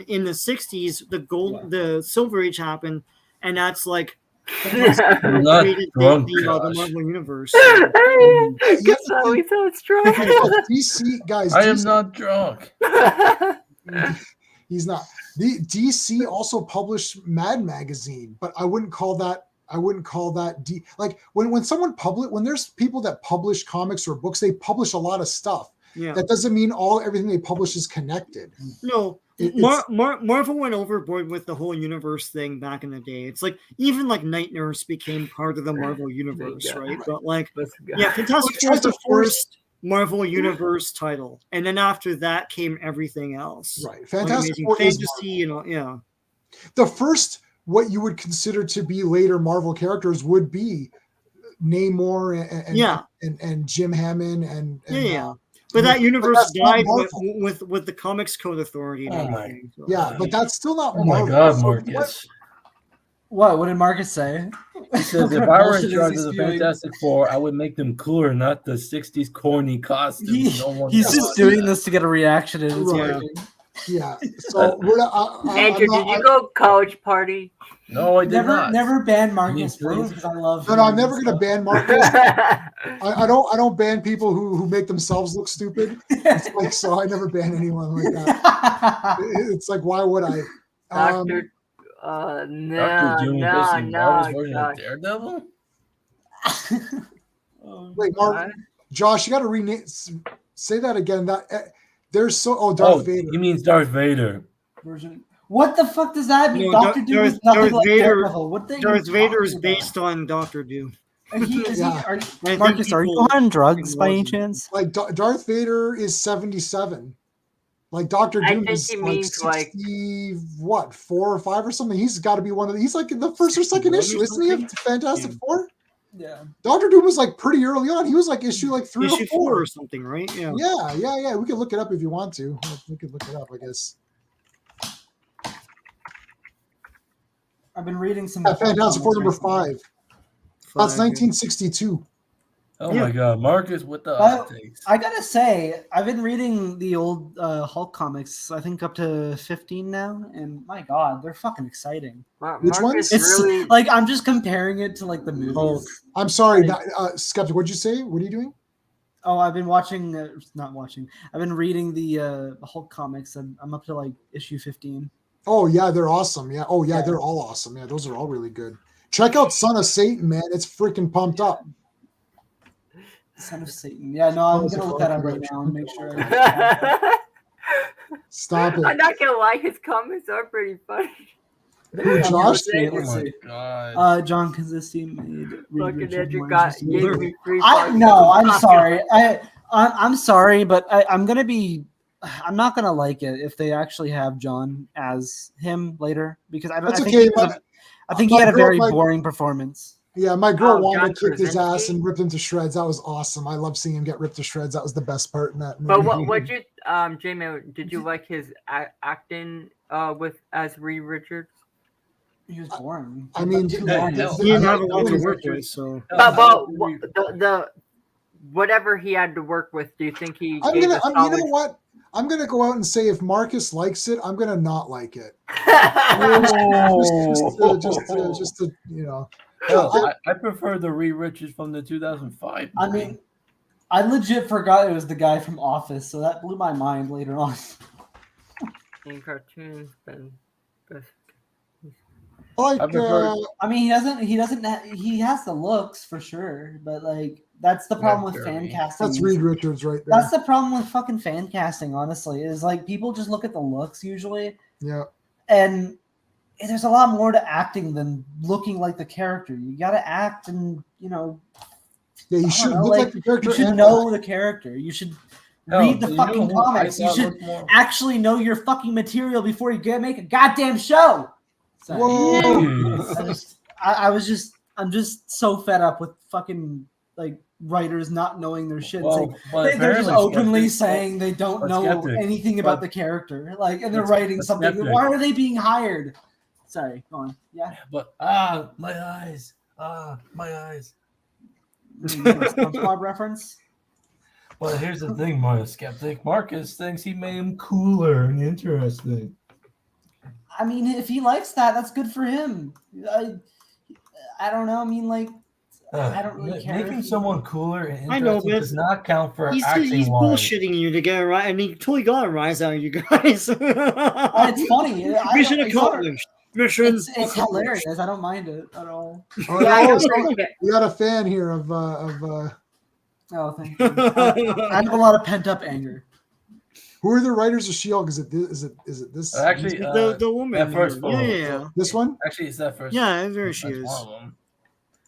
E: in the 60s the Silver Age happened, and that's like
G: not drunk,
E: the Marvel universe.
H: That's how he sounds drunk.
A: DC guys.
G: I am not drunk.
A: He's not. The DC also published Mad Magazine, but I wouldn't call that like when there's people that publish comics or books, they publish a lot of stuff.
E: Yeah.
A: That doesn't mean everything they publish is connected.
E: No. Marvel went overboard with the whole universe thing back in the day. It's like even like Night Nurse became part of the Marvel universe, right? But like, Fantastic Four was the first Marvel universe title, and then after that came everything else.
A: Right, Fantastic
E: like
A: Four
E: Fantasy and all, yeah.
A: The first, what you would consider to be later Marvel characters would be Namor and Jim Hammond and
E: But that universe died with the Comics Code Authority. And everything. So.
A: Yeah, but that's still not
G: Oh
A: Marvel.
G: my God, Marcus.
C: What did Marcus say?
G: He says, if I were in charge of the Fantastic Four, I would make them cooler, not the 60s corny costumes.
C: He's just doing this to get a reaction. And it's working.
A: Yeah. So
H: Andrew, did you go college party?
G: No, I did not.
C: Never ban Marcus, please, because I love.
A: No, I'm never gonna ban Marcus. I don't ban people who make themselves look stupid. It's like, so I never ban anyone like that. It's like, why would I?
H: Doctor, no.
G: Daredevil.
A: Wait, Mark, Josh, you got to rename. Say that again. That there's Darth Vader.
G: He means Darth Vader.
C: What the fuck does that mean?
E: No,
C: Doctor Doom is nothing
E: Darth
C: like
E: Vader.
C: Daredevil. What the
E: Darth Vader is based on Doctor Doom.
K: Marcus, are you on drugs by any chance?
A: Like Darth Vader is 77. Like Doctor Doom is like 60, what, 4 or 5 or something. He's got to be one of the. He's like in the first or second issue, isn't he? Of Fantastic Four.
C: Yeah.
A: Doctor Doom was like pretty early on. He was like issue like 3
E: issue
A: or 4
E: or something, right? Yeah.
A: Yeah. We can look it up if you want to. We could look it up, I guess.
C: I've been reading some.
A: Fantastic Four number 5. That's 1962.
G: Oh
C: Yeah.
G: my God, Marcus with the
C: But
G: takes.
C: I gotta say, I've been reading the old Hulk comics. I think up to 15 now, and my God, they're fucking exciting.
A: Which
H: Marcus
A: ones?
C: It's
H: really
C: like I'm just comparing it to like the movies.
A: Oh, I'm sorry,
C: Like-
A: Skeptic. What'd you say? What are you doing?
C: Oh, I've been watching, not watching. I've been reading the Hulk comics. I'm up to like issue 15.
A: Oh yeah, they're awesome. Yeah. Oh yeah,
C: Yeah.
A: they're all awesome. Yeah, those are all really good. Check out Son of Satan, man. It's freaking pumped up.
C: Son of Satan. Yeah, no, I'm
A: It's a
C: gonna look that up right
A: production.
C: now and make sure. I
A: Stop it.
H: I'm not gonna lie, his comments are pretty funny.
A: Who,
C: Yeah,
A: Josh?
C: let's see,
G: Oh
C: let's
G: my
C: see.
G: God.
C: John Consisti made. Reed
H: Fucking
C: Richards
H: Andrew
C: more
H: got
C: interesting.
H: gave me free.
C: I'm sorry. I'm sorry, but I'm gonna be. I'm not gonna like it if they actually have John as him later because I
A: That's
C: think
A: okay.
C: I think he
A: my
C: had a
A: girl-
C: very
A: my-
C: boring performance.
A: Yeah, my girl
H: Oh,
A: Wanda
H: John
A: kicked his ass
H: Krasinski?
A: and ripped him to shreds. That was awesome. I love seeing him get ripped to shreds. That was the best part in that movie.
H: But what you J-Man, did you like his acting with as Reed Richards?
C: He was boring.
A: I mean,
C: Too
G: yeah,
C: long.
G: hell,
E: He didn't have a
A: I
E: lot to
A: like
E: work
G: Richards.
E: with, so.
H: But the whatever he had to work with, do you think he
A: I'm
H: gave
A: gonna.
H: a
A: You know
H: solid?
A: what? I'm gonna go out and say if Marcus likes it, I'm gonna not like it. Just to you know.
G: Hell, I prefer the Reed Richards from the 2005.
C: I mean, I legit forgot it was the guy from Office, so that blew my mind later on.
H: In cartoons, then
A: Like,
G: I prefer-
C: I mean, he has the looks for sure, but like that's the problem with fan casting.
A: that's Reed Richards right there.
C: That's the problem with fucking fan casting, honestly, is like people just look at the looks usually,
A: Yeah.
C: and there's a lot more to acting than looking like the character. You got to act, and
A: Yeah,
C: I
A: you
C: don't
A: should
C: know,
A: look like the character.
C: you should
A: and
C: know the character. You should
G: Hell,
C: read the
G: do you know
C: fucking
G: who I
C: comics. You
G: thought
C: should
G: looked more-
C: actually know your fucking material before you make a goddamn show. Sorry.
A: Whoa.
C: I'm just so fed up with fucking like writers not knowing their shit. It's
G: Well,
C: like,
G: but
C: they're just
G: apparently
C: openly
G: Skeptic-
C: saying they don't
G: but
C: know
G: Skeptic-
C: anything about
G: but-
C: the character. Like, and they're
G: but-
C: writing
G: but
C: something.
G: Skeptic-
C: Why are they being hired? Sorry, go on. Yeah.
G: But my eyes, my eyes.
C: SpongeBob reference.
G: Well, here's the thing, Mario Skeptic. Marcus thinks he made him cooler and interesting.
C: I mean, if he likes that, that's good for him. I don't know. I mean, like, I don't really care.
G: Making someone cooler and
E: I know,
G: interesting
E: but
G: does not count for
E: He's
G: acting wise.
E: bullshitting you to get a rise, and he totally got a rise out of you guys.
C: It's funny.
E: Mission accomplished. Mission.
C: It's hilarious. I don't mind it at all.
A: Oh,
H: Yeah, I
A: no,
H: know
A: so
H: that-
A: we got a fan here of
C: Oh, thank you. I have a lot of pent up anger.
A: who are the writers of She-Hulk? Is it this?
G: Actually,
E: the woman.
G: that first
E: yeah,
G: photo.
E: yeah.
A: This one?
G: Actually, it's that first.
E: Yeah, there she
G: That's
E: is.
G: one of them.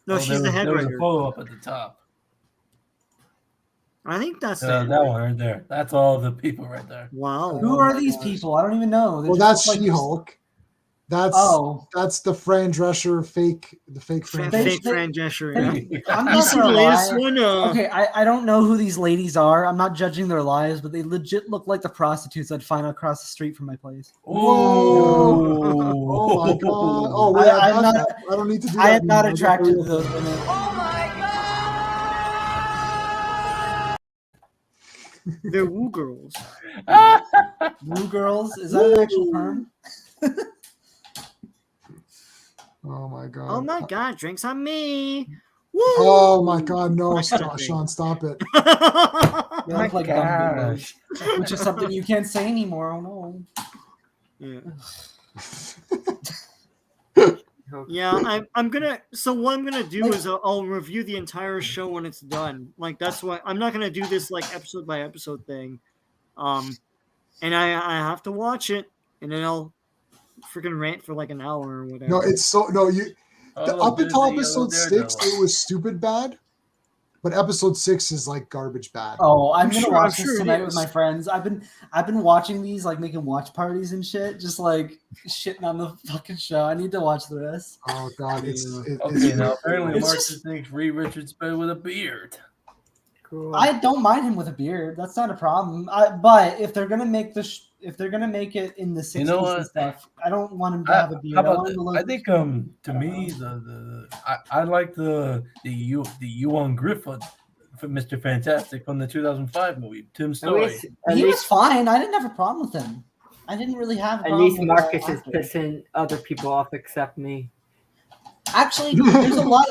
E: No,
G: Oh,
E: she's the head
G: there was a
E: writer.
G: photo up at the top.
E: I think that's
G: That one right there. That's all the people right there.
E: Wow.
C: Who are these people? I don't even know. They
A: Well,
C: just
A: that's
C: look like-
A: She-Hulk. That's that's the Fran Drescher fake Fran.
E: Fake Fran Drescher. Yeah.
C: I'm
E: You
C: not
E: see
C: gonna
E: the latest
C: lie.
E: one?
C: Okay, I don't know who these ladies are. I'm not judging their lives, but they legit look like the prostitutes I'd find across the street from my place.
A: Whoa! Oh my god! Oh wait,
C: I'm not.
A: I don't need to do that.
C: I am not
A: anymore.
C: attracted to those women.
E: They're woo girls.
C: Woo girls? Is that an actual term?
A: Oh my god!
E: Oh my god, drinks on me. Woo!
A: Oh my god! No, stop, Sean, stop it!
C: They look like dumb videos, which is something you can't say anymore. Oh no.
E: Yeah. Yeah, I'm gonna. So what I'm gonna do is I'll review the entire show when it's done. Like that's what I'm not gonna do this like episode by episode thing. And I have to watch it, and then I'll freaking rant for like an hour or whatever.
A: No, it's so no.
G: Oh,
A: Up until
G: Disney,
A: episode
G: oh,
A: 6,
G: Daredevil.
A: it was stupid bad, but episode 6 is like garbage bad.
C: Oh, I'm gonna
E: I'm
C: watch
E: sure
C: this
E: it
C: tonight
E: is.
C: with my friends. I've been watching these, like making watch parties and shit, just like shitting on the fucking show. I need to watch the rest.
A: Oh god, it's
G: Okay, now apparently
C: It's
G: Marcus
C: just-
G: thinks Reed Richards better with a beard.
H: Cool.
C: I don't mind him with a beard. That's not a problem. But if they're gonna make if they're gonna make it in the 60s
G: You know what?
C: and stuff, I don't want him to have a beard.
G: How
C: I
G: about
C: want him to look.
G: I think to me I like the Ewan Griffith for Mr. Fantastic from the 2005 movie, Tim
H: At
G: Story.
H: least, at
C: He was
H: least,
C: fine. I didn't have a problem with him. I didn't really have a
H: at
C: problem
H: least
C: with
H: Marcus
C: that
H: is
C: actor.
H: pissing other people off except me.
C: Actually,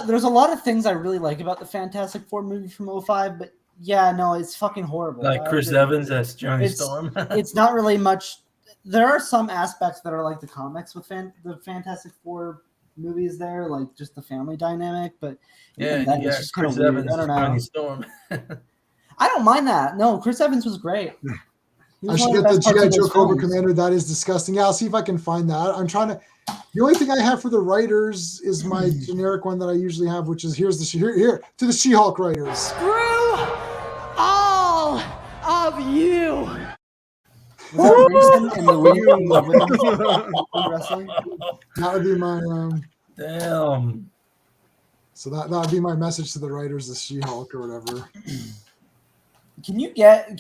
C: there's a lot of things I really like about the Fantastic Four movie from 2005, but yeah, no, it's fucking horrible.
G: Like
C: I
G: Chris
C: agree.
G: Evans as Johnny
C: It's-
G: Storm.
C: It's not really much. There are some aspects that are like the comics with the Fantastic Four movies there, like just the family dynamic, but
G: yeah,
C: even then,
G: yeah,
C: it's just kind
G: Chris
C: of weird.
G: Evans
C: I don't
G: as Johnny
C: know.
G: Storm.
C: I don't mind that. No, Chris Evans was great. He
A: I
C: was
A: should
C: one of
A: get the
C: best parts
A: G.I.
C: of
A: Joe
C: those
A: Cobra
C: films.
A: Commander. That is disgusting. Yeah, I'll see if I can find that. I'm trying to. The only thing I have for the writers is my generic one that I usually have, which is here to the She-Hulk writers.
L: Screw all of you.
C: Was that recent in the women's wrestling?
A: That would be my
G: Damn.
A: So that would be my message to the writers of She-Hulk or whatever.
C: Can you get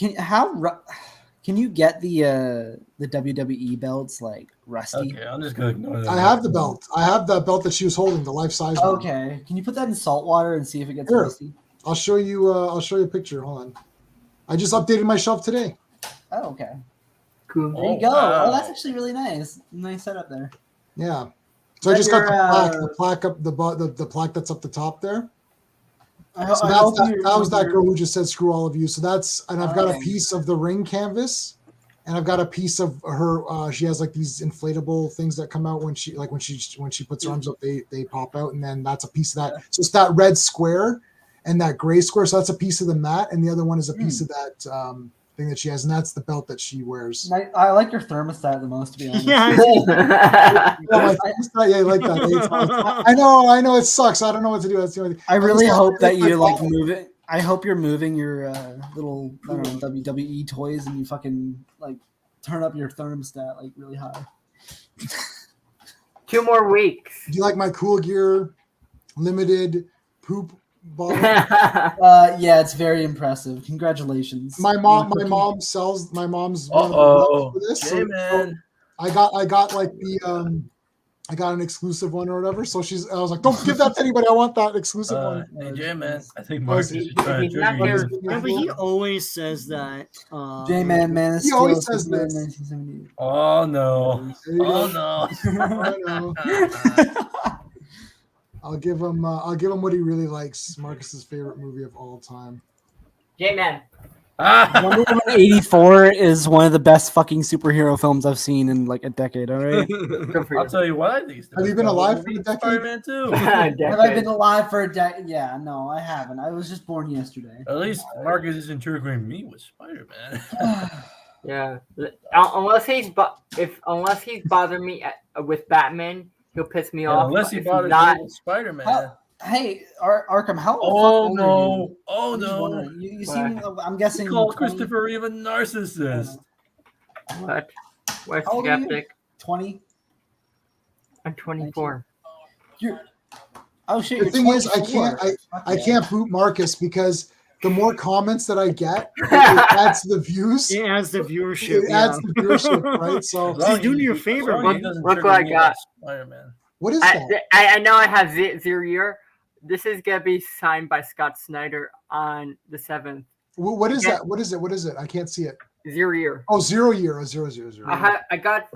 C: the WWE belts like rusty?
G: Okay, I'm just gonna ignore that.
A: I have the belt. I have that belt that she was holding, the life-size one.
C: Okay. Can you put that in salt water and see if it gets
A: Sure.
C: rusty?
A: I'll show you a picture. Hold on. I just updated my shelf today.
C: Oh, okay.
H: Cool.
C: There you go.
G: wow.
C: Oh, that's actually really nice. Nice setup there.
A: Yeah. So I
C: Is
A: just
C: that
A: got
C: your,
A: the plaque up the plaque that's up the top there.
C: I
A: So
C: hope
A: that was that girl who just said screw all of you. So that's, and I've got a
C: Okay.
A: piece of the ring canvas, and I've got a piece of her. She has like these inflatable things that come out when she puts her arms up, they pop out, and then that's a piece of that. So it's that red square and that gray square. So that's a piece of the mat, and the other one is a piece of that thing that she has, and that's the belt that she wears.
C: I like your thermostat the most, to be honest.
E: Yeah.
A: Oh, my thermostat, yeah, I like that. I know it sucks. I don't know what to do. That's the only thing.
C: I really
A: just-
C: hope that you like
A: my-
C: move it. I hope you're moving your little I don't know, WWE toys and you fucking like turn up your thermostat like really high.
H: 2 more weeks.
A: Do you like my Cool Gear limited poop bottle?
C: Yeah, it's very impressive. Congratulations.
A: My mom's one of the
G: Uh-oh.
A: for this. So,
G: J-Man.
A: I got like the I got an exclusive one or whatever. So I was like, don't give that to anybody. I want that exclusive one.
G: Hey, J-Man. I think Mark is
H: He's
G: trying to
H: not
G: trigger you.
E: Yeah, but he always says that.
C: J-Man, man.
A: He always says this.
C: 1978.
G: Oh, no.
A: There you
G: Oh,
A: go.
G: no.
A: I know. I'll give him what he really likes. Marcus's favorite movie of all time.
H: J-Man.
C: Wonder Woman 84 is one of the best fucking superhero films I've seen in like a decade, all right?
H: Good for
G: I'll
H: you.
G: tell you what I think.
A: Have you been alive for a decade?
G: Spider-Man 2.
C: Have I been alive for a decade? Yeah, no, I haven't. I was just born yesterday.
G: At least Marcus isn't triggering me with Spider-Man.
H: Yeah. Unless he's bothering me with Batman, he'll piss me off.
G: Unless he
H: If
G: bothers
H: not,
G: me with Spider-Man.
C: Hey, Arkham, how
G: Oh,
C: old
G: no. Oh,
C: are you?
G: no.
C: You seem, I'm guessing.
G: You call
C: 20?
G: Christopher Reeve a narcissist.
H: what? Where's
C: How old are you?
H: skeptic?
C: 20?
H: I'm 24.
C: You're. Oh shit!
A: The
C: you're
A: thing is,
C: 24.
A: I can't boot Marcus because the more comments that I get, it adds to the views.
E: It adds the viewership.
A: It adds the viewership, right? So
E: He's doing you a favor,
H: Look
E: man.
H: what I got.
G: Spider-Man.
A: what is that?
H: I know I have zero year. This is gonna be signed by Scott Snyder on the 7th.
A: What is that? What is it? What is it? I can't see it.
H: 0 year.
A: Oh, 0 year. Oh, 0 0 0.
H: I got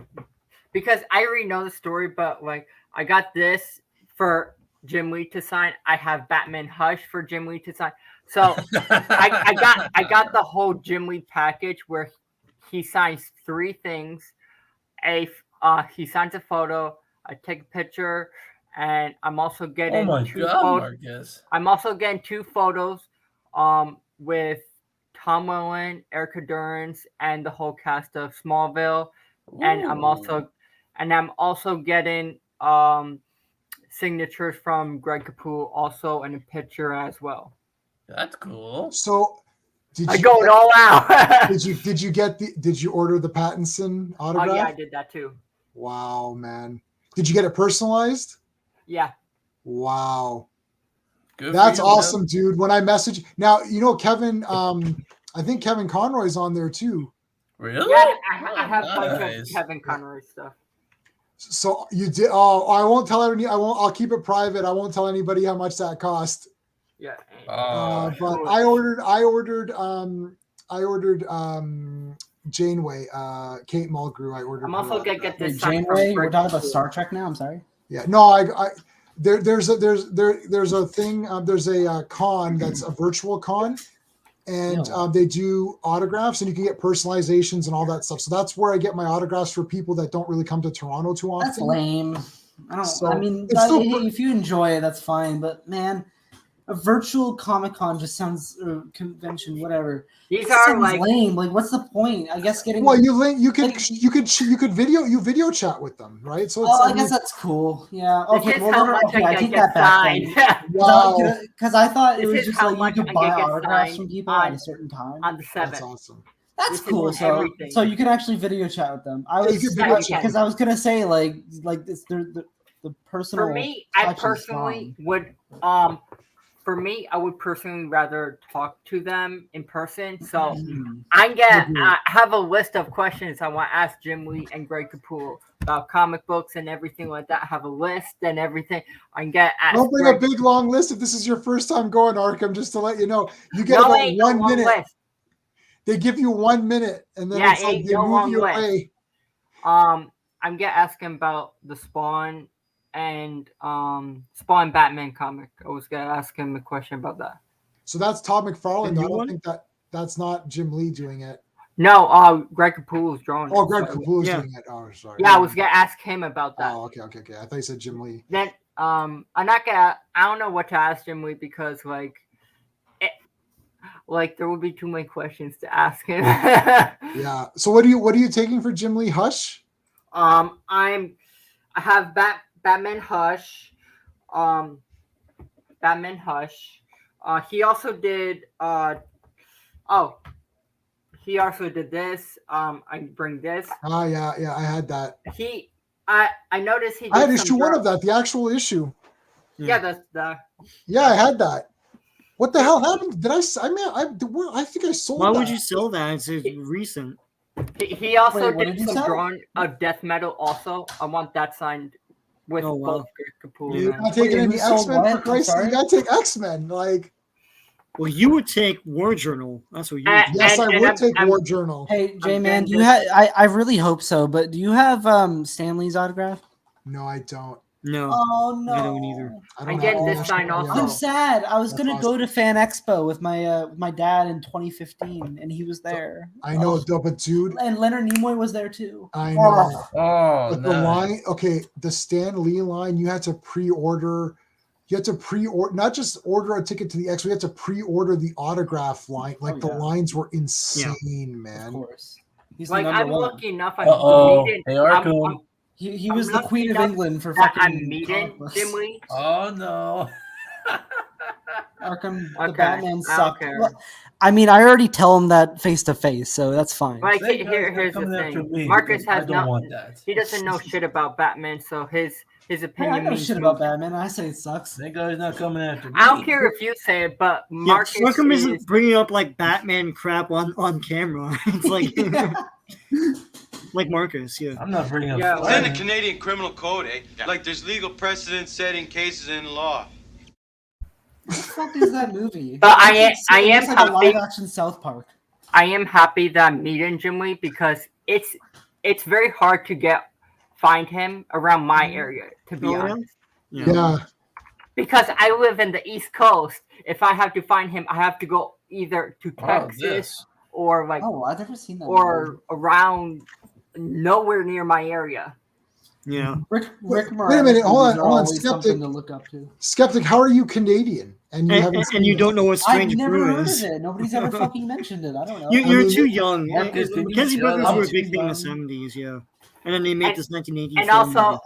H: because I already know the story, but like I got this for Jim Lee to sign. I have Batman Hush for Jim Lee to sign. So I got the whole Jim Lee package where he signs 3 things. He signs a photo. I take a picture, and I'm also getting
G: Oh, my
H: 2
G: God,
H: photos.
G: Marcus.
H: I'm also getting 2 photos with Tom Welling, Erica Durance, and the whole cast of Smallville. And I'm also getting signatures from Greg Capullo also in a picture as well.
G: That's cool.
A: So,
H: I go it all out.
A: Did you order the Pattinson
H: Oh
A: autograph?
H: yeah, I did that too.
A: Wow, man. Did you get it personalized?
H: Yeah.
A: Wow.
G: Good
A: That's
G: for you,
A: awesome, dude. When I message now, Kevin, I think Kevin Conroy's on there too.
G: Really?
H: Yeah, I have a bunch of
G: Nice.
H: Kevin Conroy stuff.
A: So you did. Oh, I won't tell anybody. I'll keep it private. I won't tell anybody how much that cost.
H: Yeah.
A: But I ordered Janeway, Kate Mulgrew. I ordered.
H: I'm also gonna get this.
K: Janeway, we're talking about Star Trek now. I'm sorry.
A: Yeah, no, there's a thing. There's a con that's a virtual con, and they do autographs, and you can get personalizations and all that stuff. So that's where I get my autographs for people that don't really come to Toronto too often.
K: That's lame. I don't.
A: So,
K: I mean, if you enjoy it, that's fine. But man, a virtual Comic-Con just sounds convention, whatever.
H: These are like
K: lame. Like, what's the point? I guess getting.
A: Well, you could video chat with them, right? So
K: I guess that's cool. Yeah. Okay. I take that back. Because I thought it was just like you could buy autographs from people at a certain time
H: on the 7th.
A: That's awesome.
K: That's cool. So you can actually video chat with them. I was gonna say like it's the personal.
H: For me, I personally would For me, I would personally rather talk to them in person. So I have a list of questions I want to ask Jim Lee and Greg Capullo about comic books and everything like that. I have a list and everything. I can get asked.
A: Don't bring a big long list if this is your first time going, Arkham. Just to let you know, you get about 1 minute.
H: List.
A: They give you 1 minute, and then it's like they move you away.
H: I'm gonna ask him about the Spawn and Spawn Batman comic. I was gonna ask him a question about that.
A: So that's Todd McFarlane. I don't think that's not Jim Lee doing it.
H: No, Greg Capullo's drawing.
A: Oh, Greg Capullo's doing it. Oh, sorry.
H: Yeah, I was gonna ask him about that.
A: Oh, okay. I thought you said Jim Lee.
H: Then I'm not gonna. I don't know what to ask Jim Lee because like there would be too many questions to ask him.
A: Yeah. So what are you taking for Jim Lee? Hush.
H: I have Batman Hush. Batman Hush. He also did. He also did this. I bring this.
A: Oh yeah. I had that.
H: I noticed he.
A: I had issue 1 of that. The actual issue.
H: Yeah, that's the.
A: Yeah, I had that. What the hell happened? Did I think I sold.
E: Why would you sell that? It's recent.
H: He also did some drawing of death metal. Also, I want that signed with both Capullo.
A: You're not taking any X-Men for Christ's sake. You gotta take X-Men. Like,
E: well, you would take War Journal. That's what you.
A: Yes, I would take War Journal.
K: Hey, J-Man, do you have? I really hope so. But do you have Stan Lee's autograph?
A: No, I don't.
E: No.
K: Oh no.
E: I don't either.
H: I'm getting this sign also.
K: I'm sad. I was gonna go to Fan Expo with my dad in 2015, and he was there.
A: I know, but dude.
K: And Leonard Nimoy was there too.
A: I know.
G: Oh,
A: but the line, the Stan Lee line, you had to pre-order. You had to pre-order, not just order a ticket to the expo. You had to pre-order the autograph line. Like the lines were insane, man.
K: Of course.
H: He's like I'm lucky enough.
K: He was the Queen of England for fucking.
H: I'm meeting Jim Lee.
G: Oh no.
K: Arkham, the Batman sucked. Well, I mean, I already tell him that face to face, so that's fine.
H: Like here's the thing. Marcus has he doesn't know shit about Batman, so his opinion.
K: I know shit about Batman. I say it sucks.
G: That guy's not coming after me.
H: I don't care if you say it, but Marcus
E: isn't bringing up like Batman crap on camera. It's like. Like Marcus, yeah.
G: I'm not bringing up.
M: Yeah, it's in the Canadian Criminal Code, eh? Yeah. Like there's legal precedent setting cases in law.
K: What the fuck is that movie?
H: But I am
K: like a live action South Park.
H: I am happy that I'm meeting Jim Lee because it's very hard to find him around my area, to be honest.
A: Yeah.
H: Because I live in the East Coast. If I have to find him, I have to go either to Texas or like
K: I've never seen that
H: or around nowhere near my area.
E: Yeah.
K: Rick
A: Wait a minute, hold on, Skeptic.
K: To look up to.
A: Skeptic, how are you Canadian? And
E: you don't know what Strange Brew is.
K: Heard of it. Nobody's ever fucking mentioned it. I don't know.
E: You're too young.
G: Marcus,
E: Mackenzie Brothers were a big thing in the 70s, yeah. And then they made this 1980s.
H: And also,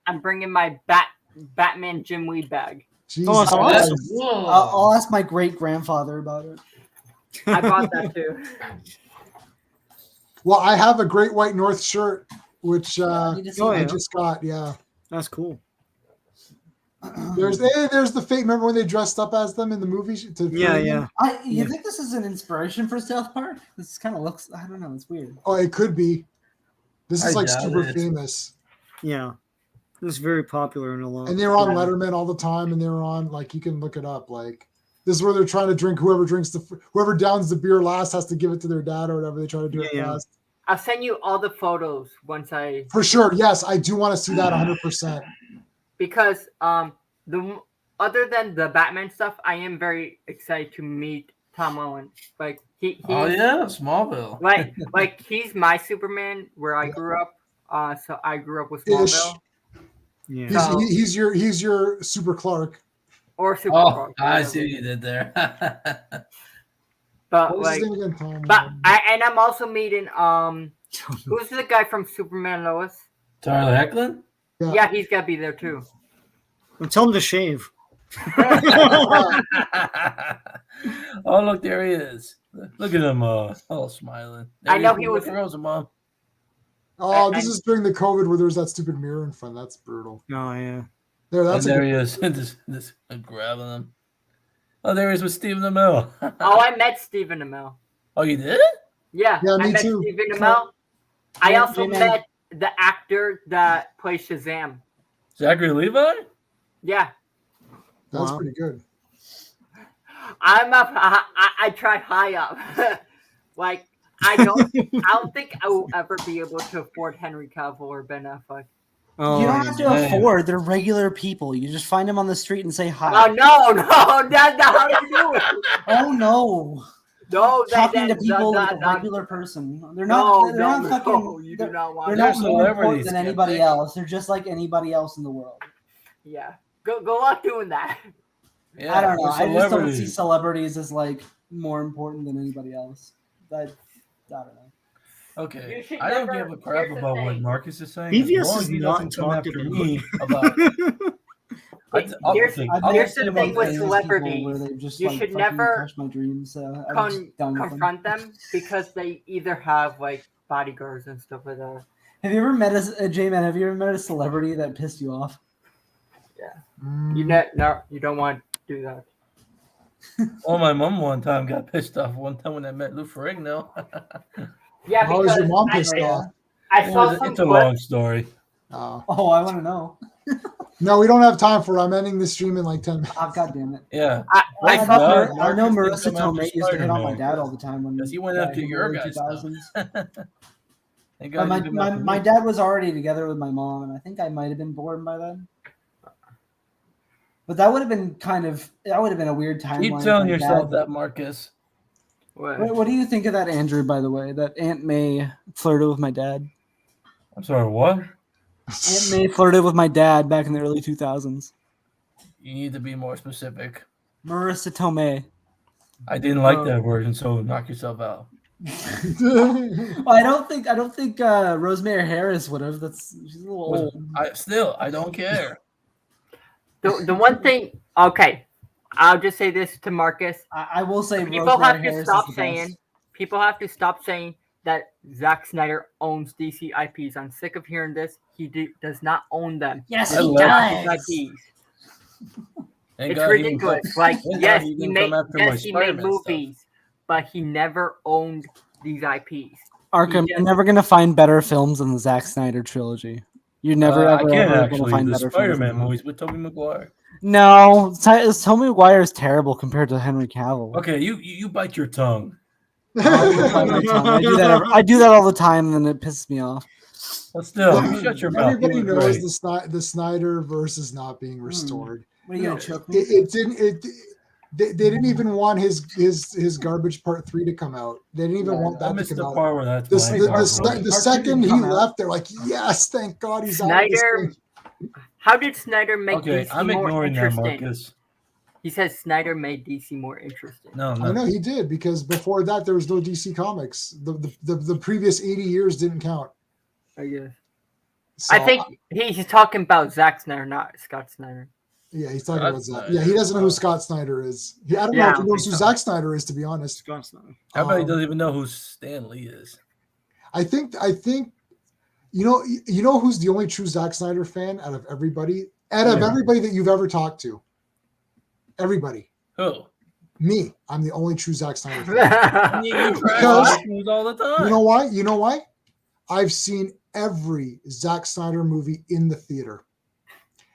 H: I'm bringing my Batman Jim Lee bag.
A: Jesus.
E: Oh, that's awesome.
K: I'll ask my great grandfather about it.
H: I bought that too.
A: Well, I have a Great White North shirt, which I just got. Yeah,
E: that's cool.
A: There's the fake. Remember when they dressed up as them in the movies?
K: Yeah. You think this is an inspiration for South Park? This kind of looks. I don't know. It's weird.
A: Oh, it could be. This is like super famous.
E: Yeah, it was very popular in a lot.
A: And they were on Letterman all the time, and they were on you can look it up. Like, This is where they're trying to drink. Whoever downs the beer last has to give it to their dad or whatever. They try to do it fast.
H: I'll send you all the photos once I.
A: For sure, yes, I do want to see that 100%.
H: Because the other than the Batman stuff, I am very excited to meet Tom Holland. Like
G: Smallville.
H: Like he's my Superman where I grew up. So I grew up with Smallville.
A: Yeah. So, he's your Super Clark.
H: Or Super Clark.
G: I see what you did there.
H: But I'm also meeting who's the guy from Superman Lois?
G: Tyler Hoechlin?
H: Yeah, he's gotta be there too.
E: Well, tell him to shave.
G: Oh, look, there he is. Look at him, all smiling.
H: I know he was.
G: Mom.
A: Oh, this is during the COVID where there was that stupid mirror in front. That's brutal.
E: Oh yeah.
G: There he is. Just grabbing him. Oh, there he is with Stephen Amell.
H: Oh, I met Stephen Amell.
G: Oh, you did?
H: Yeah,
A: me
H: I met
A: too.
H: Stephen Amell. I also met the actor that plays Shazam.
G: Zachary Levi?
H: Yeah.
A: That's pretty good.
H: I'm up. I try high up. Like I don't think I will ever be able to afford Henry Cavill or Ben Affleck.
C: Oh, you don't have to afford. They're regular people. You just find them on the street and say hi.
H: Oh no, that's not how you do it.
C: Oh no.
H: No,
C: talking to people like a regular person. They're not. They're not fucking.
H: You do not want.
C: They're not more important than anybody else. They're just like anybody else in the world.
H: Yeah, go on doing that.
C: Yeah, I don't know. I just don't see celebrities as like more important than anybody else. I don't know.
G: Okay, I don't give a crap about what Marcus is saying.
E: BVS is not talking to
G: me about.
H: Here's the thing with celebrities. You
C: like,
H: should never
C: crush my dreams.
H: confront them because they either have like bodyguards and stuff like that.
C: Have you ever met a J-Man? Have you ever met a celebrity that pissed you off?
H: Yeah. You don't want to do that.
G: Oh, my mom one time got pissed off. One time when I met Lou Ferrigno.
H: Yeah,
A: how was your mom pissed off?
G: It's a long story.
C: Oh, I want to know.
A: No, we don't have time for it. I'm ending the stream in like 10 minutes.
C: Oh, God damn it.
G: Yeah.
C: I know Marissa Tomei used to hit on my dad all the time when
G: he went after your guys.
C: My dad was already together with my mom, and I think I might have been born by then. But that would have been a weird timeline.
G: Keep telling yourself that, Marcus.
C: What do you think of that, Andrew, by the way? That Aunt May flirted with my dad?
G: I'm sorry, what?
C: Aunt May flirted with my dad back in the early 2000s.
G: You need to be more specific.
C: Marissa Tomei.
G: I didn't like that version, so knock yourself out.
C: Well, I don't think Rosemary Harris would have. She's a little old.
G: I don't care.
H: The one thing, okay, I'll just say this to Marcus.
C: I will say
H: people have to stop saying that Zack Snyder owns DC IPs. I'm sick of hearing this. He does not own them.
C: Yes, he does.
H: It's ridiculous. Like, yes, he made movies, but he never owned these IPs.
C: Arkham, you're never gonna find better films than the Zack Snyder trilogy. You're never ever gonna find better
G: Spider-Man movies with Tobey Maguire.
C: No, Tobey Maguire is terrible compared to Henry Cavill.
G: Okay, you bite your tongue.
C: I do that all the time, and it pisses me off.
G: But still, shut your mouth.
A: Everybody knows the Snyder verse is not being restored.
C: What are you gonna choke me?
A: They didn't even want his garbage part 3 to come out. They didn't even want that to come out.
G: Part where that's
A: the second he left, they're like, yes, thank God he's
H: Snyder. How did Snyder make DC
G: I'm
H: more
G: ignoring that,
H: interesting?
G: Marcus.
H: He says Snyder made DC more interesting.
G: No.
A: I know he did, because before that there was no DC Comics. The previous 80 years didn't count.
H: I guess. So, I think he's talking about Zack Snyder, not Scott Snyder.
A: Yeah, he's talking about Zack. Yeah, he doesn't know who Scott Snyder is. I don't know if he knows who Zack Snyder is, to be honest.
E: Scott Snyder.
G: How about he doesn't even know who Stan Lee is?
A: I think you know who's the only true Zack Snyder fan out of everybody? Everybody that you've ever talked to. Everybody.
G: Who?
A: Me. I'm the only true Zack Snyder fan.
G: Because, all the time.
A: You know why? You know why? I've seen every Zack Snyder movie in the theater.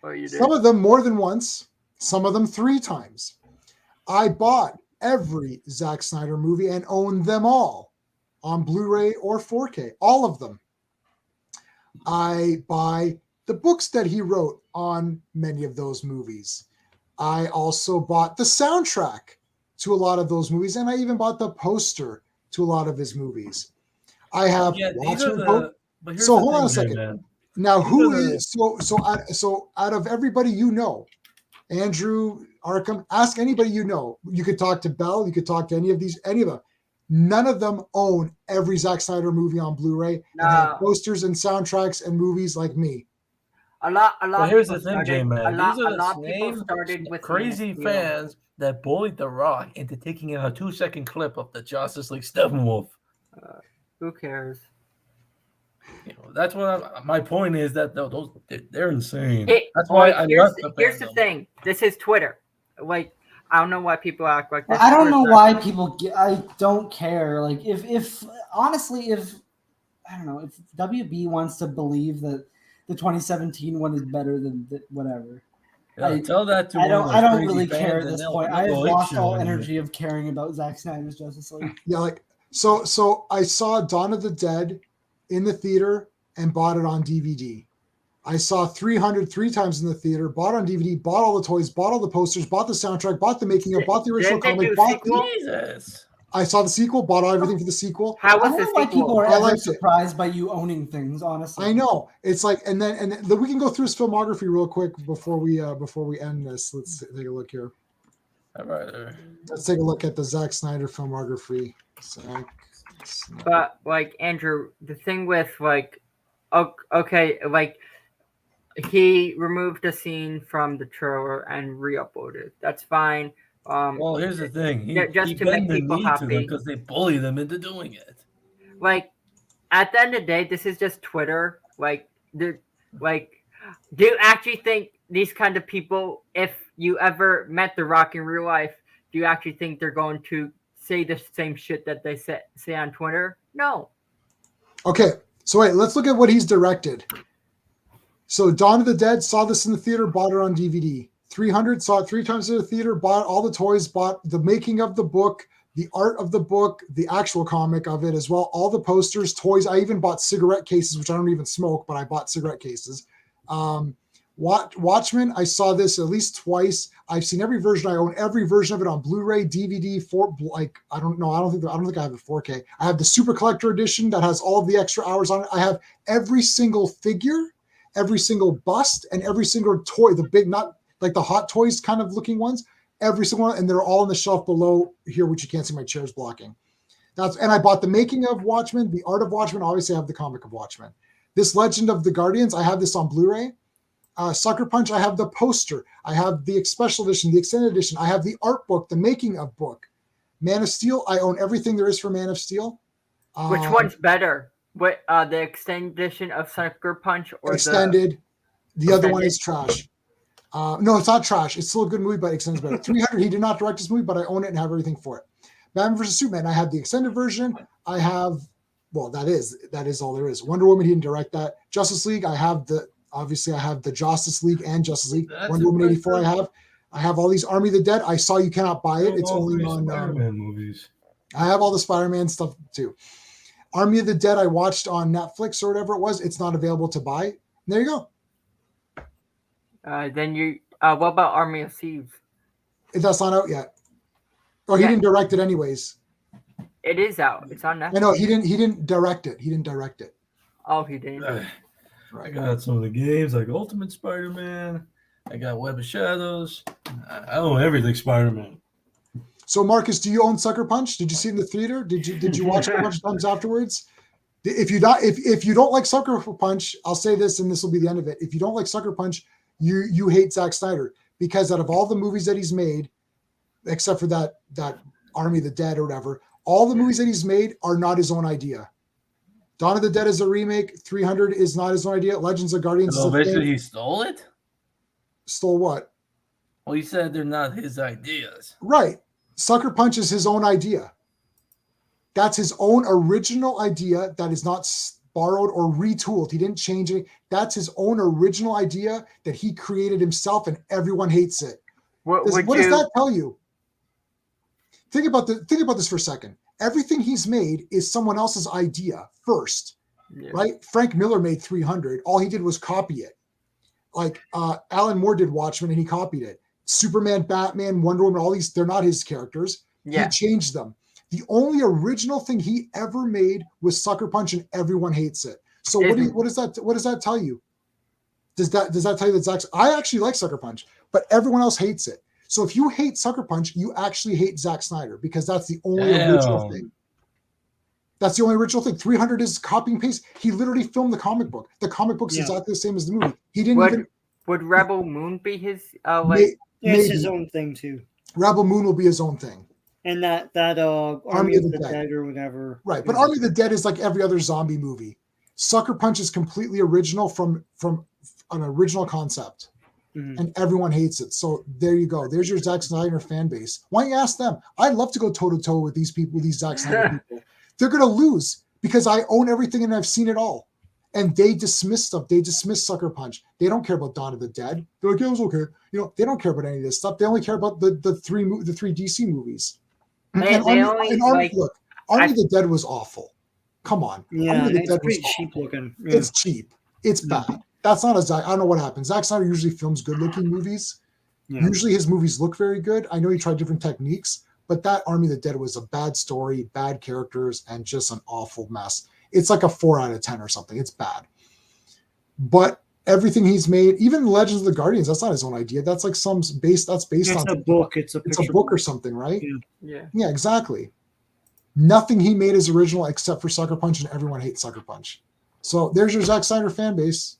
H: Oh, you did?
A: Some of them more than once, some of them 3 times. I bought every Zack Snyder movie and own them all on Blu-ray or 4K, all of them. I buy the books that he wrote on many of those movies. I also bought the soundtrack to a lot of those movies, and I even bought the poster to a lot of his movies. I have Watchmen. So hold on a second.
G: Man.
A: Now, who is so out of everybody you know, Andrew, Arkham, ask anybody you know. You could talk to Bell, you could talk to any of them. None of them own every Zack Snyder movie on Blu-ray and have posters and soundtracks and movies like me.
H: A lot.
G: Well, here's the thing, J-Man.
H: These
G: are the same
H: started with
G: crazy fans that bullied The Rock into taking in a 2-second clip of the Justice League Steppenwolf.
H: Who cares?
G: You know, that's what my point is that they're insane. That's
H: why
G: I left the
H: Here's the thing. This is Twitter. Like, I don't know why people act like this.
K: I don't know why people I don't care. Like, if honestly, if I don't know, if WB wants to believe that the 2017 one is better than whatever.
G: Yeah, tell that to
K: I don't really
G: fans
K: care at this point. I've lost all energy of caring about Zack Snyder's Justice League.
A: Yeah, like so I saw Dawn of the Dead in the theater and bought it on DVD. I saw 300 3 times in the theater, bought on DVD, bought all the toys, bought all the posters, bought the soundtrack, bought the making of, bought the original comic,
G: Jesus.
A: I saw the sequel, bought everything for the sequel.
H: How was
K: I don't know why people are ever
A: liked
K: surprised by you owning things, honestly.
A: I know. It's like, and then we can go through his filmography real quick before we end this. Let's take a look here.
G: All right.
A: Let's take a look at the Zack Snyder filmography.
H: But like Andrew, the thing with like, okay, like he removed a scene from the trailer and re-uploaded. That's fine.
G: Well, here's the thing. He
H: to make people happy
G: because they bully them into doing it.
H: Like, at the end of the day, this is just Twitter. Like, do you actually think these kind of people, if you ever met The Rock in real life, do you actually think they're going to say the same shit that they say on Twitter? No.
A: Okay, so wait, let's look at what he's directed. So Dawn of the Dead, saw this in the theater, bought it on DVD. 300, saw it 3 times in the theater, bought all the toys, bought the making of the book, the art of the book, the actual comic of it as well, all the posters, toys. I even bought cigarette cases, which I don't even smoke, but I bought cigarette cases. Watchmen, I saw this at least twice. I've seen every version. I own every version of it on Blu-ray, DVD, I don't think I have the 4K. I have the Super Collector Edition that has all of the extra hours on it. I have every single figure, every single bust, and every single toy, the big, not like the Hot Toys kind of looking ones, every single one, and they're all on the shelf below here, which you can't see, my chair's blocking. And I bought the making of Watchmen, the art of Watchmen. Obviously, I have the comic of Watchmen. This Legend of the Guardians, I have this on Blu-ray. Sucker Punch, I have the poster. I have the special edition, the extended edition. I have the art book, the making of book. Man of Steel, I own everything there is for Man of Steel.
H: Which one's better? What the extended edition of Sucker Punch or
A: extended? The other one is trash. No, it's not trash. It's still a good movie, but extended is better. 300, he did not direct this movie, but I own it and have everything for it. Batman vs. Superman, I have the extended version. I have, well, that is all there is. Wonder Woman, he didn't direct that. Justice League, I have the Justice League and Justice League. Wonder Woman 84, I have all these Army of the Dead. I saw you cannot buy it. It's only on
G: Spider-Man movies.
A: I have all the Spider-Man stuff too. Army of the Dead, I watched on Netflix or whatever it was. It's not available to buy. There you go.
H: Then you, what about Army of Thieves?
A: That's not out yet. Oh, he didn't direct it anyways.
H: It is out. It's on Netflix.
A: I know he didn't direct it. He didn't direct it.
H: Oh, he didn't.
G: I got some of the games like Ultimate Spider-Man. I got Web of Shadows. I own everything Spider-Man.
A: So, Marcus, do you own Sucker Punch? Did you see it in the theater? Did you watch it a bunch of times afterwards? If you don't like Sucker Punch, I'll say this, and this will be the end of it. If you don't like Sucker Punch, you hate Zack Snyder, because out of all the movies that he's made, except for that Army of the Dead or whatever, all the movies that he's made are not his own idea. Dawn of the Dead is a remake. 300 is not his own idea. Legends of Guardians is a
G: basically
A: thing.
G: he stole it?
A: Stole what?
G: Well, he said they're not his ideas.
A: Right. Sucker Punch is his own idea. That's his own original idea that is not borrowed or retooled. He didn't change it. That's his own original idea that he created himself, and everyone hates it. What does that tell you? think about this for a second. Everything he's made is someone else's idea first, right? Frank Miller made 300. All he did was copy it. Like Alan Moore did Watchmen and he copied it. Superman, Batman, Wonder Woman, all these, they're not his characters. He changed them. The only original thing he ever made was Sucker Punch, and everyone hates it. So what does that tell you? Does that tell you that Zack? I actually like Sucker Punch, but everyone else hates it. So if you hate Sucker Punch, you actually hate Zack Snyder because that's the only original thing. That's the only original thing. 300 is copy and paste. He literally filmed the comic book. The comic book's exactly the same as the movie. He didn't
H: Would Rebel Moon be his
E: it's his own thing too.
A: Rebel Moon will be his own thing.
E: And that Army of the Dead or whatever.
A: Right, but Army of the Dead is like every other zombie movie. Sucker Punch is completely original from an original concept. And everyone hates it. So there you go. There's your Zack Snyder fan base. Why don't you ask them? I'd love to go toe-to-toe with these people, these Zack Snyder people. They're going to lose because I own everything and I've seen it all. And they dismiss stuff. They dismiss Sucker Punch. They don't care about Dawn of the Dead. They're like, yeah, it was okay. You know, they don't care about any of this stuff. They only care about the three DC movies. Army of the Dead was awful. Come on.
E: Yeah, it's pretty cheap looking. Yeah.
A: It's cheap. It's bad. That's not a Zack. I don't know what happens. Zack Snyder usually films good-looking movies. Yeah. Usually his movies look very good. I know he tried different techniques, but that Army of the Dead was a bad story, bad characters, and just an awful mess. It's like a 4 out of 10 or something. It's bad. But everything he's made, even Legends of the Guardians, that's not his own idea. That's like based on
E: a book. It's a
A: book or something, right?
H: Yeah,
A: exactly. Nothing he made is original except for Sucker Punch, and everyone hates Sucker Punch. So there's your Zack Snyder fan base.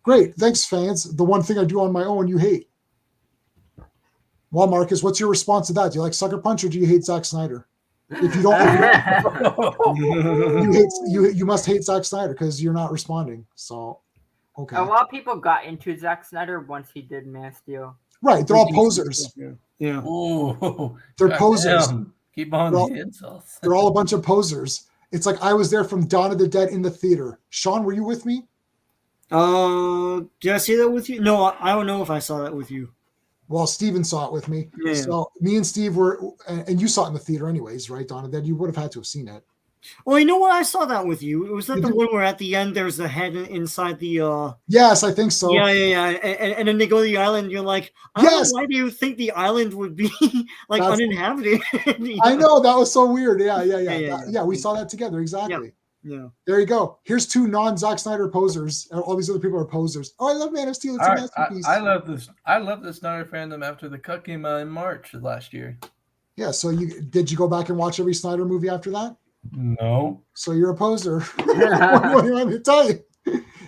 A: Great. Thanks, fans. The one thing I do on my own, you hate. Well, Marcus, what's your response to that? Do you like Sucker Punch or do you hate Zack Snyder? If you don't, you must hate Zack Snyder because you're not responding. So, okay.
H: A lot of people got into Zack Snyder once he did Man of Steel.
A: Right. They're all posers.
E: Yeah.
G: Oh,
A: they're posers.
G: Keep on the insults.
A: They're all a bunch of posers. It's like I was there from Dawn of the Dead in the theater. Sean, were you with me?
E: Did I see that with you? No, I don't know if I saw that with you.
A: Well, Steven saw it with me.
E: Yeah.
A: So me and Steve were, and you saw it in the theater anyways, right, Dawn of the Dead? You would have had to have seen it.
E: Well, you know what? I saw that with you. It was that the one where at the end there's the head inside the.
A: Yes, I think so.
E: Yeah. And then they go to the island. And you're like, I don't know, why do you think the island would be like uninhabited?
A: I know, that was so weird. Yeah. We saw that together. Exactly.
E: Yeah.
A: There you go. Here's two non-Zack Snyder posers. All these other people are posers. Oh, I love Man of Steel. It's a masterpiece.
G: I love this. I love the Snyder fandom after the cut came out in March of last year.
A: Yeah. So did you go back and watch every Snyder movie after that?
G: No.
A: So you're a poser. What do you want me to tell you?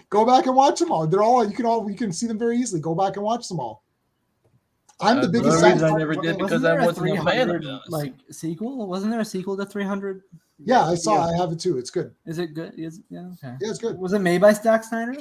A: Go back and watch them all. They're all you can see them very easily. Go back and watch them all. I'm the biggest.
G: I never did because I wasn't a fan of those.
C: Like sequel? Wasn't there a sequel to 300?
A: Yeah, I saw. I have it too. It's good.
C: Is it good? Okay.
A: Yeah, it's good.
C: Was it made by Zack Snyder?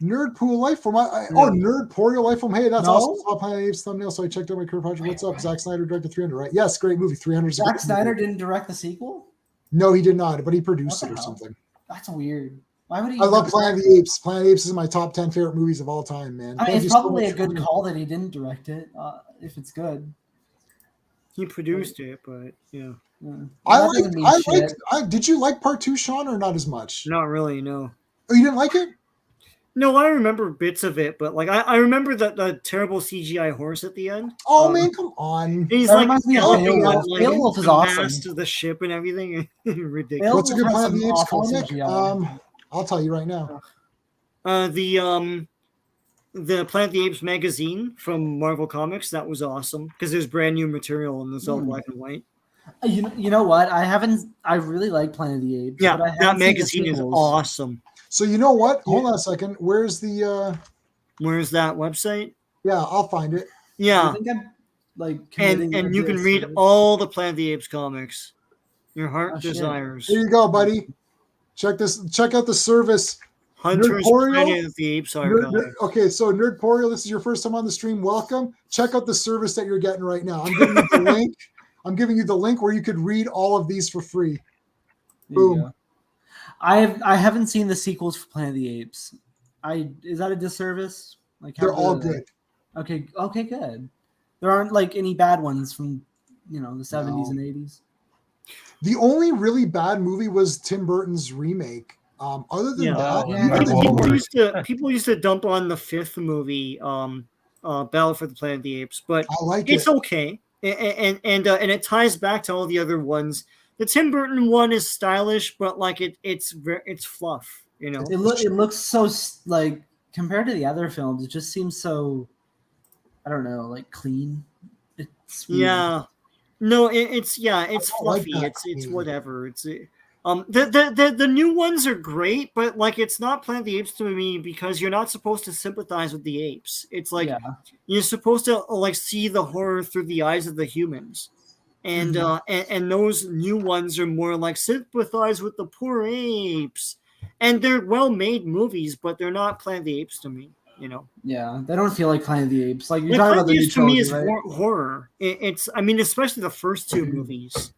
A: Nerd Pool Life Form. Nerd Porio Life Form. Hey, that's awesome. I saw Planet of the Apes thumbnail, so I checked out my career project. What's up? Zack Snyder directed 300, right? Yes, great movie. 300.
C: Zack Snyder didn't direct the sequel?
A: No, he did not, but he produced it or something.
C: That's weird. Why would he?
A: I love Planet of the Apes. Planet of the Apes is my top 10 favorite movies of all time, man.
C: It's probably a good call that he didn't direct it, if it's good.
E: He produced it, but yeah.
A: Did you like part 2, Sean, or not as much?
E: Not really, no.
A: Oh, you didn't like it?
E: No, I remember bits of it, but like I remember the terrible CGI horse at the end.
A: Oh man, come on!
E: He's like galloping on like the mast of the ship and everything. Ridiculous.
A: What's a good Planet of the Apes comic? I'll tell you right now.
E: The Planet of the Apes magazine from Marvel Comics, that was awesome because there's brand new material and it's all black and white.
C: You know what? I really like Planet of the Apes.
E: Yeah,
C: but
E: that magazine is awesome.
A: So you know what? Hold on a second. Where's that
E: website?
A: Yeah, I'll find it.
E: Yeah.
C: I think I'm like
E: and you can read all the Planet of the Apes comics. Your heart desires.
A: There you go, buddy. Check out the service.
E: Hunter's Planet of the Apes Archive.
A: Okay, so Nerdporio, this is your first time on the stream. Welcome. Check out the service that you're getting right now. I'm giving you the link. I'm giving you the link where you could read all of these for free. Boom.
C: I haven't seen the sequels for Planet of the Apes. Is that a disservice? Like
A: they're all good.
C: Okay, good. There aren't like any bad ones from
K: the 70s and 80s.
A: The only really bad movie was Tim Burton's remake. Other than that,
E: people used to dump on the 5th movie, Battle for the Planet of the Apes, but
A: I like
E: it's
A: it.
E: okay, and it ties back to all the other ones. The Tim Burton one is stylish, but like it's fluff, you know.
K: It looks so like compared to the other films, it just seems so, I don't know, like clean. It's weird.
E: Yeah, no, it's fluffy.
A: like
E: it's whatever. It's the new ones are great, but like it's not Planet of the Apes to me because you're not supposed to sympathize with the apes. It's like you're supposed to like see the horror through the eyes of the humans. And and those new ones are more like sympathize with the poor apes, and they're well-made movies, but they're not Planet of the Apes to me, you know.
K: Yeah, they don't feel like Planet of the Apes. Like you're
E: Planet
K: talking
E: of
K: about
E: the
K: the new
E: Apes to me
K: trilogy,
E: is
K: right?
E: horror. It's I mean, especially the first 2 movies.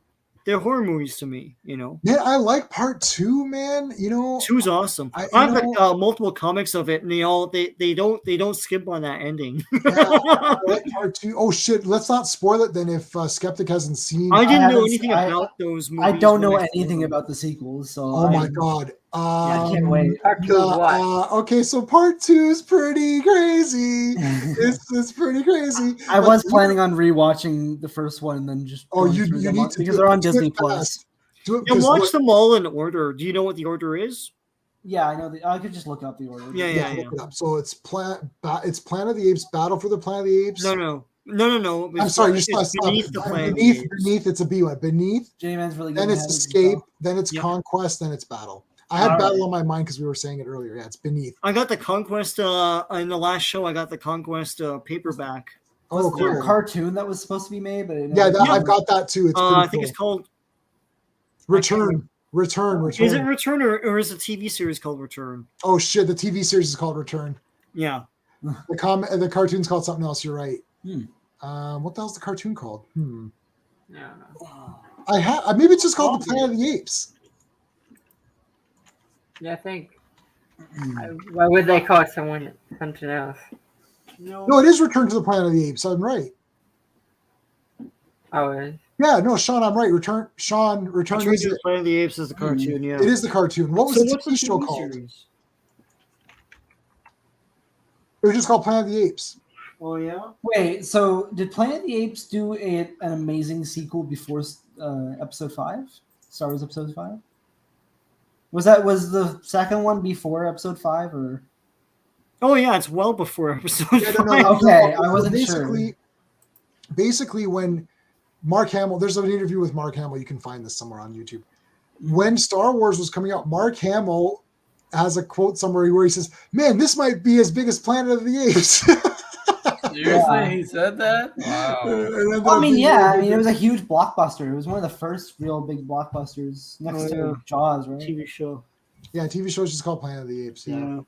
E: They're horror movies to me, you know.
A: Yeah, I like part 2, man. You know,
E: 2's awesome. I've got multiple comics of it, and they don't skip on that ending.
A: I like part 2. Oh shit! Let's not spoil it then. If Skeptic hasn't seen,
E: I didn't know anything about those movies.
K: I don't know anything about the sequels, so
A: oh my god!
K: I can't wait.
A: Okay, so part 2 is pretty crazy. It's pretty crazy.
K: I was planning on rewatching the first one and then just
A: you need to
K: because they're on Disney Plus.
E: And watch them all in order. Do you know what the order is?
K: Yeah, I know. I could just look up the order.
E: Yeah.
A: Look it up. So it's Planet of the Apes, Battle for the Planet of the Apes.
E: No.
A: I'm sorry,
E: It's beneath the Planet.
A: Beneath. It's a B one. Beneath.
K: J-Man's really good.
A: Then it's Escape. Then it's Conquest. Then it's Battle. I had Battle on my mind because we were saying it earlier. Yeah, it's Beneath.
E: I got the Conquest in the last show. I got the Conquest paperback.
K: Was there a cartoon that was supposed to be made? But
A: I've got that too. It's
E: I think it's called
A: Return.
E: Is it Return or is the TV series called Return?
A: Oh shit! The TV series is called Return.
E: Yeah.
A: The cartoon's called something else. You're right. What the hell's the cartoon called?
H: Yeah.
A: Maybe it's just called the Planet of the Apes.
H: Yeah, I think. Why would they call it something else?
A: No, it is Return to the Planet of the Apes. I'm right.
H: Oh, it is?
A: Yeah, no, Sean, I'm right. Return to
E: the Planet of the Apes is the cartoon. Yeah,
A: it is the cartoon. What was the TV show called?
E: Series?
A: It was just called Planet of the Apes.
E: Oh yeah.
K: Wait, so did Planet of the Apes do an amazing sequel before Episode 5? Star Wars Episode 5? Was the second one before Episode 5 or?
E: Oh yeah, it's well before Episode 5.
K: Okay, I wasn't sure.
A: Basically, when Mark Hamill, there's an interview with Mark Hamill. You can find this somewhere on YouTube. When Star Wars was coming out, Mark Hamill has a quote somewhere where he says, "Man, this might be as big as Planet of the Apes."
G: Seriously, he said that? Wow.
K: It was a huge blockbuster. It was one of the first real big blockbusters next to Jaws, right?
E: TV show.
A: Yeah, TV show is just called Planet of the Apes. Yeah.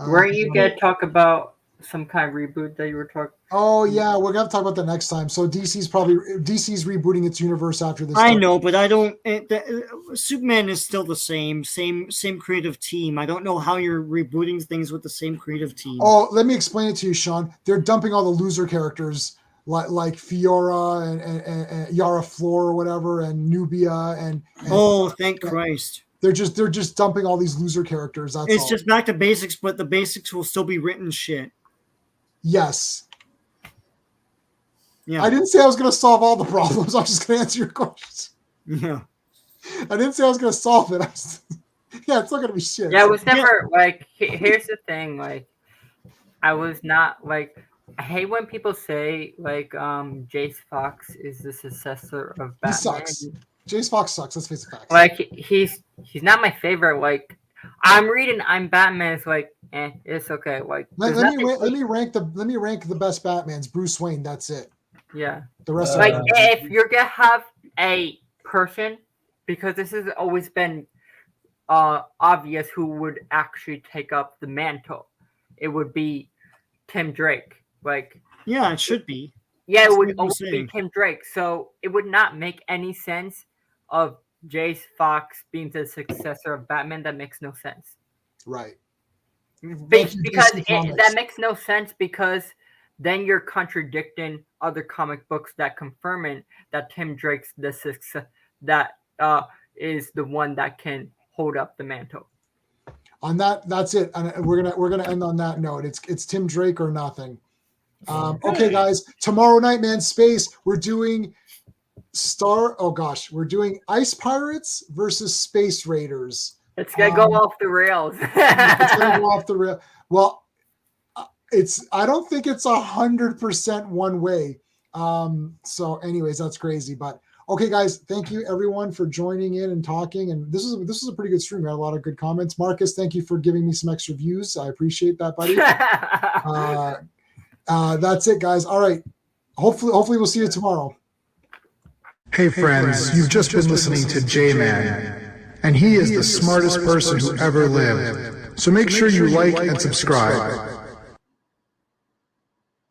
H: Weren't you gonna talk about some kind of reboot that you were talking?
A: Oh yeah, we're gonna talk about that next time. So DC's rebooting its universe after this.
E: I know, but I don't. Superman is still the same creative team. I don't know how you're rebooting things with the same creative team.
A: Oh, let me explain it to you, Sean. They're dumping all the loser characters like Fiora and Yara Flor or whatever, and Nubia and
E: thank Christ.
A: They're just dumping all these loser characters.
E: It's just back to basics, but the basics will still be written shit.
A: Yes.
E: Yeah.
A: I didn't say I was going to solve all the problems. I'm just going to answer your questions.
E: Yeah.
A: I didn't say I was going to solve it. It's not going to be shit.
H: Yeah, it was never like. Here's the thing. Like, I was not like. I hate when people say like Jace Fox is the successor of Batman.
A: He sucks. Jace Fox sucks. Let's face the facts.
H: Like he's not my favorite. Like I'm Batman. It's like it's okay. Like
A: let me rank the best Batmans. Bruce Wayne. That's it.
H: Yeah.
A: The rest
H: of
A: them.
H: If you're gonna have a person, because this has always been obvious who would actually take up the mantle, it would be Tim Drake. Like
E: yeah, it should be.
H: Yeah, it would always be Tim Drake. So it would not make any sense of Jace Fox being the successor of Batman. That makes no sense.
A: Right.
H: Because that makes no sense because then you're contradicting other comic books that confirm it, that Tim Drake's the success, that is the one that can hold up the mantle.
A: On that, that's it. And we're gonna end on that note. It's Tim Drake or nothing. Okay, guys. Tomorrow night, man, space. We're doing we're doing Ice Pirates versus Space Raiders.
H: It's gonna go off the rails.
A: It's gonna go off the rail. Well, I don't think it's 100% one way. So anyways, that's crazy. But okay, guys, thank you everyone for joining in and talking. And this is a pretty good stream. We had a lot of good comments. Marcus, thank you for giving me some extra views. I appreciate that, buddy. That's it, guys. All right. Hopefully we'll see you tomorrow.
N: Hey friends, you've just been listening to J-Man, and he is the smartest person who ever lived. So make sure you like and subscribe.